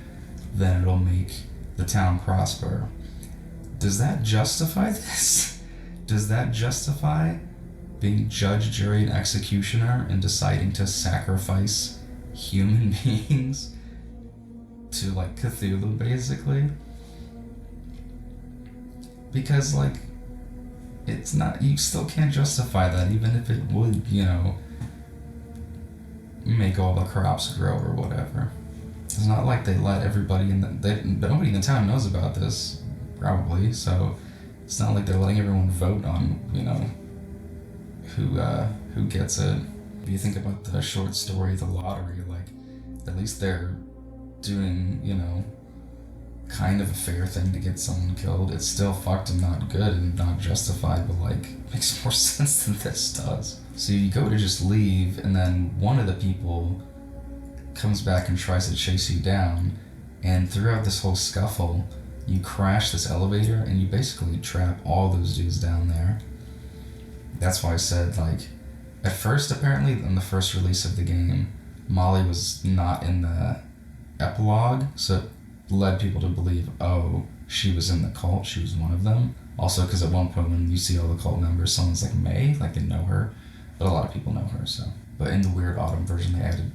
then it'll make the town prosper. Does that justify this? Does that justify being judge, jury, and executioner and deciding to sacrifice human beings to like Cthulhu, basically? Because it's not, you still can't justify that, even if it would, make all the crops grow or whatever. It's not like they let everybody nobody in the town knows about this, probably, so it's not like they're letting everyone vote on, who gets it. If you think about the short story, The Lottery, at least they're doing, kind of a fair thing to get someone killed. It's still fucked and not good and not justified, but like makes more sense than this does. So you go to just leave, and then one of the people comes back and tries to chase you down, and throughout this whole scuffle, you crash this elevator and you basically trap all those dudes down there. That's why I said, like, at first, apparently, in the first release of the game, Molly was not in the epilogue, so it led people to believe, oh, she was in the cult, she was one of them. Also, because at one point when you see all the cult members, someone's like May, like they know her, but a lot of people know her, so. But in the Weird Autumn version, they added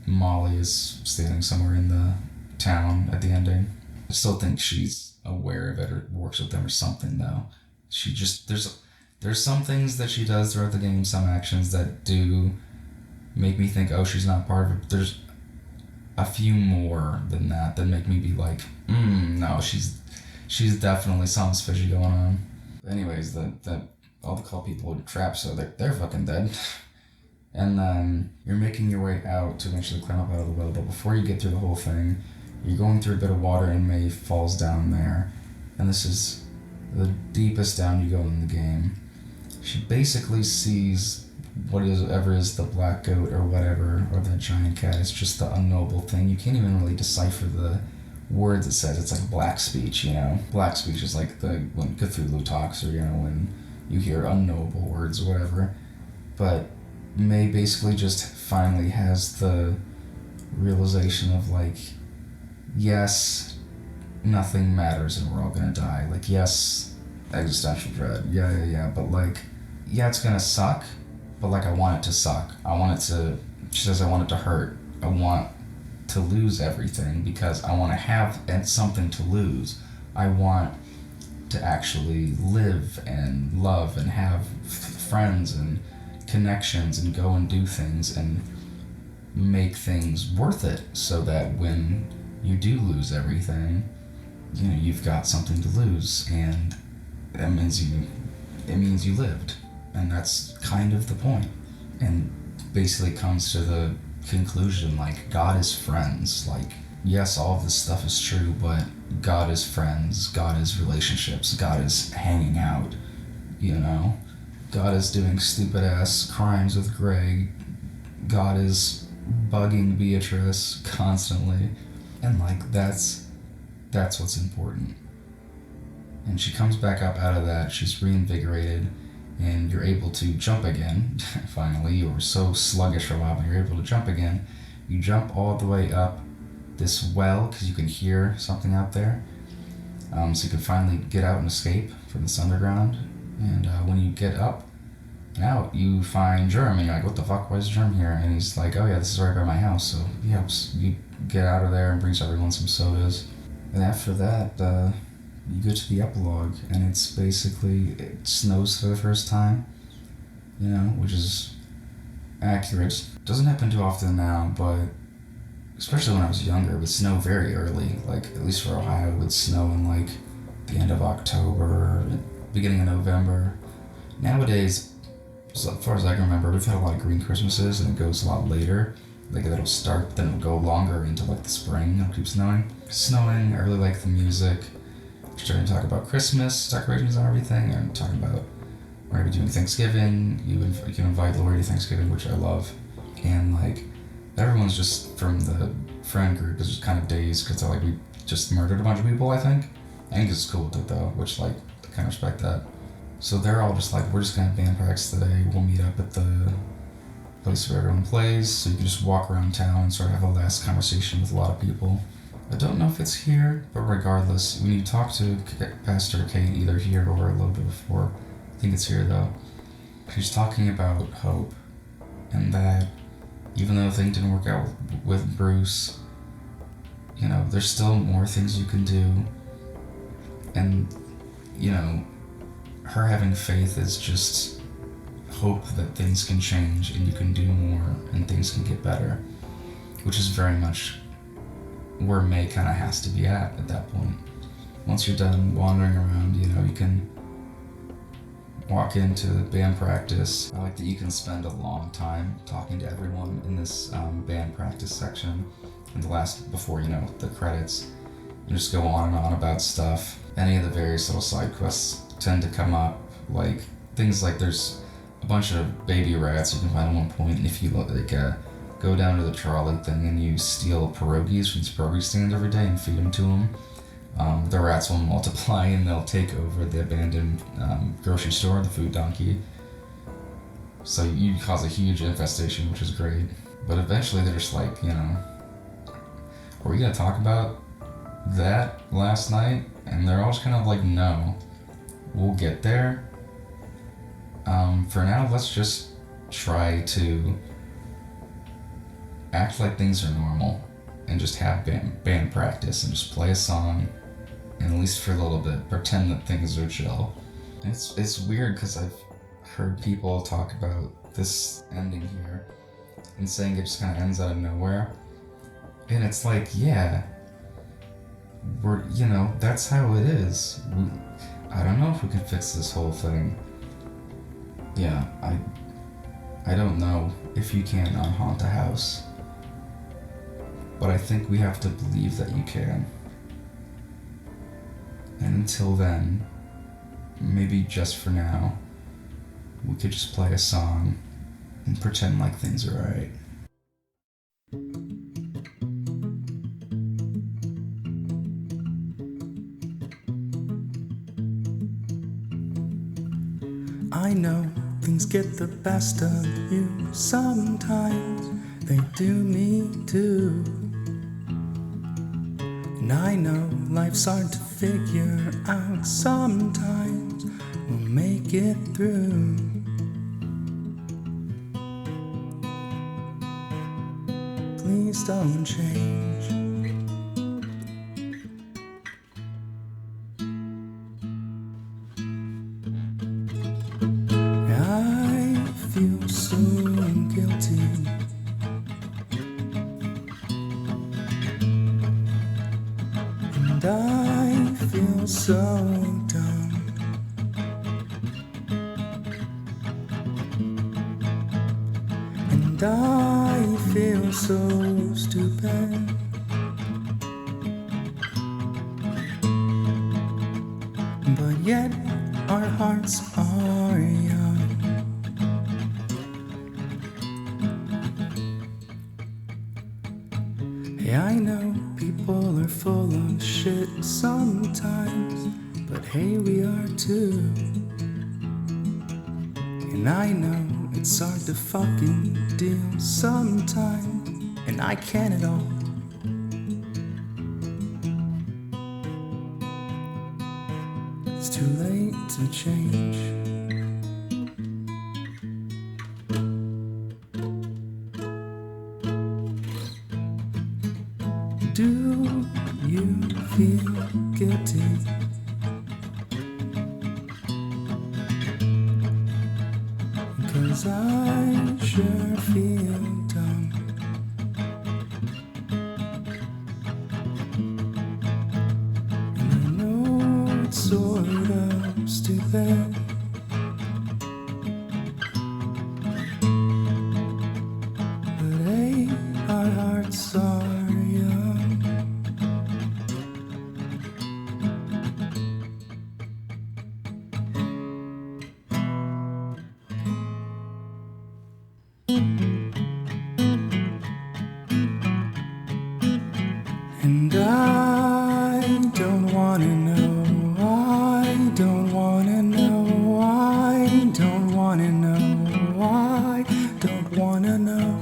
Molly is standing somewhere in the town at the ending. I still think she's aware of it or works with them or something, though. She just, there's some things that she does throughout the game, some actions that do make me think, oh, she's not part of it. There's a few more than that make me be like, no, she's definitely something's fishy going on. Anyways, that all the cult people would trap, so they're fucking dead. And then you're making your way out to eventually climb up out of the well, but before you get through the whole thing, you're going through a bit of water and May falls down there. And this is the deepest down you go in the game. She basically sees whatever is the black goat or whatever, or the giant cat. It's just the unknowable thing. You can't even really decipher the words it says. It's like black speech, you know? Black speech is like when Cthulhu talks, or, you know, when you hear unknowable words or whatever. But May basically just finally has the realization of, like, yes, nothing matters and we're all gonna die. Like, yes, existential dread. Yeah. But, like, yeah, it's gonna suck, but, like, I want it to suck. She says I want it to hurt. I want to lose everything because I want to have something to lose. I want to actually live and love and have friends and connections and go and do things and make things worth it, so that when you do lose everything, you know, you've got something to lose, and that means you lived. And that's kind of the point. And basically comes to the conclusion, like, God is friends. Like, yes, all of this stuff is true, but God is friends, God is relationships, God is hanging out, you know? God is doing stupid ass crimes with Greg. God is bugging Beatrice constantly. And, like, that's what's important. And she comes back up out of that, she's reinvigorated, and you're able to jump again. Finally, you were so sluggish for a while, but you're able to jump again. You jump all the way up this well, because you can hear something out there. So you can finally get out and escape from this underground. And when you get up and out, you find Germ, and you're like, what the fuck, why is Germ here? And he's like, oh yeah, this is right by my house. So he helps you get out of there and brings everyone some sodas. And after that, you go to the epilogue, and it's basically, it snows for the first time, you know, which is accurate. Doesn't happen too often now, but especially when I was younger, it would snow very early. Like, at least for Ohio, it would snow in, like, the end of October, beginning of November. Nowadays, as far as I can remember, we've had a lot of green Christmases, and it goes a lot later. Like, it'll start, then it'll go longer into, like, the spring. It'll keep snowing. I really like the music. We're starting to talk about Christmas decorations and everything, and talking about, we're going to be doing Thanksgiving. You can invite Lori to Thanksgiving, which I love. And, like, everyone's just, from the friend group, is just kind of dazed, because they're like, we just murdered a bunch of people, I think. Angus is cool with it, though, which, like, I kind of respect that. So they're all just like, we're just going to have band practice today. We'll meet up at the place where everyone plays, so you can just walk around town and sort of have a last conversation with a lot of people. I don't know if it's here, but regardless, when you talk to Pastor Kate, either here or a little bit before, I think it's here though, she's talking about hope, and that even though things didn't work out with Bruce, you know, there's still more things you can do, and, you know, her having faith is just hope that things can change and you can do more and things can get better, which is very much where May kind of has to be at that point. Once you're done wandering around, you know, you can walk into band practice. I like that you can spend a long time talking to everyone in this band practice section, in the last, before, you know, the credits. and just go on and on about stuff. Any of the various little side quests tend to come up, like things like there's a bunch of baby rats you can find at one point, and if you go down to the trolley thing and you steal pierogies from these pierogi stands every day and feed them to them, the rats will multiply and they'll take over the abandoned grocery store, the food donkey. So you cause a huge infestation, which is great. But eventually they're just like, are we gonna talk about that last night? And they're all just kind of like, no, we'll get there. For now, let's just try to act like things are normal and just have band practice and just play a song, and at least for a little bit pretend that things are chill. It's weird because I've heard people talk about this ending here and saying it just kind of ends out of nowhere, and it's like, yeah, we're, that's how it is. I don't know if we can fix this whole thing. Yeah, I don't know if you can unhaunt a house, but I think we have to believe that you can. And until then, maybe just for now, we could just play a song and pretend like things are alright. I know things get the best of you sometimes, they do me too. And I know life's hard to figure out sometimes, we'll make it through. Please don't change. I feel so guilty. And I feel so dumb. And I feel so stupid. But yet our hearts are young. Hey, I know people are full of shit sometimes, but hey, we are too. And I know it's hard to fucking deal sometimes, and I can at all. It's too late to change. Do you feel guilty? Cause I sure feel dumb. And I know it's sort of stupid, but hey, our hearts are young. And I don't wanna know, I don't wanna know, I don't wanna know, I don't wanna know.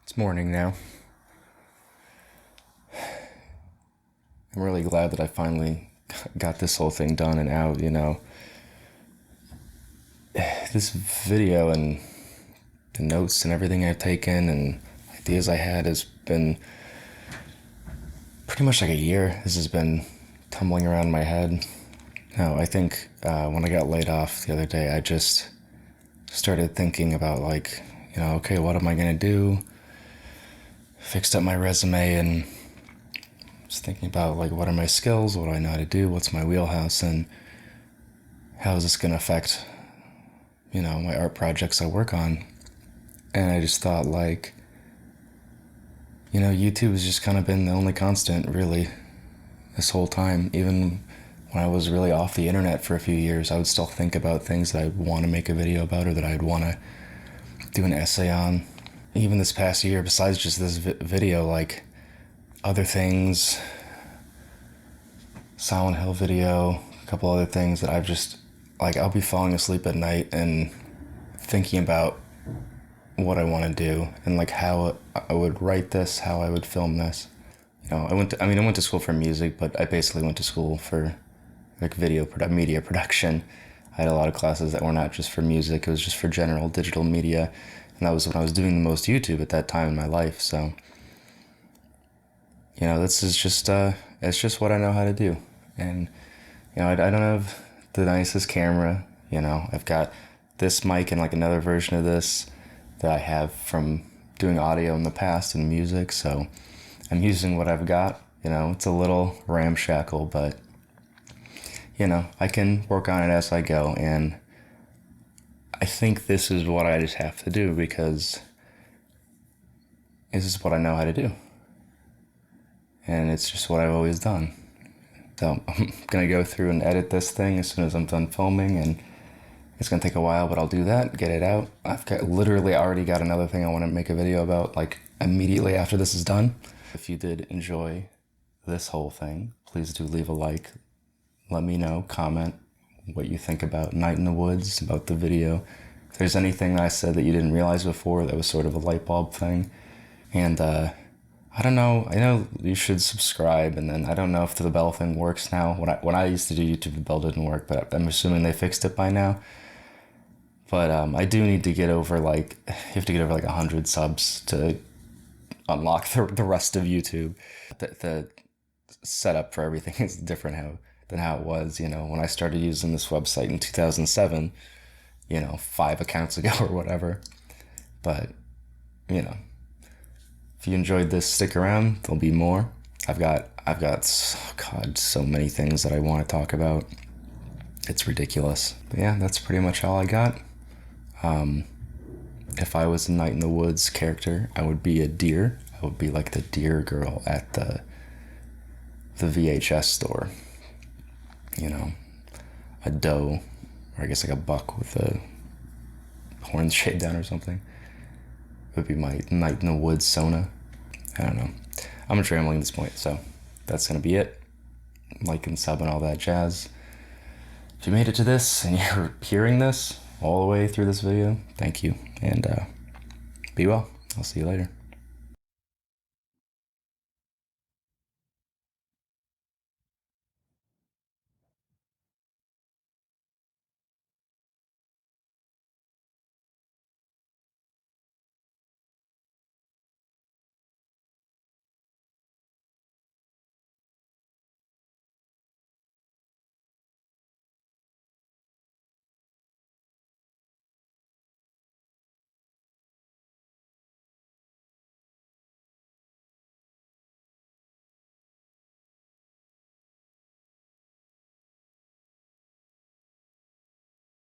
It's morning now. I'm really glad that I finally got this whole thing done and out, you know. This video and the notes and everything I've taken and ideas I had has been pretty much like a year. This has been tumbling around in my head. No, I think when I got laid off the other day, I just started thinking about, like, you know, okay, what am I gonna do? Fixed up my resume and just thinking about, like, what are my skills? What do I know how to do? What's my wheelhouse? And how is this gonna affect, you know, my art projects I work on? And I just thought, like, you know, YouTube has just kind of been the only constant, really, this whole time. Even when I was really off the internet for a few years, I would still think about things that I'd want to make a video about or that I'd want to do an essay on. Even this past year, besides just this video, like, other things, Silent Hill video, a couple other things that I've just, like, I'll be falling asleep at night and thinking about what I want to do and, like, how I would write this, how I would film this. You know, I went to school for music, but I basically went to school for, like, media production. I had a lot of classes that were not just for music, it was just for general digital media, and that was when I was doing the most YouTube at that time in my life. So, you know, this is just, it's just what I know how to do. And, you know, I don't have the nicest camera, you know, I've got this mic and, like, another version of this that I have from doing audio in the past and music, so I'm using what I've got. You know, it's a little ramshackle, but, you know, I can work on it as I go, and I think this is what I just have to do because this is what I know how to do. And it's just what I've always done. So I'm gonna go through and edit this thing as soon as I'm done filming, and it's gonna take a while, but I'll do that, get it out. I've literally already got another thing I wanna make a video about, like, immediately after this is done. If you did enjoy this whole thing, please do leave a like. Let me know, comment what you think about Night in the Woods, about the video. If there's anything that I said that you didn't realize before that was sort of a light bulb thing. And I don't know, I know you should subscribe, and then I don't know if the bell thing works now. When I used to do YouTube, the bell didn't work, but I'm assuming they fixed it by now. But I do need to get over, like, you have to get over, like, 100 subs to unlock the rest of YouTube. The setup for everything is different than how it was, you know, when I started using this website in 2007, you know, 5 accounts ago or whatever. But, you know, if you enjoyed this, stick around, there'll be more. I've got, oh God, so many things that I want to talk about. It's ridiculous. But yeah, that's pretty much all I got. If I was a Night in the Woods character, I would be a deer. I would be like the deer girl at the VHS store. You know, a doe, or I guess like a buck with the horns shaved down or something. It would be my Night in the Woods Sona. I don't know. I'm rambling at this point, so that's gonna be it. Like and sub and all that jazz. If you made it to this and you're hearing this all the way through this video, thank you, and be well. I'll see you later.